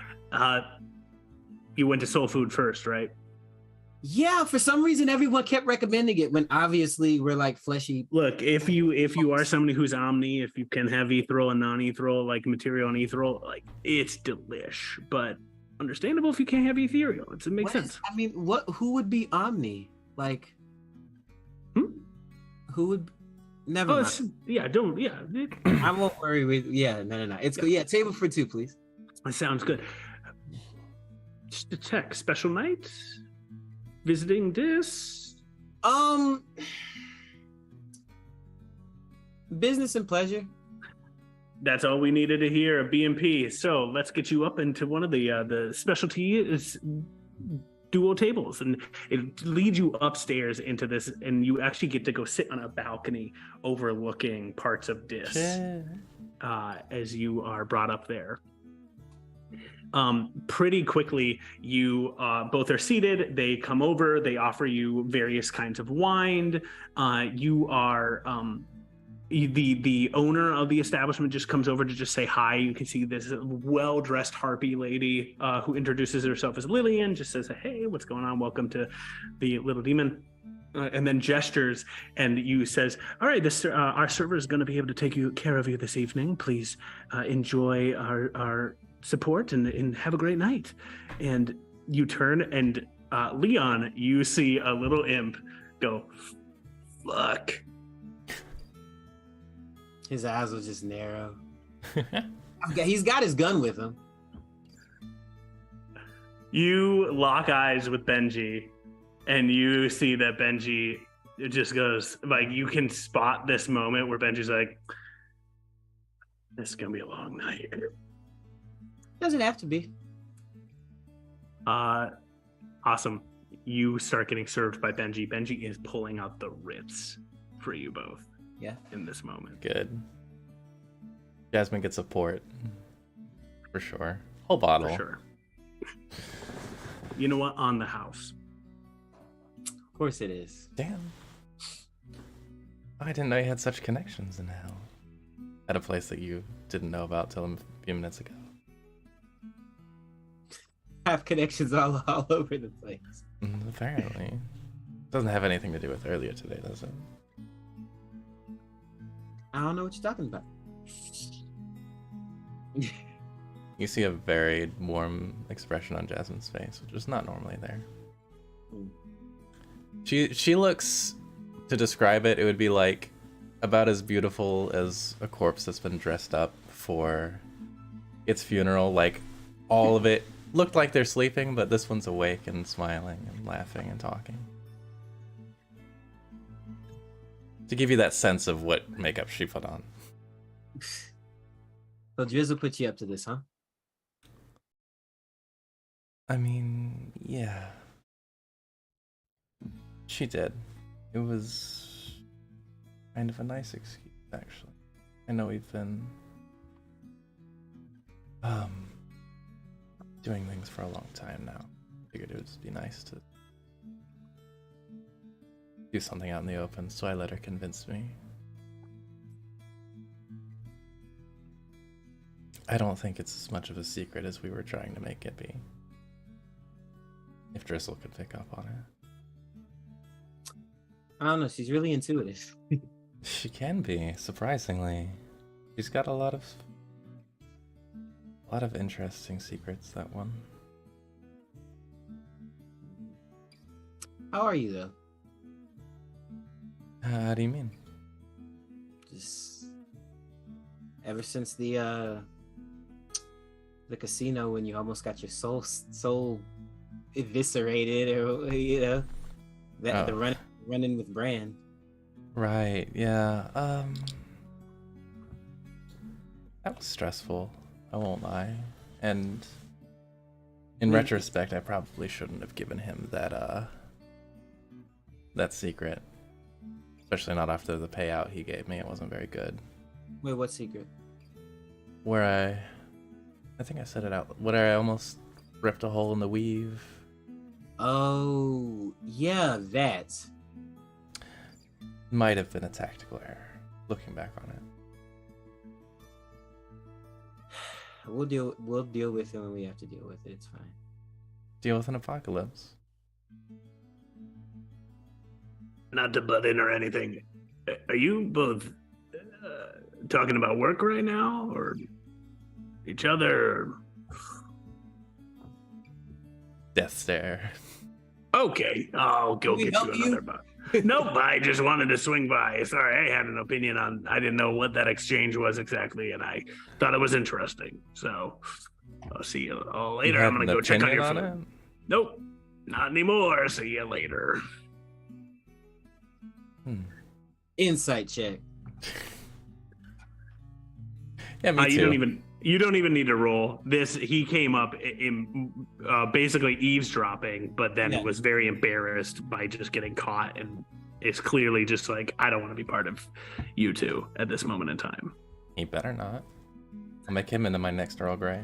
You went to soul food first, right? Yeah, for some reason everyone kept recommending it when obviously we're like fleshy. Look, if you are somebody who's omni, if you can have ethereal and non-ethereal, like material and ethereal, like it's delish. But understandable if you can't have ethereal. It makes sense. I mean, who would be omni? Like, who would? Never mind. Don't. I won't worry with. Yeah, no. It's good. Yeah, table for two, please. That sounds good. Just to check, special night, visiting this. Business and pleasure. That's all we needed to hear. A BMP. So let's get you up into one of the specialty is dual tables, and it leads you upstairs into this, and you actually get to go sit on a balcony overlooking parts of Dis as you are brought up there. Pretty quickly, you both are seated. They come over. They offer you various kinds of wine. You are the owner of the establishment just comes over to just say hi. You can see this well-dressed harpy lady who introduces herself as Lillian, just says, hey, what's going on? Welcome to the Little Demon. And then gestures, and you says, all right, this our server is going to be able to take care of you this evening. Please enjoy our support and have a great night. And you turn, and Leon, you see a little imp go, fuck. His eyes will just narrow. He's got his gun with him. You lock eyes with Benji, and you see that Benji, it just goes, like, you can spot this moment where Benji's like, this is going to be a long night. Doesn't have to be. Awesome. You start getting served by Benji. Benji is pulling out the Ritz for you both. Yeah. In this moment. Good. Jasmine gets a port. For sure. Whole bottle. For sure. You know what? On the house. Of course it is. Damn. I didn't know you had such connections in hell. At a place that you didn't know about till a few minutes ago. I have connections all over the place. Apparently. Doesn't have anything to do with earlier today, does it? I don't know what you're talking about. You see a very warm expression on Jasmine's face, which is not normally there. She looks, to describe it, it would be like about as beautiful as a corpse that's been dressed up for its funeral. Like all of it looked like they're sleeping, but this one's awake and smiling and laughing and talking. To give you that sense of what makeup she put on. So Drizzle put you up to this, huh? I mean, yeah. She did. It was kind of a nice excuse, actually. I know we've been doing things for a long time now. Figured it would just be nice to do something out in the open, so I let her convince me. I don't think it's as much of a secret as we were trying to make it be. If Drizzle could pick up on it. I don't know, she's really intuitive. She can be, surprisingly. She's got a lot of interesting secrets, that one. How are you, though? How do you mean? Just ever since the casino when you almost got your soul eviscerated, or the running with Bran. Right, yeah. That was stressful, I won't lie. And in retrospect, I probably shouldn't have given him that secret. Especially not after the payout he gave me. It wasn't very good. Wait, what secret? Where I think I said it out. Where I almost ripped a hole in the weave. Oh, yeah, that. Might have been a tactical error, looking back on it. We'll deal with it when we have to deal with it. It's fine. Deal with an apocalypse. not to butt in or anything, are you both talking about work right now, or each other? Death stare. Okay, I'll go Can we get help you another bot. Nope, I just wanted to swing by. Sorry, I had an opinion on. I didn't know what that exchange was exactly, and I thought it was interesting. So I'll see you all You later. had I'm gonna an go check on opinion your on food. it? Nope, not anymore. See you later. Insight check. Yeah, me too. You don't even need to roll this. He came up in basically eavesdropping, but then Yeah. was very embarrassed by just getting caught, and is clearly just like, I don't want to be part of you two at this moment in time. He better not. I'll make him into my next Earl Grey.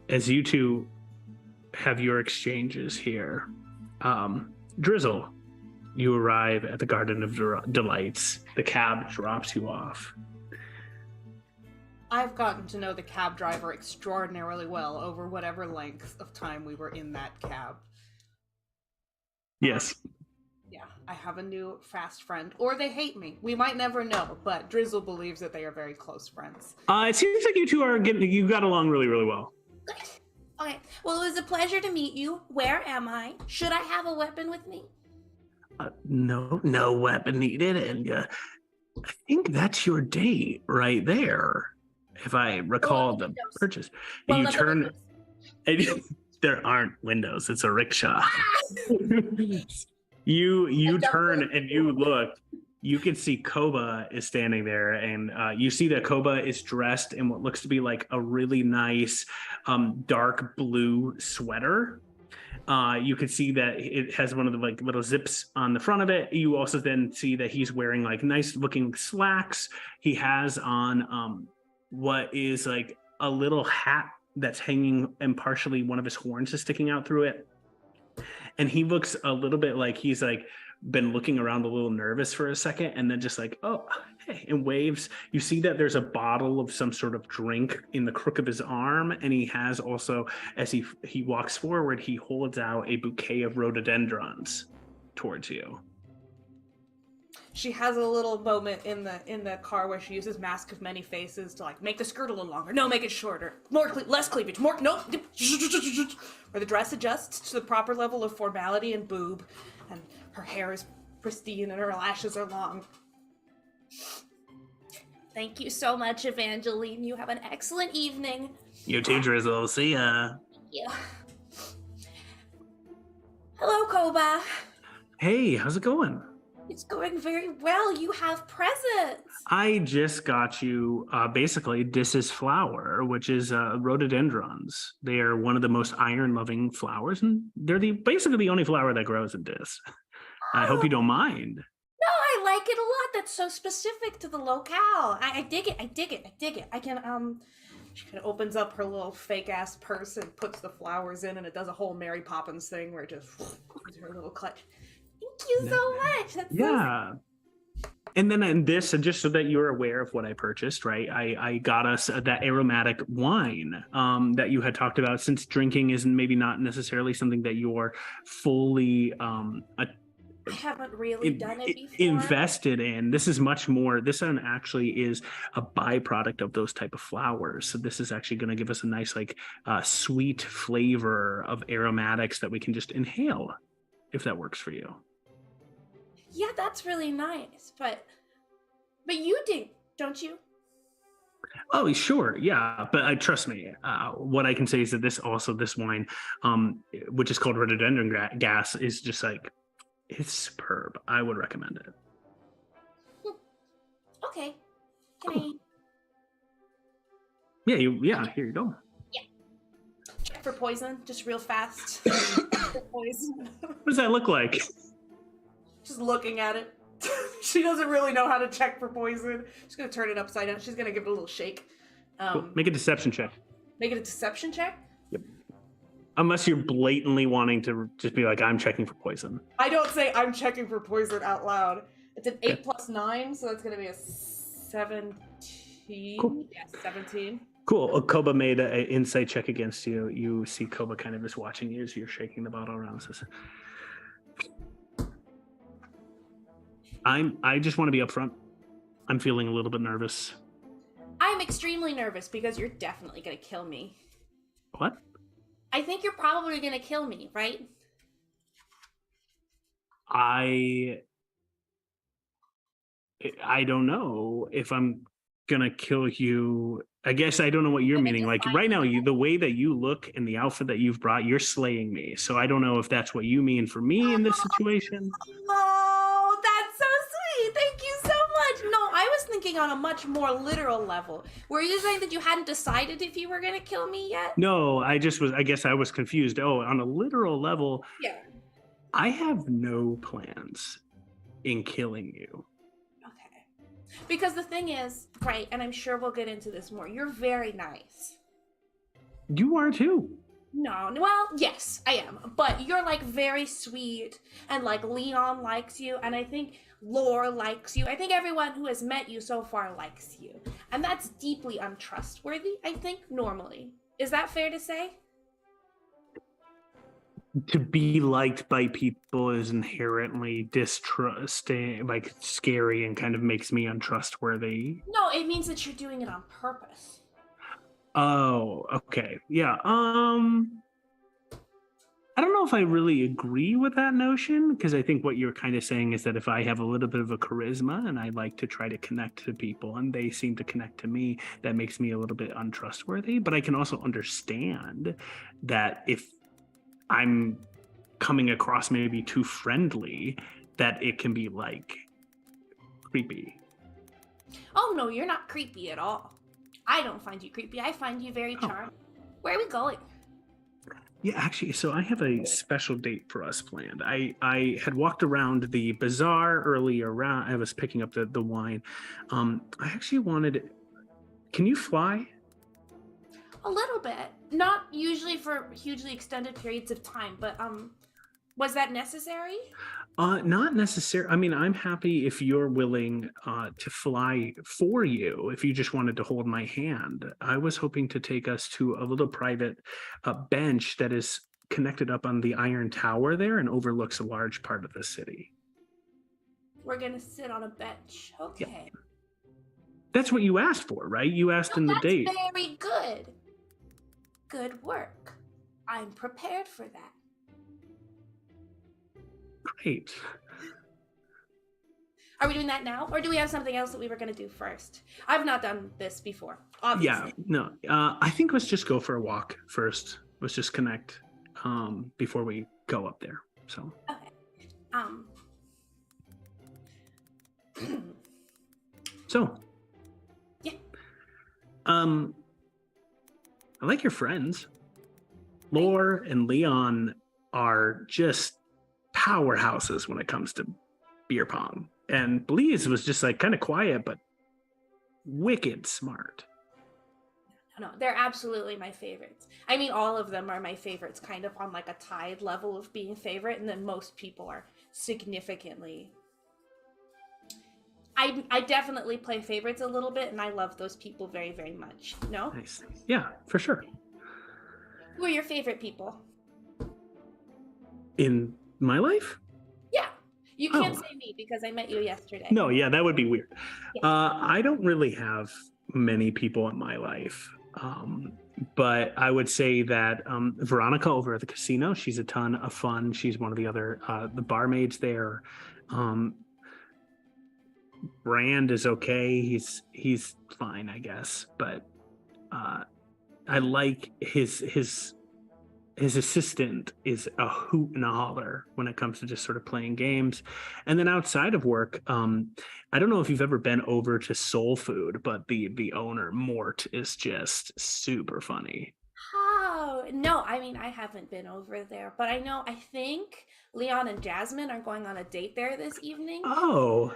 As you two have your exchanges here, Drizzle, you arrive at the Garden of Delights. The cab drops you off. I've gotten to know the cab driver extraordinarily well over whatever length of time we were in that cab. Yes. Yeah, I have a new fast friend. Or they hate me. We might never know, but Drizzle believes that they are very close friends. It seems like you two you got along really, really well. Good. Okay. Well, it was a pleasure to meet you. Where am I? Should I have a weapon with me? No weapon needed, and I think that's your date right there, if I recall the purchase. Well, You let the turn, windows. and there aren't windows. It's a rickshaw. You turn and you look. You can see Koba is standing there, and you see that Koba is dressed in what looks to be like a really nice dark blue sweater. You can see that it has one of the like little zips on the front of it. You also then see that he's wearing like nice looking slacks. He has on what is like a little hat that's hanging, and partially one of his horns is sticking out through it. And he looks a little bit like he's like been looking around a little nervous for a second, and then just like, oh, hey, and waves. You see that there's a bottle of some sort of drink in the crook of his arm, and he has also, as he walks forward, he holds out a bouquet of rhododendrons towards you. She has a little moment in the car where she uses Mask of Many Faces to like make the skirt a little longer. No, make it shorter. Less cleavage. More no. Where the dress adjusts to the proper level of formality and boob, and her hair is pristine and her lashes are long. Thank you so much, Evangeline. You have an excellent evening. You too, Drizzle. See ya. Thank you. Hello, Koba. Hey, how's it going? It's going very well. You have presents. I just got you basically Dis's flower, which is rhododendrons. They are one of the most iron-loving flowers, and they're basically the only flower that grows in Dis. I hope you don't mind. No, I like it a lot. That's so specific to the locale. I dig it. I dig it. I dig it. I can She kind of opens up her little fake ass purse and puts the flowers in, and it does a whole Mary Poppins thing where it just gives her a little clutch. Thank you so much. That's Yeah. And then in this, and just so that you're aware of what I purchased, right? I got us that aromatic wine that you had talked about, since drinking is maybe not necessarily something that you're fully I haven't really done it before. invested in. This is much more. This one actually is a byproduct of those type of flowers. So this is actually going to give us a nice, like, sweet flavor of aromatics that we can just inhale, if that works for you. Yeah, that's really nice. But you do, don't you? Oh, sure, yeah, but trust me. What I can say is that this wine, which is called rhododendron gas, is just like, it's superb. I would recommend it. Okay. Can I? Yeah. Here you go. Check for poison, just real fast. For poison. What does that look like? Just looking at it. She doesn't really know how to check for poison. She's gonna turn it upside down. She's gonna give it a little shake. Cool. Make a deception check. Make it a deception check? Yep. Unless you're blatantly wanting to just be like, I'm checking for poison. I don't say I'm checking for poison out loud. It's an 8 plus 9, so that's gonna be a 17. Cool. Yeah, 17. Cool. Koba made an insight check against you. You see Koba kind of just watching you as you're shaking the bottle around. Says, I just want to be upfront. I'm feeling a little bit nervous. I'm extremely nervous because you're definitely gonna kill me. What? I think you're probably gonna kill me, right? I don't know if I'm gonna kill you. I guess I don't know what you're meaning. Like right now, the way that you look and the outfit that you've brought, you're slaying me. So I don't know if that's what you mean for me in this situation. Oh, that's so sweet. Thank you so much. No, I was thinking on a much more literal level. Were you saying that you hadn't decided if you were gonna kill me yet? No, I guess I was confused. Oh, on a literal level, Yeah. I have no plans in killing you. Because the thing is, right, and I'm sure we'll get into this more, you're very nice. You are too. No, well, yes, I am. But you're like very sweet, and like Leon likes you, and I think Lore likes you. I think everyone who has met you so far likes you. And that's deeply untrustworthy, I think, normally. Is that fair to say? To be liked by people is inherently distrusting, like scary, and kind of makes me untrustworthy. No, it means that you're doing it on purpose. Oh, okay. Yeah. I don't know if I really agree with that notion, because I think what you're kind of saying is that if I have a little bit of a charisma and I like to try to connect to people and they seem to connect to me, that makes me a little bit untrustworthy. But I can also understand that if I'm coming across maybe too friendly, that it can be like creepy. Oh no, you're not creepy at all. I don't find you creepy. I find you very charming. Where are we going? Yeah, actually, so I have a special date for us planned. I had walked around the bazaar earlier. I was picking up the wine. I actually wanted. Can you fly? A little bit. Not usually for hugely extended periods of time, but was that necessary? Not necessarily. I mean, I'm happy if you're willing to fly for you, if you just wanted to hold my hand. I was hoping to take us to a little private bench that is connected up on the Iron Tower there and overlooks a large part of the city. We're gonna sit on a bench. Okay. Yeah. That's what you asked for, right? You asked in the date. That's very good. Good work. I'm prepared for that. Great. Are we doing that now? Or do we have something else that we were going to do first? I've not done this before, obviously. Yeah, no. I think let's just go for a walk first. Let's just connect before we go up there. So. Okay. So. Yeah. I like your friends. Lore and Leon are just powerhouses when it comes to beer pong. And Bleeze was just like kind of quiet, but wicked smart. No, they're absolutely my favorites. I mean, all of them are my favorites, kind of on like a tied level of being favorite, and then most people are significantly. I definitely play favorites a little bit, and I love those people very, very much. No? Nice. Yeah, for sure. Who are your favorite people? In my life? Yeah. You can't say me because I met you yesterday. No, yeah, that would be weird. Yeah. I don't really have many people in my life. But I would say that Veronica over at the casino, she's a ton of fun. She's one of the other the barmaids there. Brand is okay. He's fine, I guess. But I like his assistant is a hoot and a holler when it comes to just sort of playing games. And then outside of work, I don't know if you've ever been over to Soul Food, but the owner, Mort, is just super funny. Oh, no, I mean, I haven't been over there, but I think Leon and Jasmine are going on a date there this evening. Oh,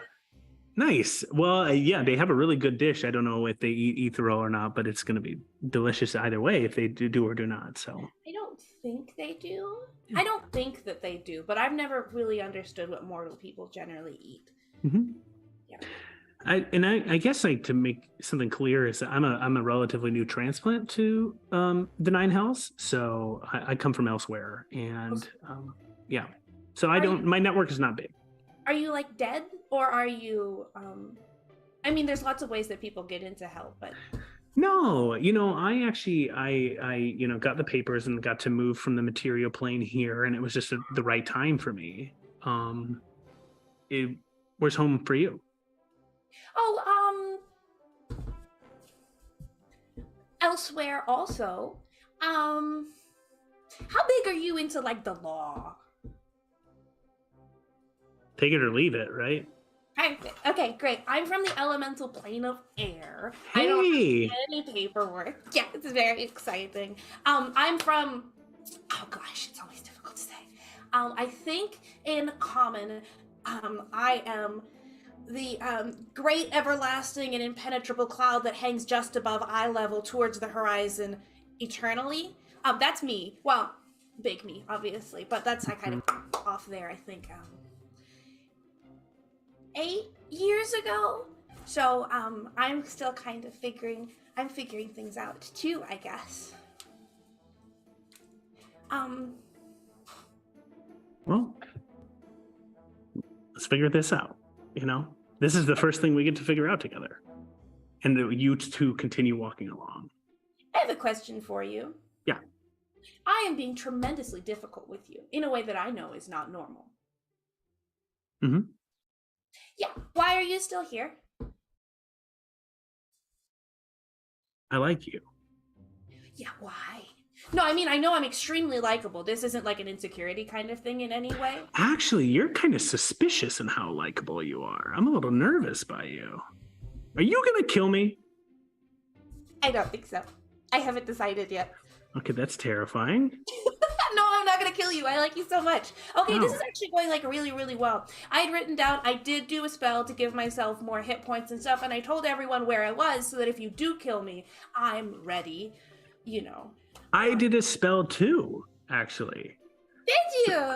nice. Well, yeah, they have a really good dish. I don't know if they eat ethereal or not, but it's going to be delicious either way if they do or do not. So I don't think they do. I don't think that they do, but I've never really understood what mortal people generally eat. Mm-hmm. Yeah. I guess like to make something clear is that I'm a relatively new transplant to the Nine Hells, so I come from elsewhere, and yeah, so my network is not big. Are you like dead Or are you, I mean, there's lots of ways that people get into hell, but... No, I actually, I got the papers and got to move from the material plane here, and it was just the right time for me. Where's home for you? Oh, elsewhere also. How big are you into, like, the law? Take it or leave it, right? Okay, great. I'm from the elemental plane of air. Hey! I don't have any paperwork. Yeah, it's very exciting. I'm from... Oh gosh, it's always difficult to say. I think in common, I am the great, everlasting, and impenetrable cloud that hangs just above eye level towards the horizon eternally. That's me. Well, big me, obviously, but that's kind of off there, I think. 8 years ago. So I'm still kind of figuring things out too, I guess. Well, let's figure this out. This is the first thing we get to figure out together, and that you two continue walking along. I have a question for you. Yeah. I am being tremendously difficult with you in a way that I know is not normal. Mm-hmm. Yeah. Why are you still here? I like you. Yeah, why? No, I mean, I know I'm extremely likable. This isn't like an insecurity kind of thing in any way. Actually, you're kind of suspicious in how likable you are. I'm a little nervous by you. Are you gonna kill me? I don't think so. I haven't decided yet. Okay, that's terrifying. No, I'm not gonna kill you. I like you so much. Okay, No. This is actually going like really, really well. I had written down, I did do a spell to give myself more hit points and stuff, and I told everyone where I was so that if you do kill me, I'm ready. I did a spell too, actually. Did you?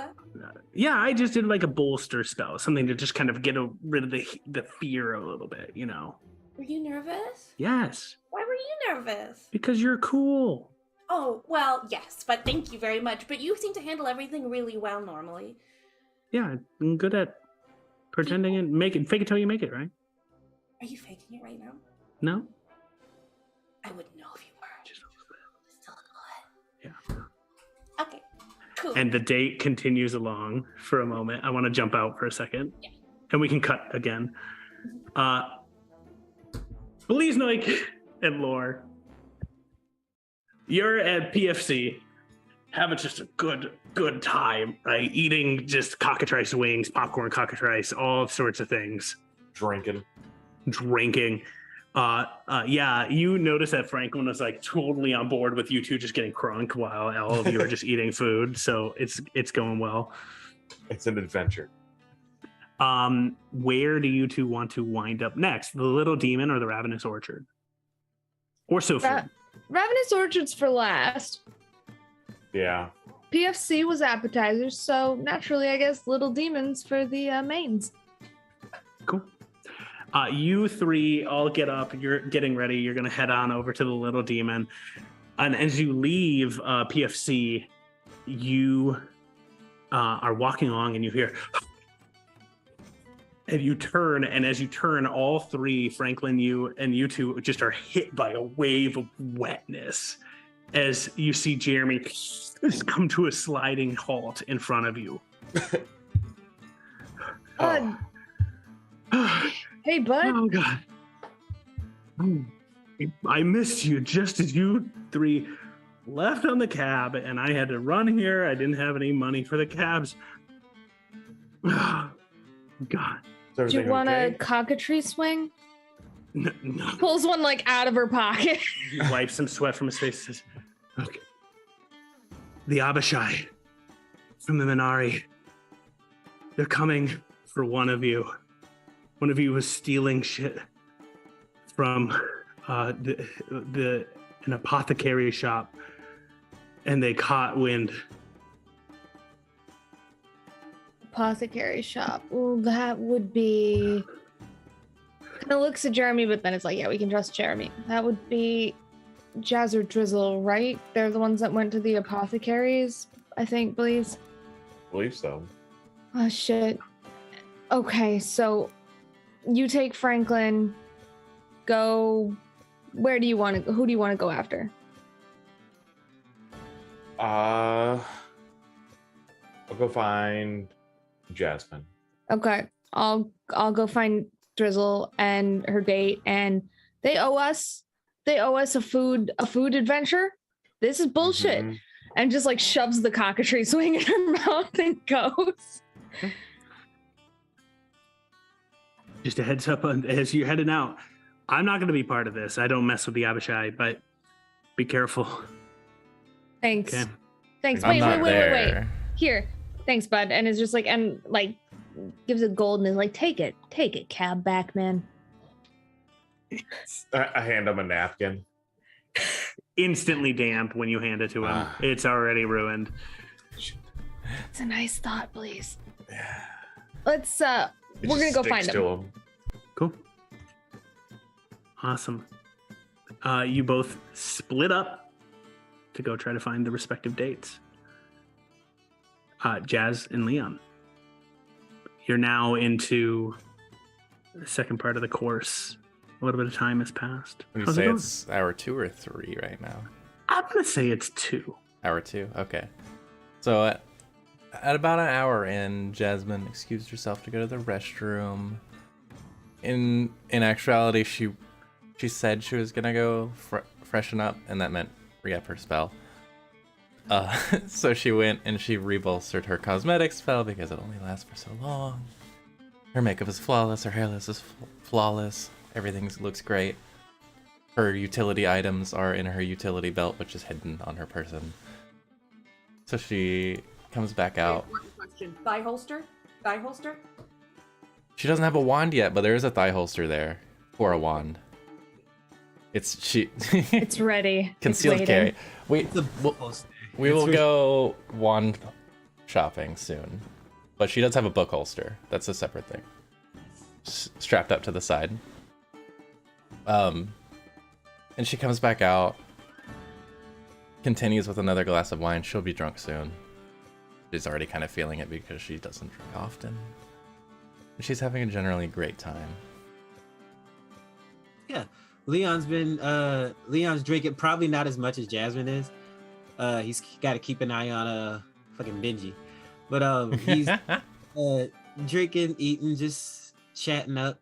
Yeah, I just did like a bolster spell, something to just kind of get rid of the fear a little bit, Were you nervous? Yes. Why were you nervous? Because you're cool. Oh, well, yes, but thank you very much. But you seem to handle everything really well normally. Yeah, I'm good at pretending and fake it till you make it, right? Are you faking it right now? No? I wouldn't know if you were. Just a little bit. Still a little bit. Yeah. Okay, cool. And the date continues along for a moment. I want to jump out for a second. Yeah. And we can cut again. Belize Noik and Lore, you're at PFC, having just a good time, right? Eating just cockatrice wings, popcorn cockatrice, all sorts of things. Drinking. Yeah, you notice that Franklin was like totally on board with you two just getting crunk while all of you are just eating food. So it's going well. It's an adventure. Where do you two want to wind up next? The Little Demon or the Ravenous Orchard? Or Sophie? Ravenous Orchard's for last. Yeah. PFC was appetizers, so naturally, I guess Little Demons for the mains. Cool. You three all get up. You're getting ready. You're going to head on over to the Little Demon. And as you leave PFC, you are walking along and you hear... And you turn, and as you turn, all three, Franklin, you two, just are hit by a wave of wetness as you see Jeremy come to a sliding halt in front of you. Bud. Hey, bud. Oh, God. I missed you just as you three left on the cab, and I had to run here. I didn't have any money for the cabs. God. Do you want a cockatrice swing? No. Pulls one like out of her pocket. He wipes some sweat from his face and says, okay. The Abishai from the Minari. They're coming for one of you. One of you was stealing shit from an apothecary shop, and they caught wind. Apothecary shop. Well, that would be... Kind of looks at Jeremy, but then it's like, yeah, we can trust Jeremy. That would be Jazz or Drizzle, right? They're the ones that went to the apothecaries, I believe Believe so. Oh, shit. Okay, so you take Franklin. Go. Where do you want to? Who do you want to go after? I'll go find Jasmine. Okay, I'll go find Drizzle and her date, and they owe us a food adventure. This is bullshit. Mhm. And just like shoves the cockatrice wing in her mouth and goes. Just a heads up as you're heading out. I'm not going to be part of this. I don't mess with the Abishai, but be careful. Thanks. Okay. Thanks. I'm not Wait. there. Here. Thanks, bud. And it's just like, and like gives it gold and is like, take it, cab back, man. I hand him a napkin. Instantly damp when you hand it to him. It's already ruined. It's a nice thought, please. Yeah. Let's It we're gonna just go sticks find to him. Cool. Awesome. You both split up to go try to find the respective dates. Jazz and Leon. You're now into the second part of the course. A little bit of time has passed. Would you How's it say going? it's hour 2 or 3 right now? I'm gonna say it's 2. Hour 2? Okay. So at about an hour in, Jasmine excused herself to go to the restroom. In actuality, she said she was gonna go freshen up, and that meant re-up her spell. So she went and she rebolstered her cosmetic spell because it only lasts for so long. Her makeup is flawless, her hair is flawless, everything looks great. Her utility items are in her utility belt, which is hidden on her person. So she comes back out. One question. Thigh holster? Thigh holster? She doesn't have a wand yet, but there is a thigh holster there for a wand. It's ready. Concealed it's carry. waiting. We will go wand shopping soon, but she does have a book holster. That's a separate thing. Strapped up to the side. And she comes back out, continues with another glass of wine. She'll be drunk soon. She's already kind of feeling it because she doesn't drink often. She's having a generally great time. Yeah, Leon's drinking probably not as much as Jasmine is. He's got to keep an eye on fucking Benji, but he's drinking, eating, just chatting up.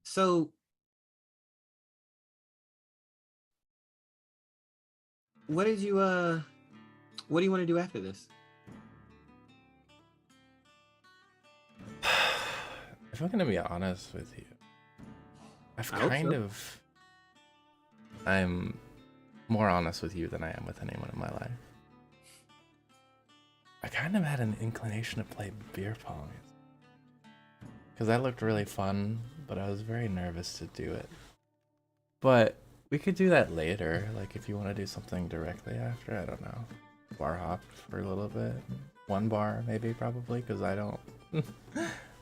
So what do you want to do after this? If I'm gonna be honest with you, I'm more honest with you than I am with anyone in my life. I kind of had an inclination to play beer pong. Because that looked really fun, but I was very nervous to do it. But we could do that later, like if you want to do something directly after, I don't know. Bar hop for a little bit. 1 bar, maybe, probably, because I don't...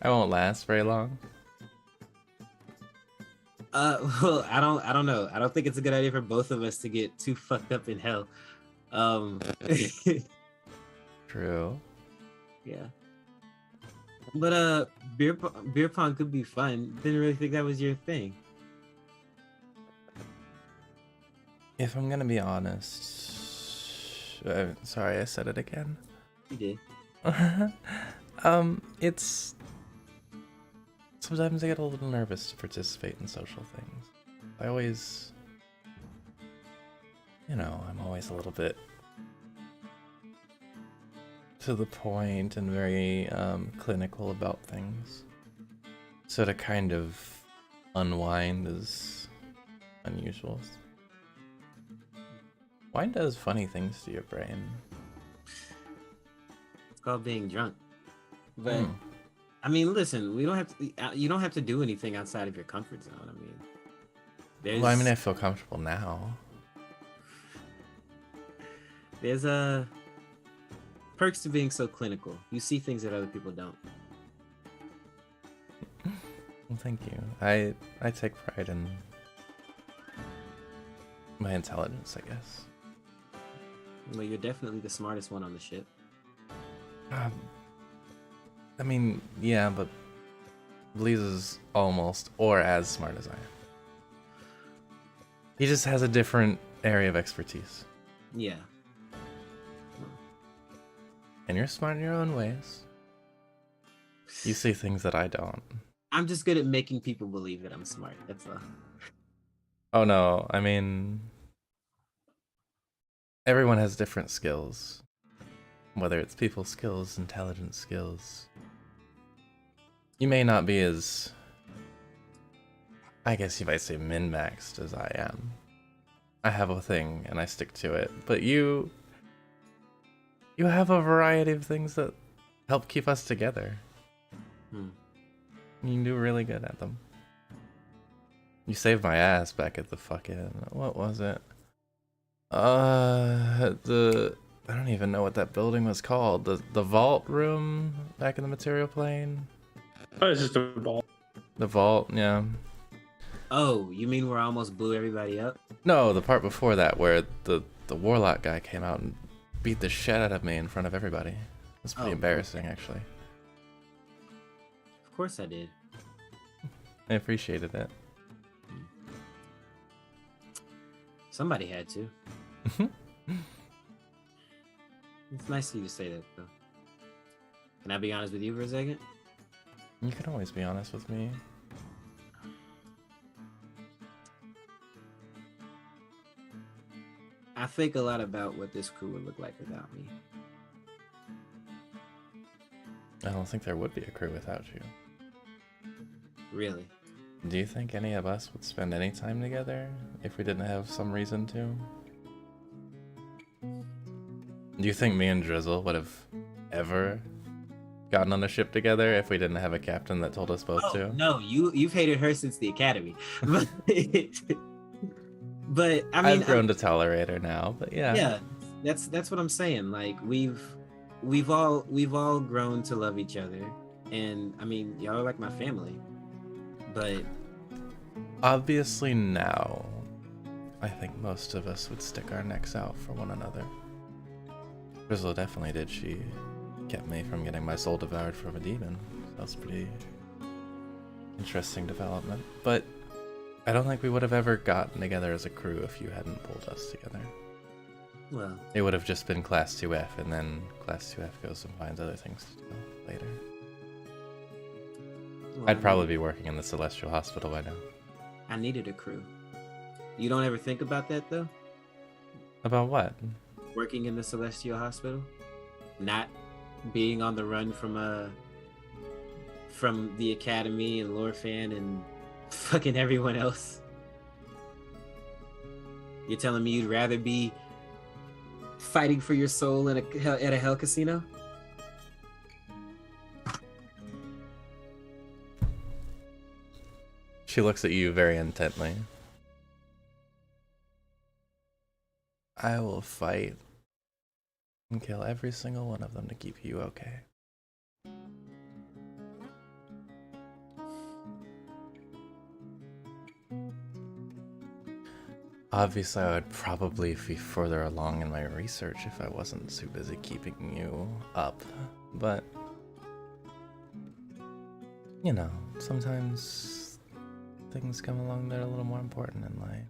I won't last very long. Well, I don't know. I don't think it's a good idea for both of us to get too fucked up in hell. True. Yeah. But beer pong could be fun. Didn't really think that was your thing. If I'm gonna be honest... sorry, I said it again. You did. It's... Sometimes I get a little nervous to participate in social things. I always... You know, I'm always a little bit... to the point and very clinical about things. So to kind of unwind is unusual. Wine does funny things to your brain. It's called being drunk. But I mean, listen, we don't have to. You don't have to do anything outside of your comfort zone. I mean, Well, I mean, I feel comfortable now. There's perks to being so clinical. You see things that other people don't. Well, thank you. I take pride in my intelligence, I guess. Well, you're definitely the smartest one on the ship. I mean, yeah, but Bleeze is almost or as smart as I am. He just has a different area of expertise. Yeah. And you're smart in your own ways. You see things that I don't. I'm just good at making people believe that I'm smart. That's all. Oh no, I mean, everyone has different skills. Whether it's people skills, intelligence skills. You may not be as, I guess you might say, min-maxed as I am. I have a thing and I stick to it, but you have a variety of things that help keep us together. You do really good at them. You saved my ass back at the fucking, what was it? I don't even know what that building was called. The vault room back in the material plane. Oh, it's just a ball. The vault, yeah. Oh, you mean where I almost blew everybody up? No, the part before that where the warlock guy came out and beat the shit out of me in front of everybody. It was pretty embarrassing, actually. Of course I did. I appreciated it. Somebody had to. It's nice of you to say that, though. Can I be honest with you for a second? You can always be honest with me. I think a lot about what this crew would look like without me. I don't think there would be a crew without you. Really? Do you think any of us would spend any time together if we didn't have some reason to? Do you think me and Drizzle would have ever gotten on a ship together if we didn't have a captain that told us both to? No, you've hated her since the academy. But I mean, I've grown to tolerate her now, but yeah. Yeah, that's what I'm saying. Like we've all grown to love each other, and I mean, y'all are like my family. But obviously now, I think most of us would stick our necks out for one another. Drizzle definitely did. She kept me from getting my soul devoured from a demon. That's pretty interesting development. But I don't think we would have ever gotten together as a crew if you hadn't pulled us together. Well, it would have just been Class 2F, and then Class 2F goes and finds other things to do later. well, I'd probably be working in the Celestial Hospital by now. I needed a crew. You don't ever think about that though? About what? Working in the Celestial Hospital? Not being on the run from the Academy and Lorfan and fucking everyone else. You're telling me you'd rather be fighting for your soul at a hell casino? She looks at you very intently. I will fight and kill every single one of them to keep you okay. Obviously, I would probably be further along in my research if I wasn't too busy keeping you up, but you know, sometimes things come along that are a little more important in life.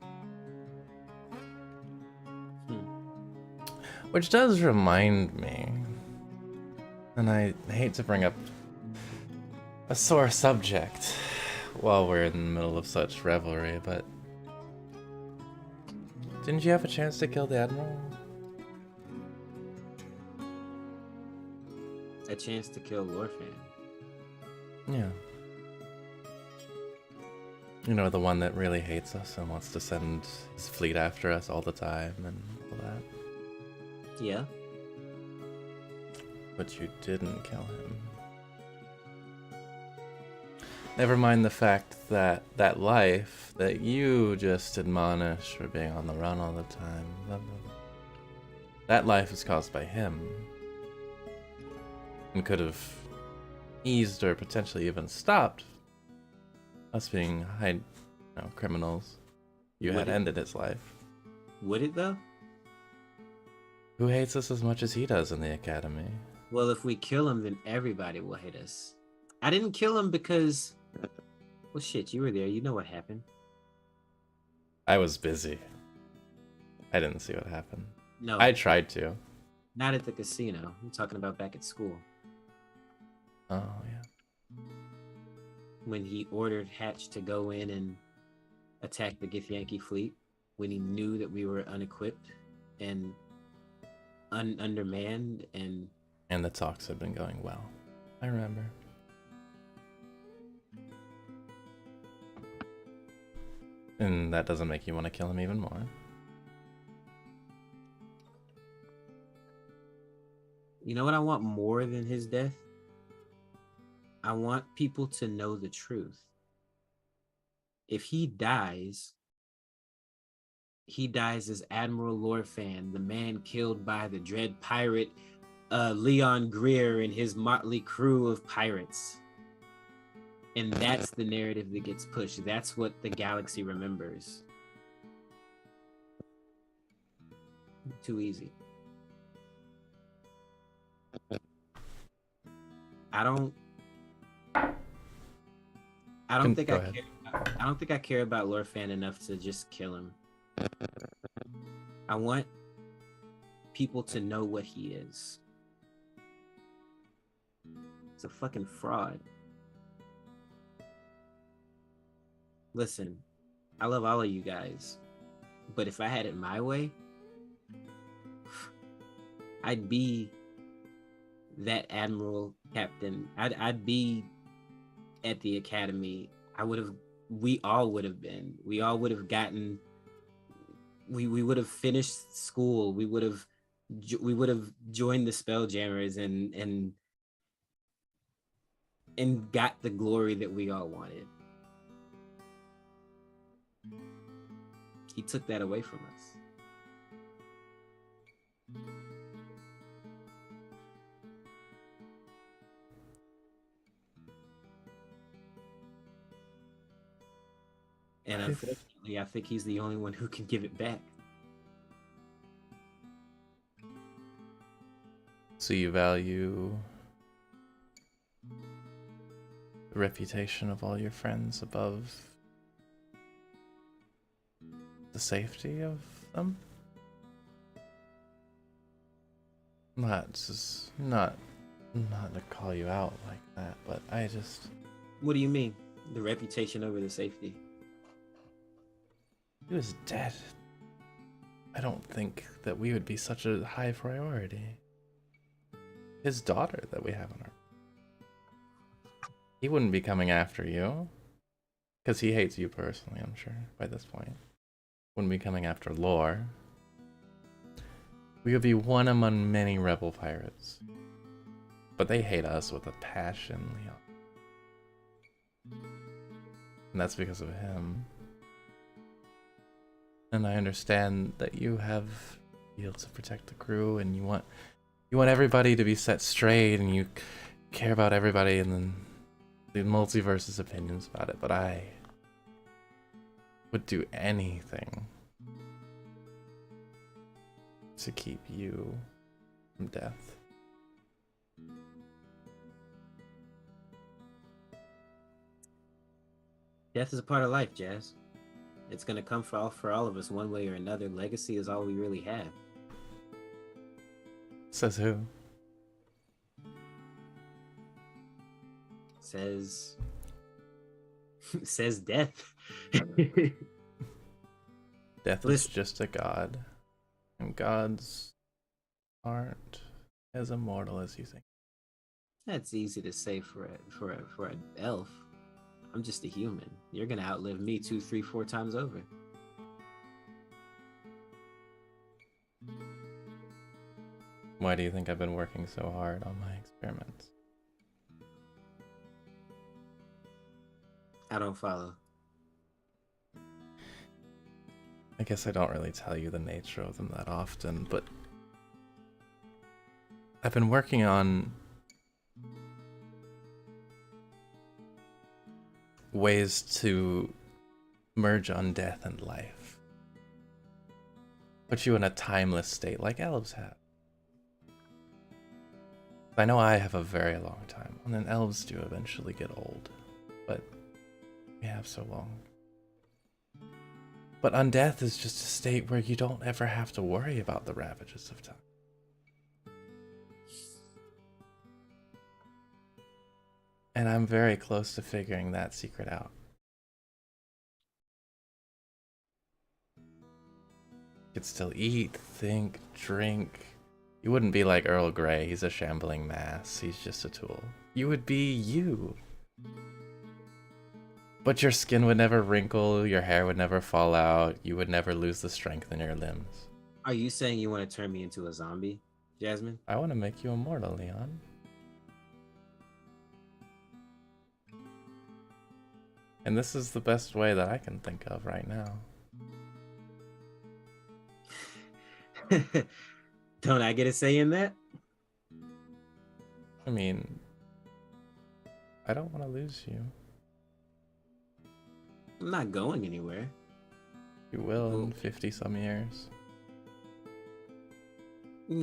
Which does remind me, and I hate to bring up a sore subject while we're in the middle of such revelry, but didn't you have a chance to kill the Admiral? A chance to kill Lorfan? Yeah. You know, the one that really hates us and wants to send his fleet after us all the time and all that. Yeah. But you didn't kill him. Never mind the fact that that life that you just admonish for being on the run all the time, that life is caused by him. And could have eased or potentially even stopped us being criminals. You had ended his life. Would it though? Who hates us as much as he does in the Academy? Well, if we kill him, then everybody will hate us. I didn't kill him because... Well, shit, you were there. You know what happened. I was busy. I didn't see what happened. No. I tried to. Not at the casino. I'm talking about back at school. Oh, yeah. When he ordered Hatch to go in and attack the Githyanki fleet, when he knew that we were unequipped and undermanned and... And the talks had been going well. I remember. And that doesn't make you want to kill him even more. You know what I want more than his death? I want people to know the truth. If he dies as Admiral Lorfan, the man killed by the dread pirate Leon Greer and his motley crew of pirates. And that's the narrative that gets pushed. That's what the galaxy remembers. Too easy. I don't think I care about Lorfan enough to just kill him. I want people to know what he is. He's a fucking fraud. Listen, I love all of you guys, but if I had it my way, I'd be that admiral captain. I'd be at the academy. We all would have been. We all would have gotten. We would have finished school. We would have joined the Spelljammers and got the glory that we all wanted. He took that away from us. And unfortunately, I think he's the only one who can give it back. So you value the reputation of all your friends above the safety of them? Not to call you out like that, but I just... What do you mean? The reputation over the safety? He was dead. I don't think that we would be such a high priority. His daughter that we have on our... He wouldn't be coming after you. Because he hates you personally, I'm sure, by this point. Wouldn't be coming after Lore. We would be one among many rebel pirates. But they hate us with a passion, Leon. And that's because of him. And I understand that you have deals to protect the crew, and you want everybody to be set straight, and you care about everybody, and then the multiverse's opinions about it. But I would do anything to keep you from death. Death is a part of life, Jazz. It's gonna come for all of us one way or another. Legacy is all we really have. Says who? Says death. Death is just a god. And gods aren't as immortal as you think. That's easy to say for an elf. I'm just a human. You're gonna outlive me 2, 3, 4 times over. Why do you think I've been working so hard on my experiments? I don't follow. I guess I don't really tell you the nature of them that often, but I've been working on ways to merge on death and life. Put you in a timeless state like elves have. I know I have a very long time, and then elves do eventually get old, but we have so long. But undeath is just a state where you don't ever have to worry about the ravages of time. And I'm very close to figuring that secret out. You could still eat, think, drink. You wouldn't be like Earl Grey, he's a shambling mass, he's just a tool. You would be you. But your skin would never wrinkle, your hair would never fall out, you would never lose the strength in your limbs. Are you saying you want to turn me into a zombie, Jasmine? I want to make you immortal, Leon. And this is the best way that I can think of right now. Don't I get a say in that? I mean, I don't want to lose you. I'm not going anywhere. You will in 50 some years.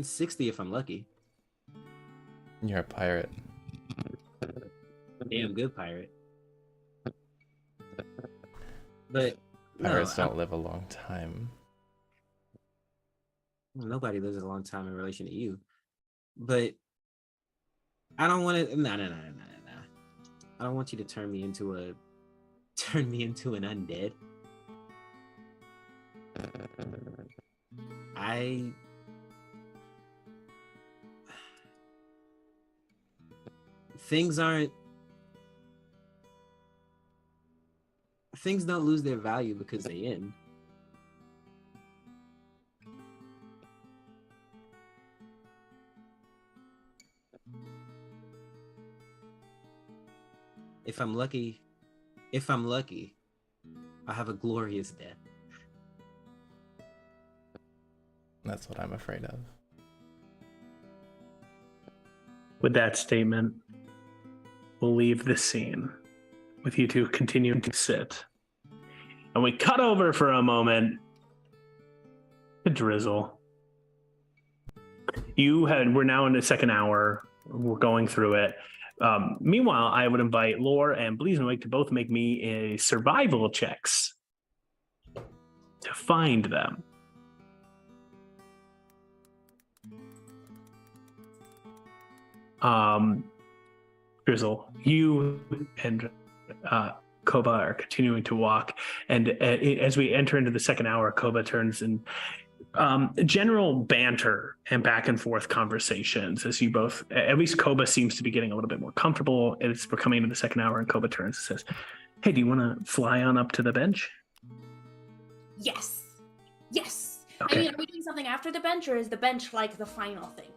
60 if I'm lucky. You're a pirate. A damn good pirate. But Pirates don't live a long time. Nobody lives a long time in relation to you. But I don't want to. No. I don't want you to turn me into an undead. Things don't lose their value because they end. If I'm lucky, I'll have a glorious death. That's what I'm afraid of. With that statement, we'll leave this scene with you two continuing to sit. And we cut over for a moment to Drizzle. We're now in the second hour. We're going through it. Meanwhile, I would invite Lore and Bleazenwake to both make me a survival checks to find them. Drizzle, you and Koba are continuing to walk, and as we enter into the second hour, Koba turns and general banter and back and forth conversations as you both, at least Koba seems to be getting a little bit more comfortable, and we're coming into the second hour, and Koba turns and says, "Hey, do you want to fly on up to the bench?" Yes. Okay. I mean, are we doing something after the bench, or is the bench like the final thing?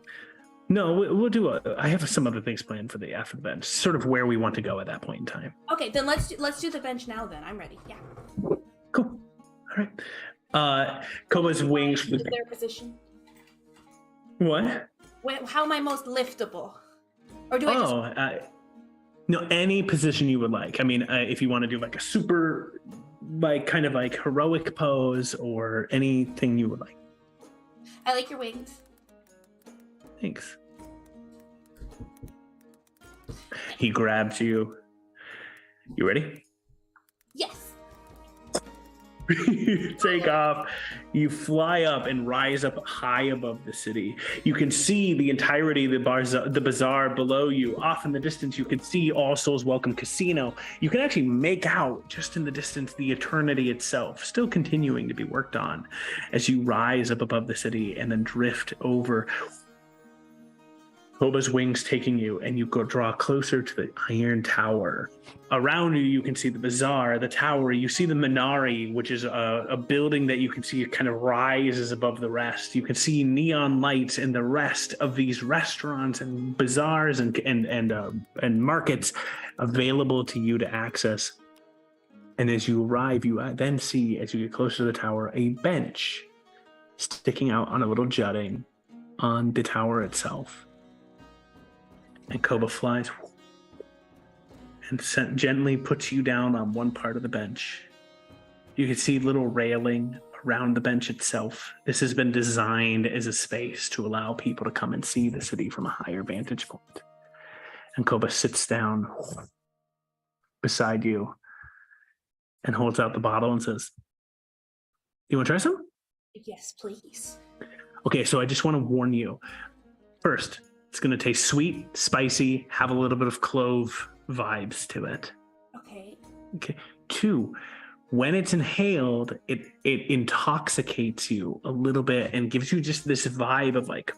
No, we'll do I have some other things planned for the after the bench, sort of where we want to go at that point in time. Okay, then let's do the bench now. Then I'm ready. Yeah. Cool. All right. Koba's wings. Is their position? What? How am I most liftable? Or do I just? No, any position you would like. I mean, if you want to do like a super, like kind of like heroic pose or anything you would like. I like your wings. Thanks. He grabs you. You ready? Yes. You take off. You fly up and rise up high above the city. You can see the entirety of the bazaar below you. Off in the distance, you can see All Souls Welcome Casino. You can actually make out, just in the distance, the eternity itself, still continuing to be worked on as you rise up above the city and then drift over. Koba's wings taking you, and you go draw closer to the Iron Tower. Around you, you can see the bazaar, the tower. You see the Minari, which is a building that you can see kind of rises above the rest. You can see neon lights in the rest of these restaurants and bazaars and markets available to you to access. And as you arrive, you then see, as you get closer to the tower, a bench sticking out on a little jutting on the tower itself. And Koba flies and gently puts you down on one part of the bench. You can see little railing around the bench itself. This has been designed as a space to allow people to come and see the city from a higher vantage point. And Koba sits down beside you and holds out the bottle and says, "You want to try some?" Yes, please. Okay, so I just want to warn you. First, it's going to taste sweet, spicy, have a little bit of clove vibes to it. Okay. Okay. 2, when it's inhaled, it intoxicates you a little bit and gives you just this vibe of like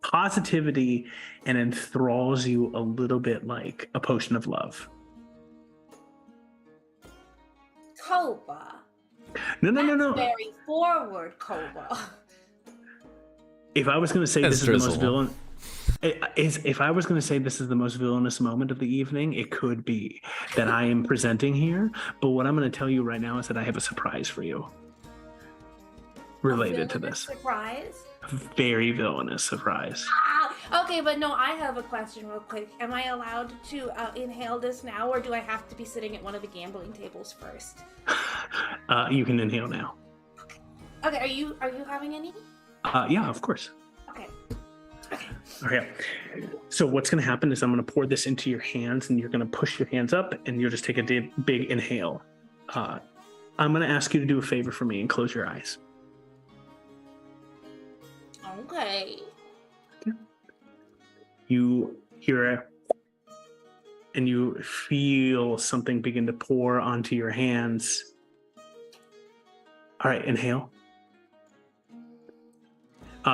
positivity and enthralls you a little bit like a potion of love. Koba. No. Very forward, Koba. If I was going to say That's this is the most drizzle. villain, if I was going to say this is the most villainous moment of the evening, it could be that I am presenting here. But what I'm going to tell you right now is that I have a surprise for you related to this. Surprise. Very villainous surprise. Okay, but no, I have a question real quick. Am I allowed to inhale this now, or do I have to be sitting at one of the gambling tables first? You can inhale now. Okay, are you having any? Yeah, of course. Okay. Okay. So what's going to happen is I'm going to pour this into your hands, and you're going to push your hands up, and you'll just take a big inhale. I'm going to ask you to do a favor for me and close your eyes. Okay. You hear it, and you feel something begin to pour onto your hands. All right, inhale.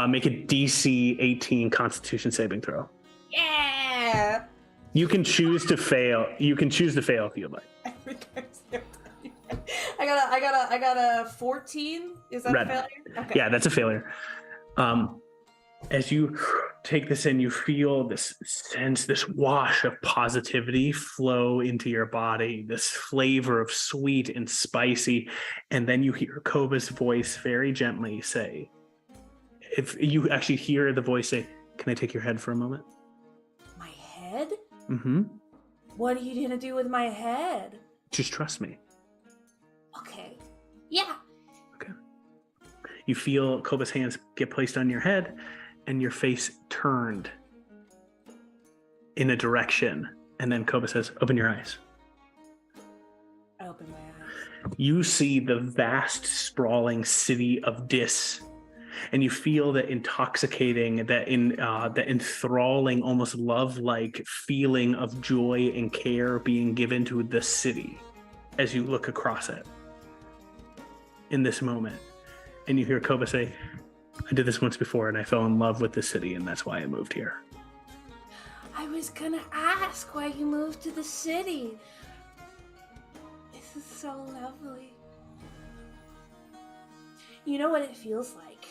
Make a DC 18 Constitution saving throw. Yeah. You can choose to fail. You can choose to fail if you'd like. I got a 14. Is that Red. a failure? Okay. Yeah, that's a failure. As you take this in, you feel this sense, this wash of positivity flow into your body, this flavor of sweet and spicy. And then you hear Koba's voice very gently say, if you actually hear the voice say, "Can I take your head for a moment?" My head? Mm-hmm. What are you gonna do with my head? Just trust me. Okay. Yeah. You feel Koba's hands get placed on your head and your face turned in a direction. And then Koba says, "Open your eyes." I open my eyes. You see the vast, sprawling city of Dis, and you feel that intoxicating, that enthralling, almost love-like feeling of joy and care being given to the city as you look across it in this moment. And you hear Koba say, "I did this once before and I fell in love with the city, and that's why I moved here." I was gonna ask why you moved to the city. This is so lovely. You know what it feels like?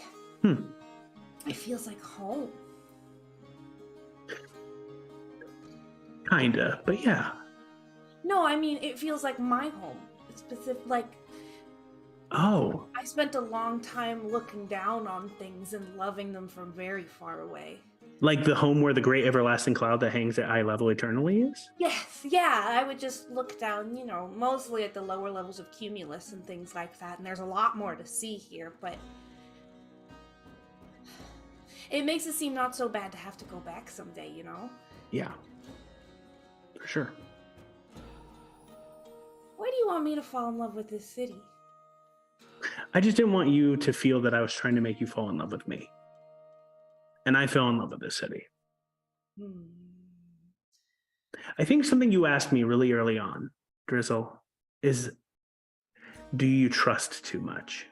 It feels like home. Kinda, but yeah. No, I mean, it feels like my home. It's specific, like, Oh, I spent a long time looking down on things and loving them from very far away. like the home where the great everlasting cloud that hangs at eye level eternally is? Yes, yeah, I would just look down, mostly at the lower levels of Cumulus and things like that, and there's a lot more to see here, but it makes it seem not so bad to have to go back someday, Yeah, for sure. Why do you want me to fall in love with this city? I just didn't want you to feel that I was trying to make you fall in love with me. And I fell in love with this city. I think something you asked me really early on, Drizzle, is, do you trust too much?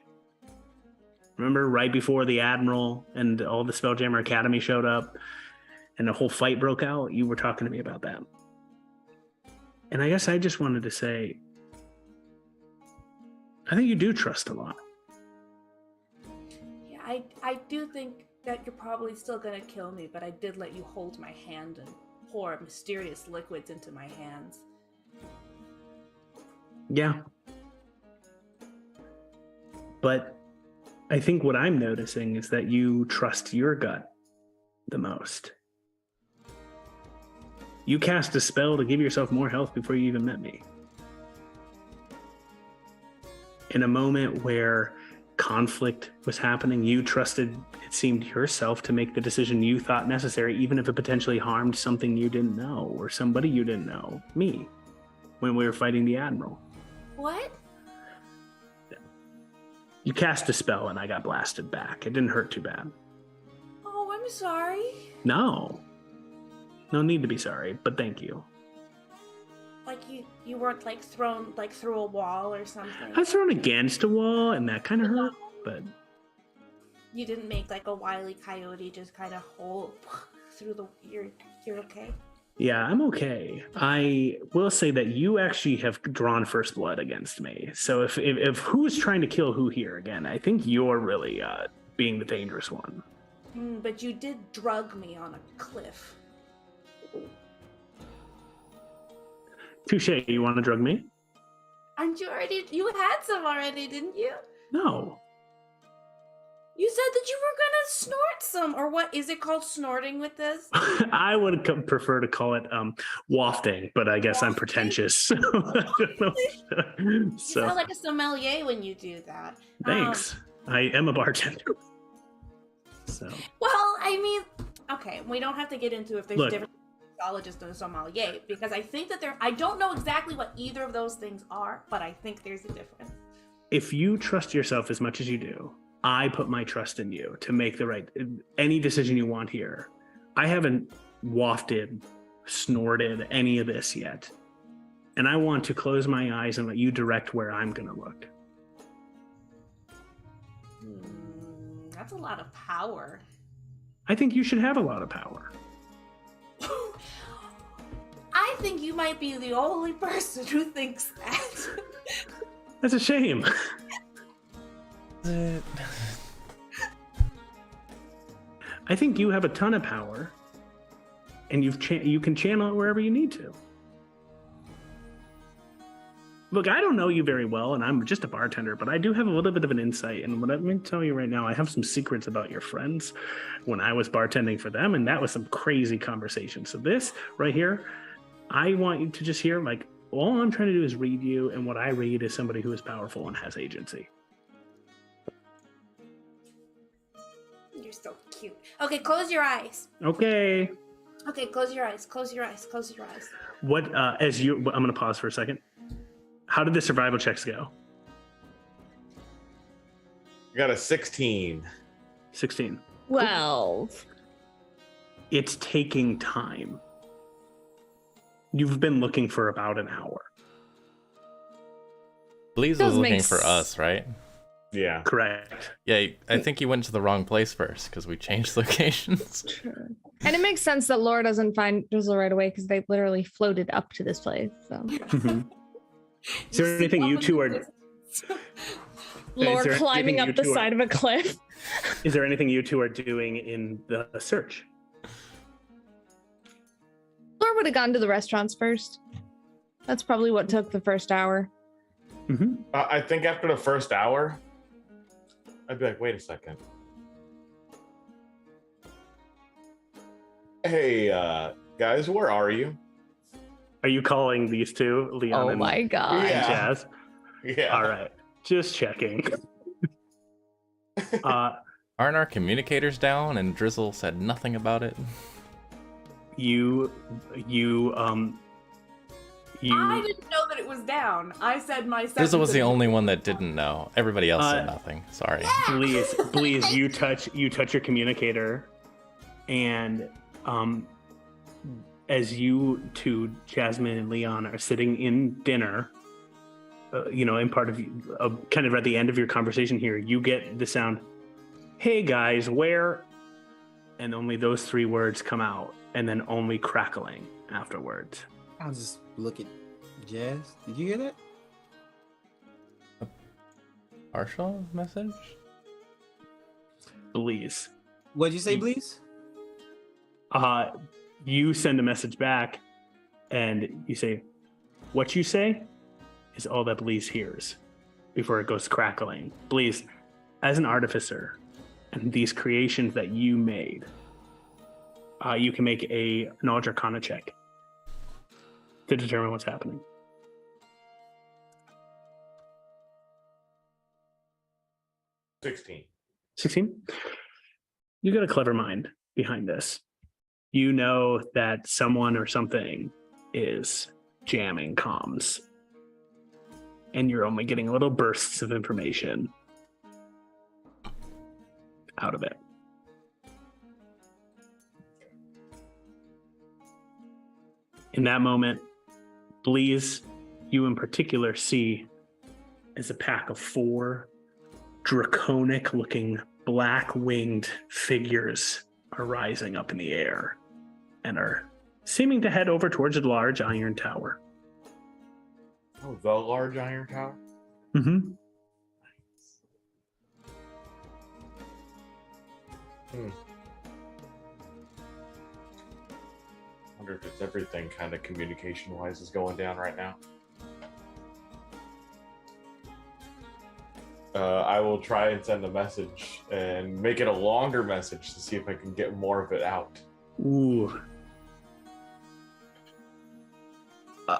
Remember right before the Admiral and all the Spelljammer Academy showed up and the whole fight broke out? You were talking to me about that. And I guess I just wanted to say, I think you do trust a lot. Yeah, I do think that you're probably still gonna kill me, but I did let you hold my hand and pour mysterious liquids into my hands. Yeah. But I think what I'm noticing is that you trust your gut the most. You cast a spell to give yourself more health before you even met me. In a moment where conflict was happening. You trusted, it seemed, yourself to make the decision you thought necessary, even if it potentially harmed something you didn't know or somebody you didn't know. Me, when we were fighting the Admiral. What? You cast a spell and I got blasted back. It didn't hurt too bad. Oh, I'm sorry. No. No need to be sorry, but thank you. Like you weren't like thrown like through a wall or something. I was thrown against a wall and that kind of hurt, but You didn't make like a wily coyote just kind of hole through the. You're okay. yeah, I'm okay. I will say that you actually have drawn first blood against me. So if who's trying to kill who here again, I think you're really being the dangerous one. But you did drug me on a cliff. Touche, you want to drug me? Aren't you already? You had some already, didn't you? No. You said that you were gonna snort some, or what is it called? Snorting with this? I would prefer to call it wafting, but I guess I'm pretentious. So, I don't know. You So sound like a sommelier when you do that. thanks. I am a bartender. So Well, I mean, okay, we don't have to get into if there's Look. a difference between a mixologist and a sommelier, because I think that I don't know exactly what either of those things are, but I think there's a difference. if you trust yourself as much as you do, I put my trust in you to make any decision you want here. I haven't wafted, snorted any of this yet. And I want to close my eyes and let you direct where I'm going to look. That's a lot of power. I think you should have a lot of power. I think you might be the only person who thinks that. That's a shame. I think you have a ton of power, and you can channel it wherever you need to. Look, I don't know you very well, and I'm just a bartender, but I do have a little bit of an insight. And let me tell you right now, I have some secrets about your friends when I was bartending for them, and that was some crazy conversation. So this right here, I want you to just hear, like, all I'm trying to do is read you, and what I read is somebody who is powerful and has agency. You're so cute. Okay, close your eyes. Okay. Okay, close your eyes. Close your eyes. Close your eyes. What, I'm going to pause for a second. How did the survival checks go? I got a 16. 16. 12. It's taking time. You've been looking for about an hour. Bleeze was looking for us, right? Yeah. Correct. Yeah, I think you went to the wrong place first because we changed locations. Sure. And it makes sense that Laura doesn't find Drizzle right away because they literally floated up to this place. So Mhm. Is there anything you two are? Laura there climbing anything up the you two are- side of a cliff. Is there anything you two are doing in the search? Laura would have gone to the restaurants first. That's probably what took the first hour. Mm-hmm. I think after the first hour, I'd be like, wait a second. Hey, guys, where are you? Are you calling these two, Leon Oh and, my god. and Yeah. Jazz? Yeah. All right, just checking. Aren't our communicators down and Drizzle said nothing about it? You I didn't know that it was down. I said myself. Drizzle was the only one that didn't know. Everybody else said nothing. Sorry. please, you touch your communicator, and as you two, Jasmine and Leon, are sitting in dinner, in part of kind of at the end of your conversation here, you get the sound, "Hey guys, where?" And only those three words come out, and then only crackling afterwards. I'll just look at Jazz. Did you hear that? Partial message? Please. What'd you say, Bleeze? You send a message back, and you say, "What you say is all that Bleeze hears," before it goes crackling. Bleeze, as an artificer, and these creations that you made, you can make a knowledge arcana check to determine what's happening. 16. 16? You got a clever mind behind this. You know that someone or something is jamming comms. And you're only getting little bursts of information out of it. In that moment, Bleeze, you in particular see as a pack of 4 draconic-looking black-winged figures are rising up in the air and are seeming to head over towards a large iron tower. Oh, the large iron tower? Mm-hmm. Wonder if it's everything kind of communication-wise is going down right now. I will try and send a message and make it a longer message to see if I can get more of it out. Ooh.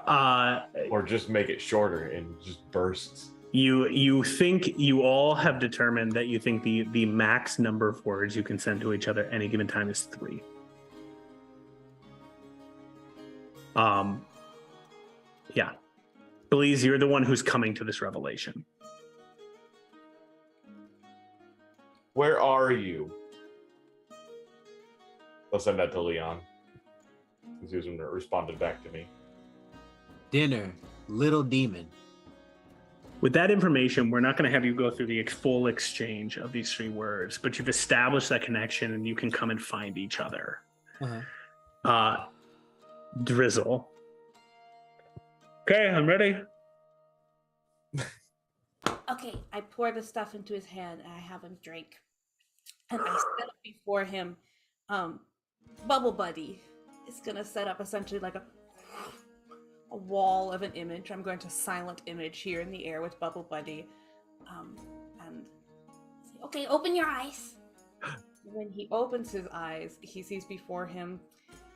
Or just make it shorter in just bursts. You think you all have determined that you think the max number of words you can send to each other at any given time is 3. Yeah. Bleeze, you're the one who's coming to this revelation. Where are you? I'll send that to Leon. Because he hasn't responded back to me. Dinner, little demon. With that information, we're not going to have you go through the full exchange of these 3 words, but you've established that connection and you can come and find each other. Drizzle. Okay, I'm ready. Okay, I pour the stuff into his hand and I have him drink. And I set up before him, Bubble Buddy is gonna set up essentially like a wall of an image. I'm going to silent image here in the air with Bubble Buddy. And say, okay, open your eyes. When he opens his eyes, he sees before him,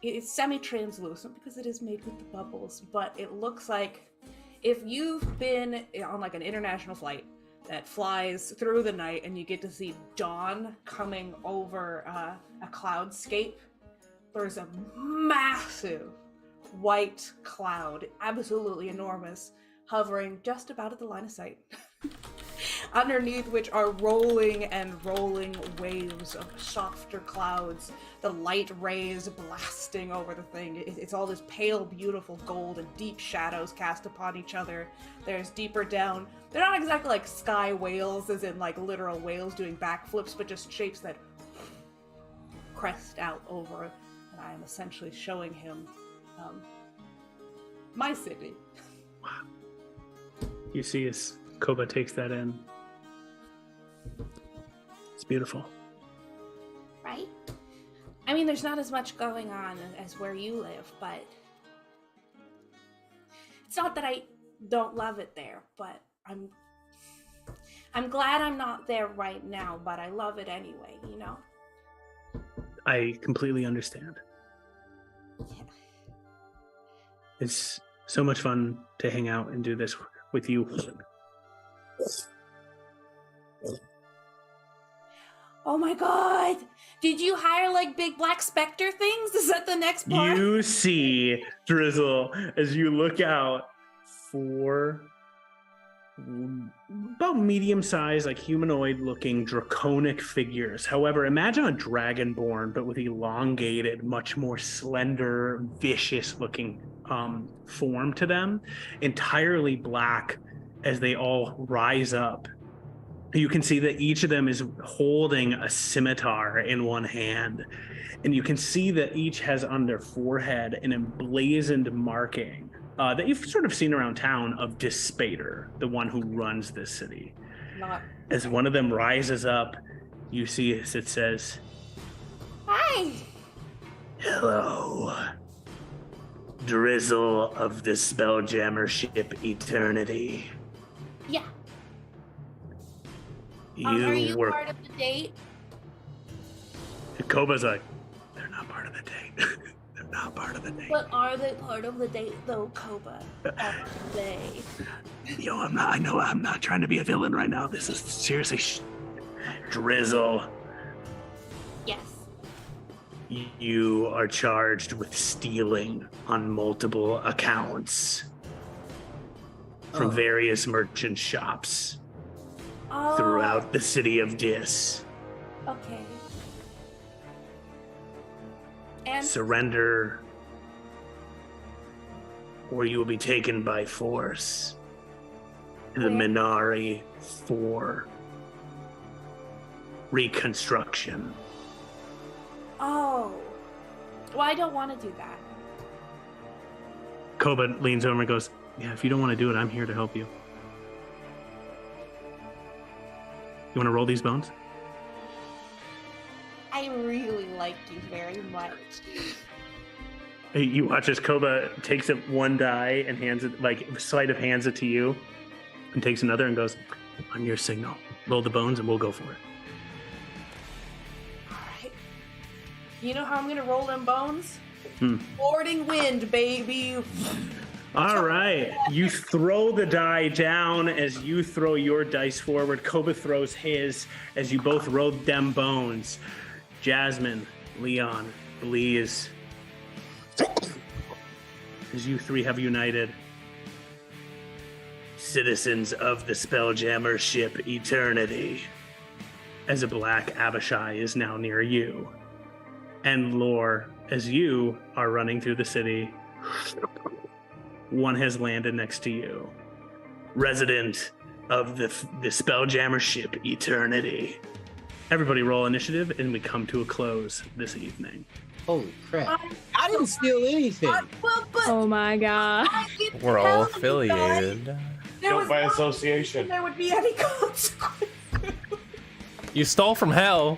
it's semi-translucent because it is made with the bubbles, but it looks like if you've been on like an international flight that flies through the night and you get to see dawn coming over a cloudscape, there's a massive white cloud, absolutely enormous, hovering just about at the line of sight. Underneath which are rolling and rolling waves of softer clouds, the light rays blasting over the thing. It's all this pale, beautiful gold and deep shadows cast upon each other. There's deeper down. They're not exactly like sky whales, as in like literal whales doing backflips, but just shapes that crest out over. And I am essentially showing him my city. Wow. You see as Koba takes that in. It's beautiful. Right? I mean, there's not as much going on as where you live, but it's not that I don't love it there, but I'm glad I'm not there right now, but I love it anyway, you know? I completely understand. Yeah. It's so much fun to hang out and do this with you. Oh my god! Did you hire like big black specter things? Is that the next part? You see, Drizzle, as you look out, 4 about medium-sized, like humanoid-looking draconic figures. However, imagine a dragonborn, but with elongated, much more slender, vicious-looking form to them, entirely black as they all rise up. You can see that each of them is holding a scimitar in one hand. And you can see that each has on their forehead an emblazoned marking that you've sort of seen around town of Despater, the one who runs this city. As one of them rises up, you see as it says, Hi! "Hello, Drizzle of the Spelljammer ship Eternity. Yeah. You are you were..." part of the date? Koba's like, "They're not part of the date." They're not part of the date. But are they part of the date, though, Koba? Are they? Yo, I'm not trying to be a villain right now. This is seriously Drizzle, Yes. you are charged with stealing on multiple accounts from various merchant shops Oh. throughout the city of Dis. Okay. And Surrender, or you will be taken by force to the Where? Minari for reconstruction. oh, well, I don't want to do that. Koba leans over and goes, yeah, if you don't want to do it, I'm here to help you. You want to roll these bones? I really like you very much. Hey, you watch as Koba takes up one die and hands it, like, sleight of hands it to you, and takes another and goes, on your signal. Roll the bones and we'll go for it. Alright. You know how I'm gonna roll them bones? Hmm. Boarding wind, baby. All right. You throw the die down as you throw your dice forward. Koba throws his as you both roll them bones. Jasmine, Leon, Belize, as you three have united. Citizens of the Spelljammer ship Eternity, as a black Abishai is now near you. And Lore, as you are running through the city, one has landed next to you. Resident of the Spelljammer ship Eternity. Everybody roll initiative, and we come to a close this evening. Holy crap. I didn't steal anything. Well, but Oh my god. I didn't We're all tell you guys affiliated. there Guilt was by no association. reason there would be any consequence. You stole from hell.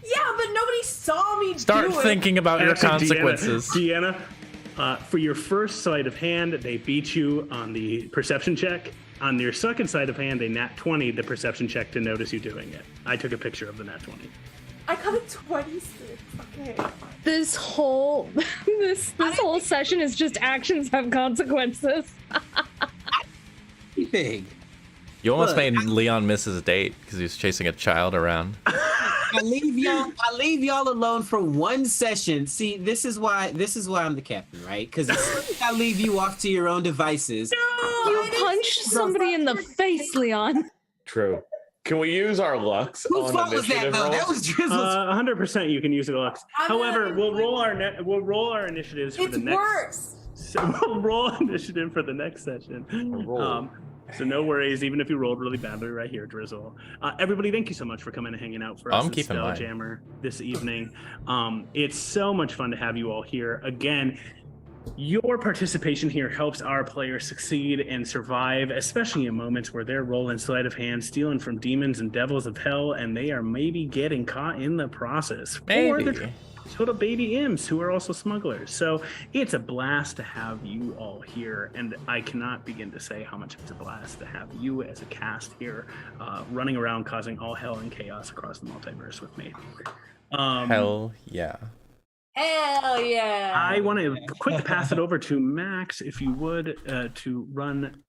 Yeah, but nobody saw me Start do it. thinking about your Actually, consequences. Deanna, for your first sleight of hand, they beat you on the perception check. On your second sleight of hand, they nat 20 the perception check to notice you doing it. I took a picture of the nat 20. I got a 26. Okay. This whole this whole session is just actions have consequences. Anything. You almost Look, made Leon miss his date because he was chasing a child around. I leave y'all alone for one session. See, this is why I'm the captain, right? Because I leave you off to your own devices. You punched somebody in the face, Leon. True. Can we use our lucks Whose on fault was that initiative though? That rolls? was Drizzle's. 100% you can use the lux. I'm However, not we'll roll our initiatives for It's the next. worse. So we'll roll initiative for the next session. So no worries, even if you rolled really badly right here, Drizzle. Everybody, thank you so much for coming and hanging out for us I'm at keeping mine. Spelljammer this evening. It's so much fun to have you all here. Again, your participation here helps our players succeed and survive, especially in moments where they're rolling sleight of hand, stealing from demons and devils of hell, and they are maybe getting caught in the process. Or Maybe. they're little baby imps who are also smugglers. So it's a blast to have you all here, and I cannot begin to say how much it's a blast to have you as a cast here running around causing all hell and chaos across the multiverse with me. Hell yeah. Hell yeah. I want to quick pass it over to Max, if you would, to run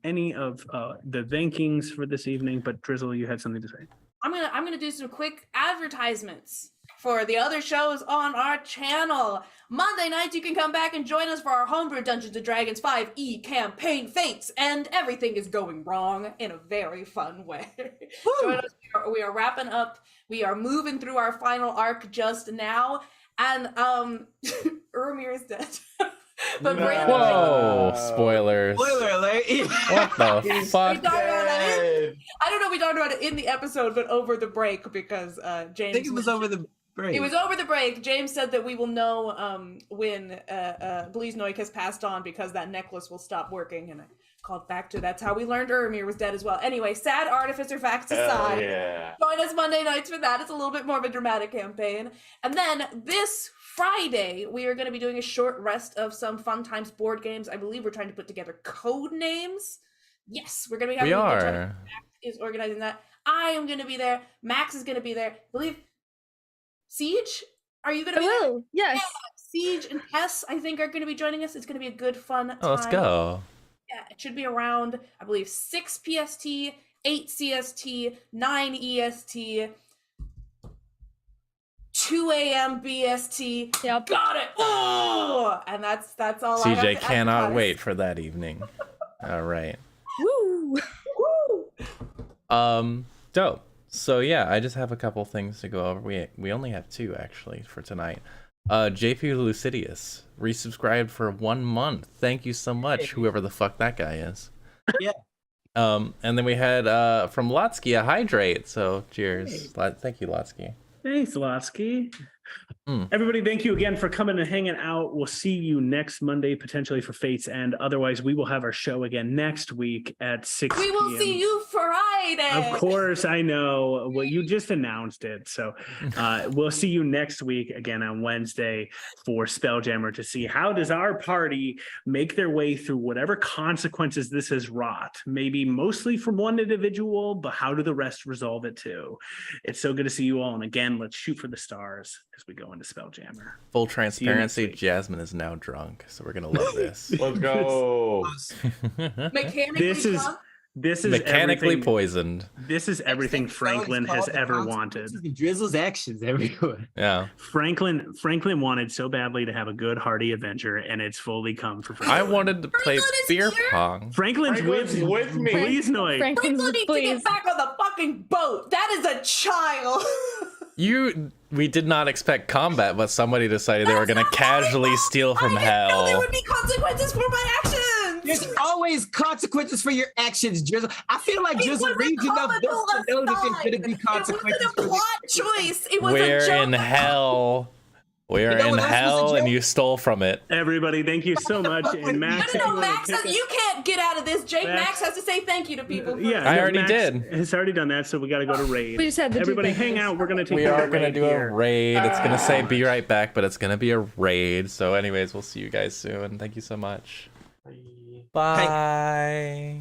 any of the rankings for this evening. But Drizzle, you had something to say. I'm gonna do some quick advertisements for the other shows on our channel. Monday nights, you can come back and join us for our homebrew Dungeons & Dragons 5e campaign fates, and everything is going wrong in a very fun way. Join us. We are wrapping up. We are moving through our final arc just now, and Urmir is dead. But No. Brandon, Whoa, spoilers. Spoiler alert. What the we fuck? talked about that Dead. I don't know if we talked about it in the episode, but over the break, because James. I think it was over the break. It was over the break. James said that we will know when Bleeze Noik has passed on because that necklace will stop working, and I called back to that's how we learned Urmir was dead as well. Anyway, sad artificer facts Hell aside. yeah. Join us Monday nights for that. It's a little bit more of a dramatic campaign. And then this Friday, we are going to be doing a short rest of some Fun Times board games. I believe we're trying to put together code names. Yes, we're going to be having We a good time. are. Max is organizing that. I am going to be there. Max is going to be there. I believe Siege, are you going to I be there? will. Yes. Siege and Tess, I think, are going to be joining us. It's going to be a good, fun time. Oh, let's go. Yeah, it should be around, I believe, 6 PST, 8 CST, 9 EST, 2 a.m. BST. Yep. Got it. Oh, and that's all. I have CJ to cannot advertise. wait for that evening. All right. Woo! Dope. So yeah, I just have a couple things to go over. We only have 2 actually for tonight. JP Lucidius resubscribed for 1 month. Thank you so much, whoever the fuck that guy is. Yeah. And then we had from Lotsky a hydrate. So cheers. Thank you, Lotsky. Thanks, Lotsky. Everybody, thank you again for coming and hanging out. We'll see you next Monday, potentially for Fate's End. Otherwise, we will have our show again next week at 6 We will p.m. see you Friday. Of course, I know. Well, you just announced it. So we'll see you next week again on Wednesday for Spelljammer to see how does our party make their way through whatever consequences this has wrought. Maybe mostly from one individual, but how do the rest resolve it too? It's so good to see you all. And again, let's shoot for the stars as we go into Spelljammer. Full transparency, Jasmine is now drunk, so we're gonna love this. Let's go. This is mechanically everything- poisoned. This is everything Franklin has ever wanted. Drizzle's actions everywhere. Yeah. Franklin wanted so badly to have a good hearty adventure, and it's fully come for Franklin. I wanted to play Franklin is beer here. pong. Franklin's with me. Please, Noy. Franklin needs to please. get back on the fucking boat. That is a child. We did not expect combat, but somebody decided they were gonna casually steal from I didn't know there hell. would be consequences for my actions. There's always consequences for your actions, Drizzle. I feel like Drizzle reads enough books to know that there's gonna be consequences. It wasn't a plot choice. It was We're a joke. in hell. We're You know in what else was a hell, and joke? you stole from it. Everybody, thank you so much. And Max, if No, you wanna Max, take us- you can't get out of this. Jake, Max- Max has to say thank you to people. Yeah, I no, already Max did. Has already done that, so we got to go to raid. We just had the two Everybody, things. hang out. We're gonna take. We care are of gonna raid do here. a raid. It's gonna say be right back, but it's gonna be a raid. So anyways, we'll see you guys soon. Thank you so much. Bye.